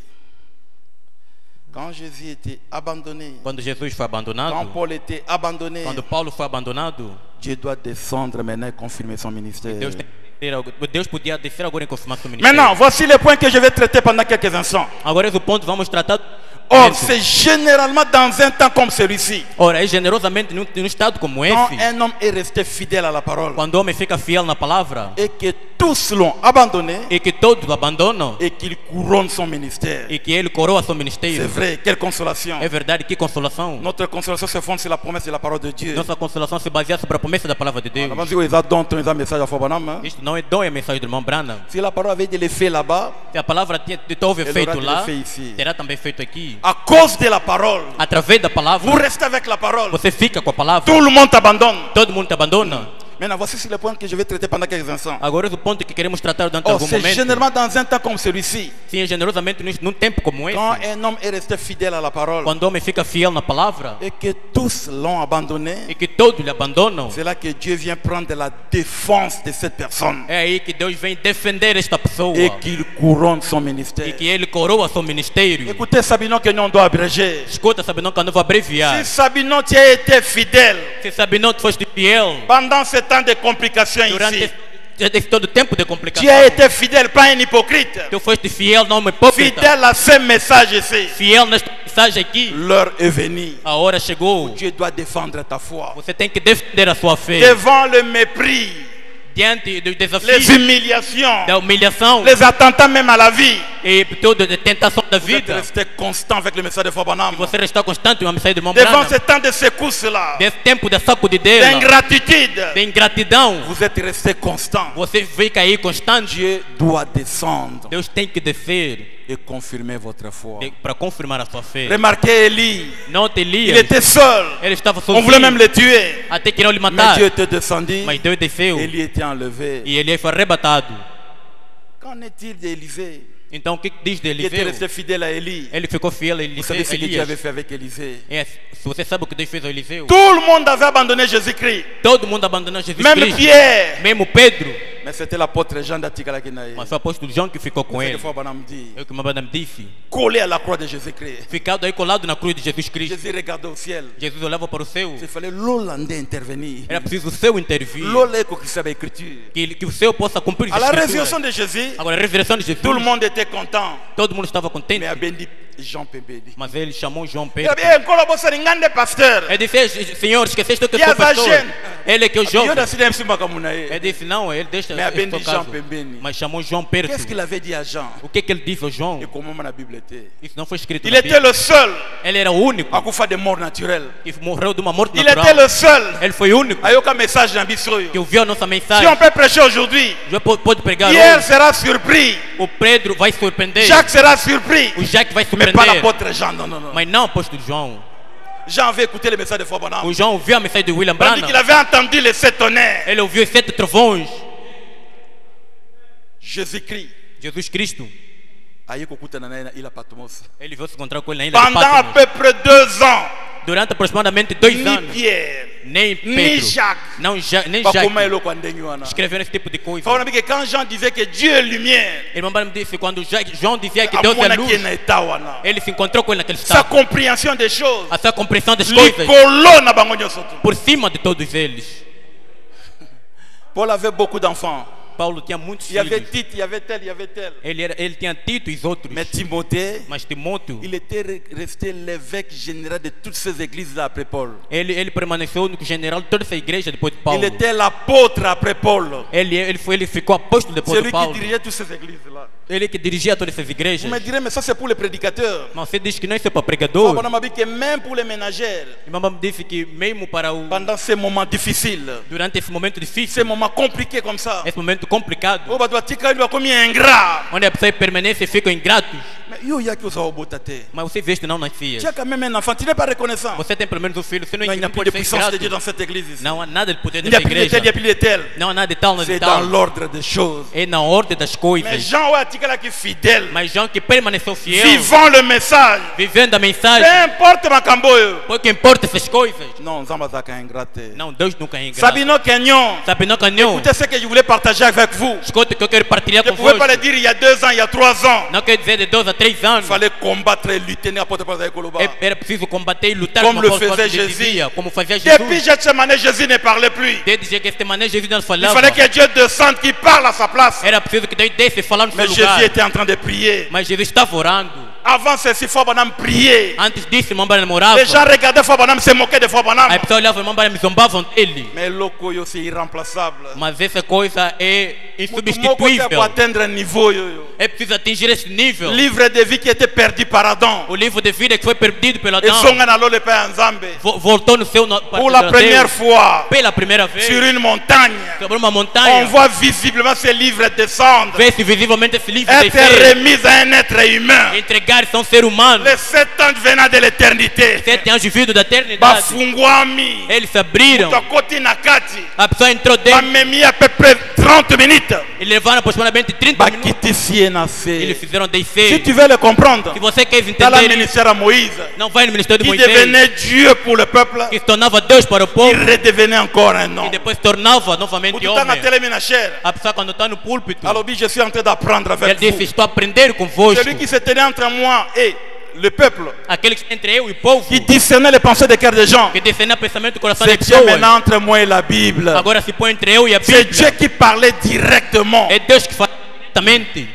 Quand Jésus était abandonné, Quando Jesus foi quand abandonado, Paul était abandonné, quando Paulo foi abandonado, Dieu doit descendre maintenant et confirmer son ministère. Deus podia descer agora em confirmar seu ministério. Maintenant, voici les points que je vais traiter pendant quelques instants. Agora esse é o ponto que vamos tratar. Or, c'est généralement dans un temps comme celui-ci, Ora, é generosamente num estado como quand esse, un homme est resté fidèle à la parole quando o homem fica fiel na palavra et que tous l'ont abandonné e que todos o abandonam et qu'il couronne son ministère. e que ele coroa seu C'est ministério. vrai, quelle consolation. É verdade, que consolação. Notre consolation se fonde sur la promesse de la parole de Dieu. Nossa consolação se baseia sobre a promessa da palavra de Deus. Vamos dire, ils adoptent un message à Fobanam. Isto não é dom, é a mensagem do irmão Branham. Si la parole avait de l'effet là-bas, Se a palavra houve elle feito aura de lá, l'effet ici. terá também feito aqui. À cause de la parole, Através da vous palavra, restez avec la parole. você fica com a palavra. Tout le monde abandonne. Todo mundo te abandona. Maintenant, voici le point que je vais traiter pendant quelques instants. Agora é o ponto que queremos tratar durante Oh, algum c'est momento. généralement dans un temps comme celui-ci, Sim, generosamente num tempo como esse, quand un homme est resté fidèle à la parole quando o homem fica fiel na palavra et que tous l'ont abandonné, e que todos lhe abandonam, c'est là que Dieu vient prendre la défense de cette personne é aí que Deus vem defender esta pessoa et qu'il couronne son e ministère. que ele coroa seu ministério. Écoutez, Sabinon, que nous on doit abréger. Escuta, Sabinon, que eu não vou abreviar. Si Sabinon, tu as été fidèle Se Sabinon, tu foste fiel pendant ce temps de complications durante ici, esse todo tempo de tu complicação, as été fidèle, pas un hypocrite, tu foste fiel, não uma hipócrita. fidèle à ce message ici, Fiel nesta mensagem aqui, l'heure est venue. a hora chegou. Dieu doit défendre ta foi. Você tem que defender a sua fé Devant le mépris, diante dos les desafios, humiliations, da humilhação les attentats même à la vie. e toda a tentação da Vous êtes vida. resté constant avec le message de Fobanam. Você está constante uma mensagem de irmão Devant Branham. ce temps de secousse-là, Desse tempo de sacudideira, d'ingratitude, de ingratidão, vous êtes resté constant. você fica aí constante. Dieu doit descendre Deus tem que descer et confirmer votre foi. para confirmar a sua fé. Remarquez Élie, Não te il Elias, était seul. ele estava On voulait même sozinho, le tuer. até queriam lhe Mais matar, Dieu était descendu, mas Deus desceu Élie était enlevé. e ele foi arrebatado. Qu'en est-il d'Élisée? Então o que diz de Il était Eliseu? resté fidèle à Élie. Ele ficou fiel a Vous savez ce que Dieu Elias. avait fait avec Élisée? Se você sabe o que Deus fez a Eliseu, Tout le monde avait abandonné Jésus-Christ. todo mundo abandonou Jesus Même Cristo, Pierre. mesmo Pedro, Mais c'était l'apôtre Jean d'Atikalakenaï. mas foi o apóstolo João que ficou com Cette ele. fois, Banam dit, É o que o Madame disse. collé à la croix de Jésus-Christ. Ficado aí colado na cruz de Jesus Cristo. Jésus regardait au ciel. Jesus olhava para o céu. Il fallait l'Hollandais intervenir. Era preciso o céu intervir. L'Hollandais qui savait l'écriture. Que o céu possa cumprir À as la escrituras. résurrection de Jésus, Agora, a ressurreição de Jesus, tout le monde était content. todo mundo estava contente. Mais a béni Jean Pembedi. Mas ele chamou João Il Pedro. a dit, encore là, ngande pasteur. Ele disse, Senhor, esqueceste que eu E sou as pastor. agentes? Ele é que é o Yo jovem. da sida msi makamunaye. Ele disse, não, ele deixa Mais a esse béni caso. Jean Pembeni. Mas chamou João Pedro. Qu'est-ce qu'il avait dit à Jean? O que ele disse ao João? Et comment la Bible était? Isso não foi escrito Il na était Bíblia. le seul Ele era o único à Koufa de mort naturelle. que morreu de uma morte Il était natural. le seul Ele foi o único à aucun message d'ambition. que ouviu a nossa Si mensagem. on peut prêcher aujourd'hui, Já pode pregar Pierre hoje. sera surpris, O Pedro vai surpreender. Jacques sera surpris, O Jacques vai mais pas surpreender. l'apôtre Jean. Non, non, non. Mas não o apóstolo João. Jean avait écouté le message de Fobanam. O João ouviu a mensagem de William Tandis Branham. qu'il avait entendu les sept tonnerres. Ele ouviu os 7 trovões. Jésus-Christ. Jesus Cristo. Aïe, Kokuta Nanaïna, il a Patmos. Ele veio se encontrar com ele na ilha de Pendant à Patmos. peu près 2 ans, Durante aproximadamente 2 ni anos. Pierre, Nem ni Pedro. Jacques, Nem pas Jacques. comment il a conduit. Escreveram esse tipo de coisa. Faut que quand Jean disait que Dieu est lumière, Irmão Branham disse quando João dizia que à Deus mon é avis, luz, na etawana. ele se encontrou com ele naquele Sa estado. compréhension des choses, A sua compreensão das coisas l'icolo na bango nyonso tu. por cima de todos eles. Paul avait beaucoup d'enfants. Paulo tinha muitos Il y avait filhos. Tite, il y avait tel, il y avait tel. Ele tinha Tito e os outros. Mais Timothée, Mas Timóteo, il était resté l'évêque général de toutes ces églises-là après Paul. ele permaneceu no general de toda essa igreja depois de Paulo. Il était l'apôtre après Paul. Ele ficou apóstolo depois Celui de Paulo. qui dirigeait toutes ces églises-là. Ele que dirigia todas essas Vous igrejas. me direz, mais ça c'est pour les prédicateurs. Mas você diz que não é só para pregador. On m'a dit que même pour les ménagères, E mamãe disse que mesmo para o pendant ces moments difficiles, durante esse momento ces difícil, moments compliqués comme ça, esse momento complicado, oh, bah, toi, tu as comme ingrat. onde a pessoa permanece e ficam ingratos. Mais Yo, y'a que ça au botate. Mas você vê que não nascia. Tu as quand même un enfant, tu n'es pas reconnaissant. Você tem pelo menos um filho, você não, Non, il n'y a não plus de pode ser puissance de Dieu grato. dans cette église ici. Não há nada de poder Il n'y a nessa plus de tel, il n'y igreja. a plus de tel. Não há nada de tal, nada C'est de dans tal. l'ordre des choses. É na ordem das Mais coisas. Jean, ouais, tu es là qui est fidèle. Mas João que permaneceu fiel, Vivant le message. vivendo a Peu mensagem, importe ma camboyo. pouco importa essas coisas. Non, Zambazaka est ingraté. Não, Deus nunca é ingrato. Sabino Kenyon. Sabe, não canhão. Écoutez ce que je voulais partager avec vous. Escuta o que eu quero partilhar Je ne pouvais pas le convosco. dire il y a 2 ans, il y a 3 ans. Não quer dizer de 2 a 3 anos. Il fallait combattre et lutter n'importe quoi avec Koloba. Era preciso combater e lutar Comme com le a força faisait de Jésus. dizia, como fazia Depuis Jesus. Gethsemane, Jésus ne parlait plus. Desde que este manejo Jesus não Il falava. fallait que Dieu descende, qu'il parle à sa place. Era preciso que Deus desse falar no seu Mais lugar. Jésus était en train de prier. Mas Jesus estava orando. Avant ceci, Fabanam priait. Antes disso, irmão Bara namorava. Les gens regardaient Fabanam, se moquaient de Fabanam. Aí a pessoa olhava e irmão Bara me zombavam dele. Mais Lokoyo, c'est irremplaçable. Mas essa coisa é Pour insubstituível. atteindre un niveau. Yo. É preciso atingir esse nível. Livre de vie qui était perdu par Adam. O livro de vida que foi perdido pelo Et Adão Zonganalo le Père Nzambe. voltou no seu Pour la première fois, Pela primeira vez, sur une montagne, sobre uma on montanha, voit visiblement ce livre descendre. vê-se visivelmente esse livro Être descer, remis à un être humain. entregar-se a um ser humano. Les 7 anges venant de l'éternité. 7 anjos vindo da eternidade. Bafungwami. Eles se abriram. Tokoti nakati. A pessoa entrou dentro. Bamemi à peu près 30 minutes. E levaram aproximadamente 30 minutos. Bakiti Eles Sienase. fizeram Si descer. tu veux le comprendre, Se você quer dans le entender, ministère à Moïse, não vai no ministério de qui Moisés, devenait Dieu pour le peuple, que se tornava Deus para o povo, il redevenait encore un e homme. depois se tornava novamente Pour tout le temps, homem. à Téléménachère. A pessoa quando está no púlpito, Alors, je suis en train d'apprendre ele avec disse, vous. estou a aprender convosco. Celui qui se tenait entre moi et le peuple, Aquele que está entre eu e o povo, qui discernait les pensées des cœurs des gens, que discerna o pensamento do coração c'est das Dieu pessoas, maintenant entre moi et la Bible. agora se põe entre eu e a C'est Dieu Bíblia. qui parlait directement. É Deus que fala diretamente,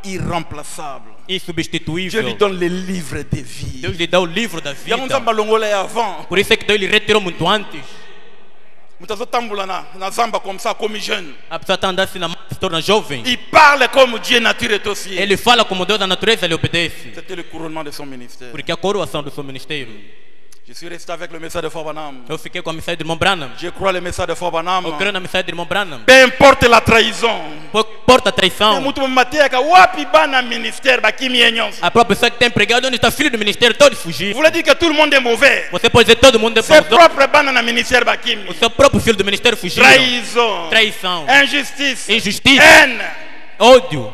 Irremplaçable. Dieu lui insubstituível. donne les livres de vie. Deus lhe dá o livro da Il y a un vida. Zambangolais avant. Por isso é que Deus lhe retirou muito antes. Mutazotambula na Zamba comme ça, comme jeune. A pessoa está andando assim na mão, se torna jovem. Il parle comme Dieu nature est aussi. Ele fala como Deus da natureza, ele obedece. C'était le couronnement de son ministère. Porque a coroação do seu ministério. Je suis resté avec le message de Fabanam. Eu fiquei com a mensagem do irmão Branham. Je crois le message de Fabanam. Eu creio na mensagem do irmão Branham. Peu importe la trahison. Pouco importa a traição. Mutu mateka wapi bana ministère bakimi enyonso. A própria pessoa que está empregada, onde está filho do ministério, todos Vous fugiram. voulez dire que tout le monde est mauvais. Você pode dizer que todo mundo é Ses bonzão. propres bana na ministère bakimi. O seu próprio filho do ministério fugiram. Trahison. Traição, Injustice. injustiça, Haine. ódio.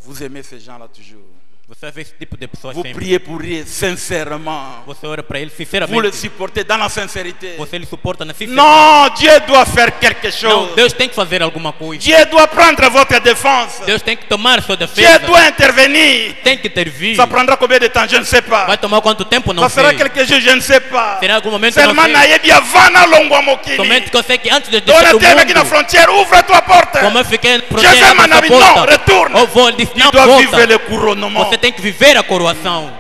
Vous aimez ces gens-là toujours. Você vê esse tipo de pessoas Vous sempre. priez pour eux sincèrement. Você ora para ele Vous le sinceramente. supportez dans la sincérité. Você lhe suporta na sinceridade. Non, Dieu doit faire quelque Não, chose. Deus tem que fazer alguma coisa. Dieu doit prendre votre défense. Deus tem que tomar sua Dieu defesa. doit intervenir. Tem que intervir. Ça prendra combien de temps? Je ne sais pas. Vai tomar quanto tempo? Não Ça sera sei. quelque chose, je ne sais pas. Será algum momento? Não Seulement sei. nayebi avana longwa mokili. Somente que eu sei que antes de Dona deixar o terre avec la mundo, frontière, ouvre tua porte. como eu fiquei no Je projeto vais m'en da aller. Non, porta, retourne. eu vou, ele disse, Tu não, dois vivre volta. le couronnement. Você tem que viver a coroação.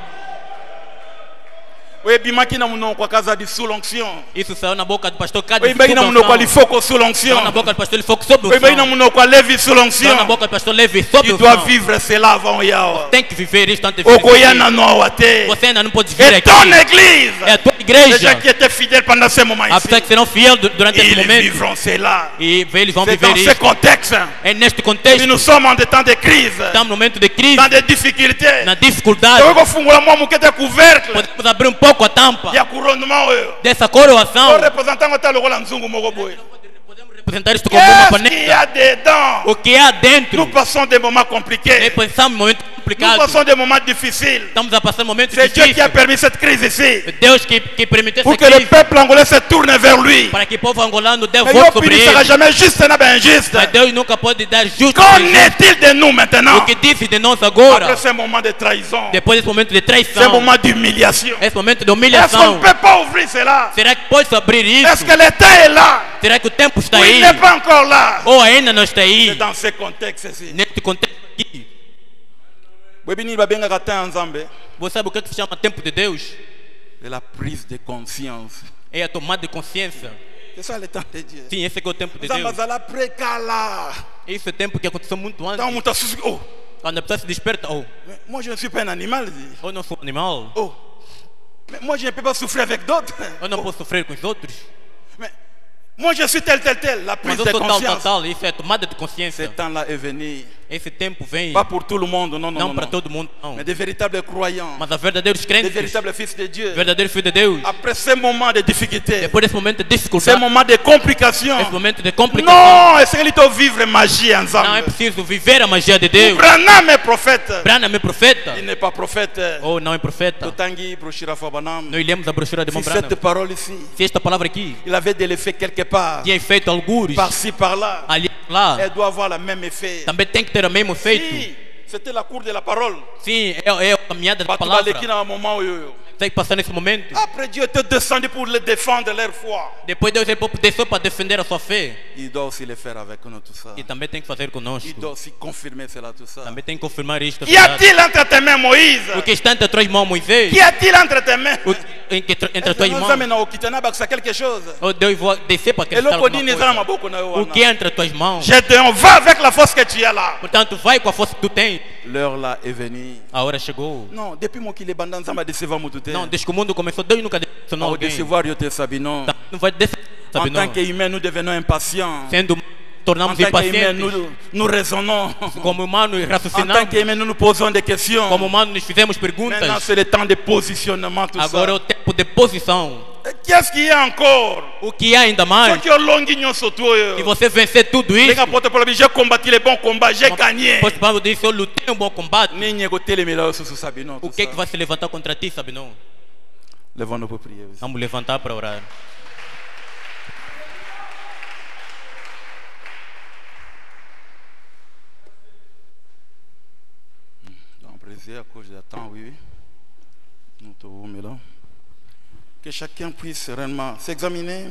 Oui, bimaki na muno kwa kaza di sous l'onction. Isso saiu na boca do pastor Cade. Oui, bimaki na muno kwa lifoko sous l'onction. Saiu na boca do pastor ele foco sobre o Oui, bimaki na som. muno kwa levi sous Saiu na l'onction. boca do pastor Levi sobre Tu o dois som. vivre cela avant Yahweh. Tem que viver isto antes de Okoyana viver. no awate. Você ainda não pode vir Et aqui. ton église. É a tua Les gens igreja. qui étaient fidèles pendant ce moment As pessoas ici. que serão fiéis durante esse Ils momento. vivront cela. E eles vão C'est viver dans ce isso. contexte É neste que contexto. nous sommes en des temps de crise. Estamos no momento de crise, Dans des difficultés. na dificuldade. Tokoki kofungula mwa muke te couvercle. Podemos abrir um pouco a tampa Ya couronnement oyo. dessa O coroação. représentant ata lokola nzungu moko boye. Podemos representar isto como uma Qu'est-ce qu'il y a panela. dedans? O que há dentro? Nous passons des moments É, compliqués. passamos momentos Nous complicados. passons des moments difficiles. Estamos a passar momentos C'est Dieu qui a difíceis. permis cette crise ici. Deus que permitiu Pour essa que le crise peuple angolais se tourne vers lui. para que o povo angolano dê Mais voto Yopi sobre ne sera ele. jamais juste na ben injuste. Mas Deus nunca pode dar justo. Qu'en por injusto. est-il de nous maintenant? O que disse de nós Après agora, ce moment de trahison, depois desse momento de ce traição, moment d'humiliation, esse momento de est-ce qu'on ne humilhação, peut pas ouvrir cela? será que pode abrir Est-ce isso? que l'État est là? Será que o tempo está Ou il aí? n'est pas encore là? Ou ainda não está C'est aí? dans ce contexte-ci. Neste contexto aqui, Bwebini babengaka temps nzambe você sabe o que é que se chama tempo de Deus? de la prise de conscience. É a tomada de consciência. C'est ça le temps de Dieu. Sim, esse é que é o tempo de Nzambe Deus. azala pré-kala. Esse é o tempo que aconteceu muito antes. Tant mutu asusu oh, Quando a pessoa se desperta, oh, mais moi je ne suis pas un animal. Dit. eu não sou um animal, Oh, mais moi je ne peux pas souffrir avec d'autres. eu não posso sofrer com os outros. Mais Moi je suis tel. La prise Mas eu de sou tal, conscience. tal. Isso é tomada de Ce consciência. temps-là est venu. Esse tempo vem. Pas pour tout le monde, non. Não para todo mundo, não. Mais des véritables croyants, Mas a verdadeiros des crentes, véritables fils de Dieu. verdadeiros filhos de Deus, Après ces moments de difficulté, depois desse momento de ces dificuldade, moments de complications, esse momento de complicação, non, est-ce qu'il faut vivre magie não é ensemble? preciso viver a magia de Deus. Branham est prophète. Branham é profeta Il n'est pas prophète. ou não é profeta? Totangi, Broshira Fabanam. Nós lemos a brochura de Si Irmão Branham. cette parole ici, Se esta palavra aqui il avait de l'effet quelque part, tinha efeito algures, par-ci, par-là, ali lá, elle doit avoir le même effet. também tem que ter o mesmo efeito. Si, c'était la cour de la parole. Sim, é a caminhada da Parce palavra. que dans un moment où Tem que passar nesse momento. après Dieu était descendu pour les défendre leur foi. Depois Deus desceu para defender a sua fé. Il doit aussi le faire avec nous tout ça. E também tem que fazer conosco. Il doit aussi confirmer cela tout ça. Também tem que confirmar isto. Qu'y a-t-il entre tes mains, Moïse? O que está entre as tuas mãos, Moisés? Qu'y a-t-il entre tes mains? Entre as tuas mãos. C'est quelque chose. Oh, Deus vai descer para Et acrescentar l'autre alguma dit, coisa. O que é entre as tuas mãos? on va avec la force que tu as là. Portanto, vai com a força que tu tens. L'heure là est venue. A hora chegou. Non, depuis mon qu'il est bandant, ça m'a décevoir mon tout. Não, desde que o mundo começou, Deus nunca decepcionou Au alguém. décevoir, yo te sabi non. Não vai decepcionar, En sabe tant não? qu'humains, nous devenons impatients. Sendo, En tornamos tant qu'humains, impacientes. nous raisonnons. Como humanos, En tant raciocinamos. qu'humains, nous nous posons des questions. Como humanos, nos fizemos Maintenant, perguntas. c'est le temps de positionnement, tout Agora é ça. o tempo de posição. Et qu'est-ce qu'il y a encore? O que há ainda Faut mais? que longuinho surtout. Se você vencer tudo Les isso, gars, j'ai combattu les bons combats, j'ai gagné. posso falar disso, eu lutei um bom combate. Ni négocier les médailles sur sabi non. O que é que vai se levantar contra ti, sabe não? Levons-nous pour prier. Vamos levantar para orar. On brisé à cause du temps, oui. Nous te remercions. Que chacun puisse sereinement s'examiner.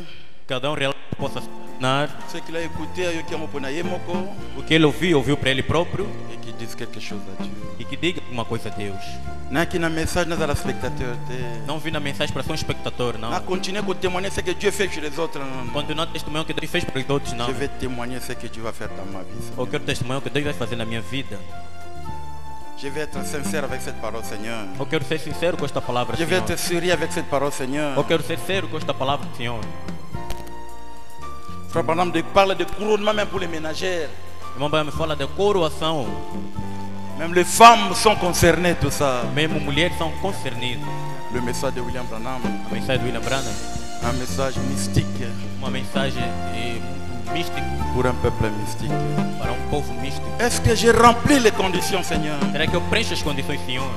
Cada realmente possa examinar Ce qu'il a écouté, il y a o que ele ouviu para ele próprio et qui dise quelque chose à Dieu. e que diga alguma coisa a Deus. N'a qu'un message dans la spectateur. Não vi na mensagem para ser um espectador, não. N'a continué à témoigner ce que Dieu fait chez les autres. Non. Continuar a testemunhar o que Deus fez para os outros, não. Je vais témoigner ce que Dieu va faire dans ma vie. Eu quero testemunhar o que Deus vai fazer na minha vida. Je vais être sincère avec cette parole, Seigneur. Eu quero ser sincero com esta palavra, Je vais Senhor. être sérieux avec cette parole, Seigneur. Eu quero ser sério com esta palavra, Senhor. Frère Branham parle de couronnement même pour les ménagères. Irmão Branham me fala de coroação. Même les femmes sont concernées, tout ça. Mesmo mulheres são concernidas. Le message de William Branham, A mensagem do William Branham, un message mystique uma mensagem mística pour un peuple mystique. para um povo místico. Est-ce que j'ai rempli les conditions, Seigneur? Será que eu preencho as condições, Senhor?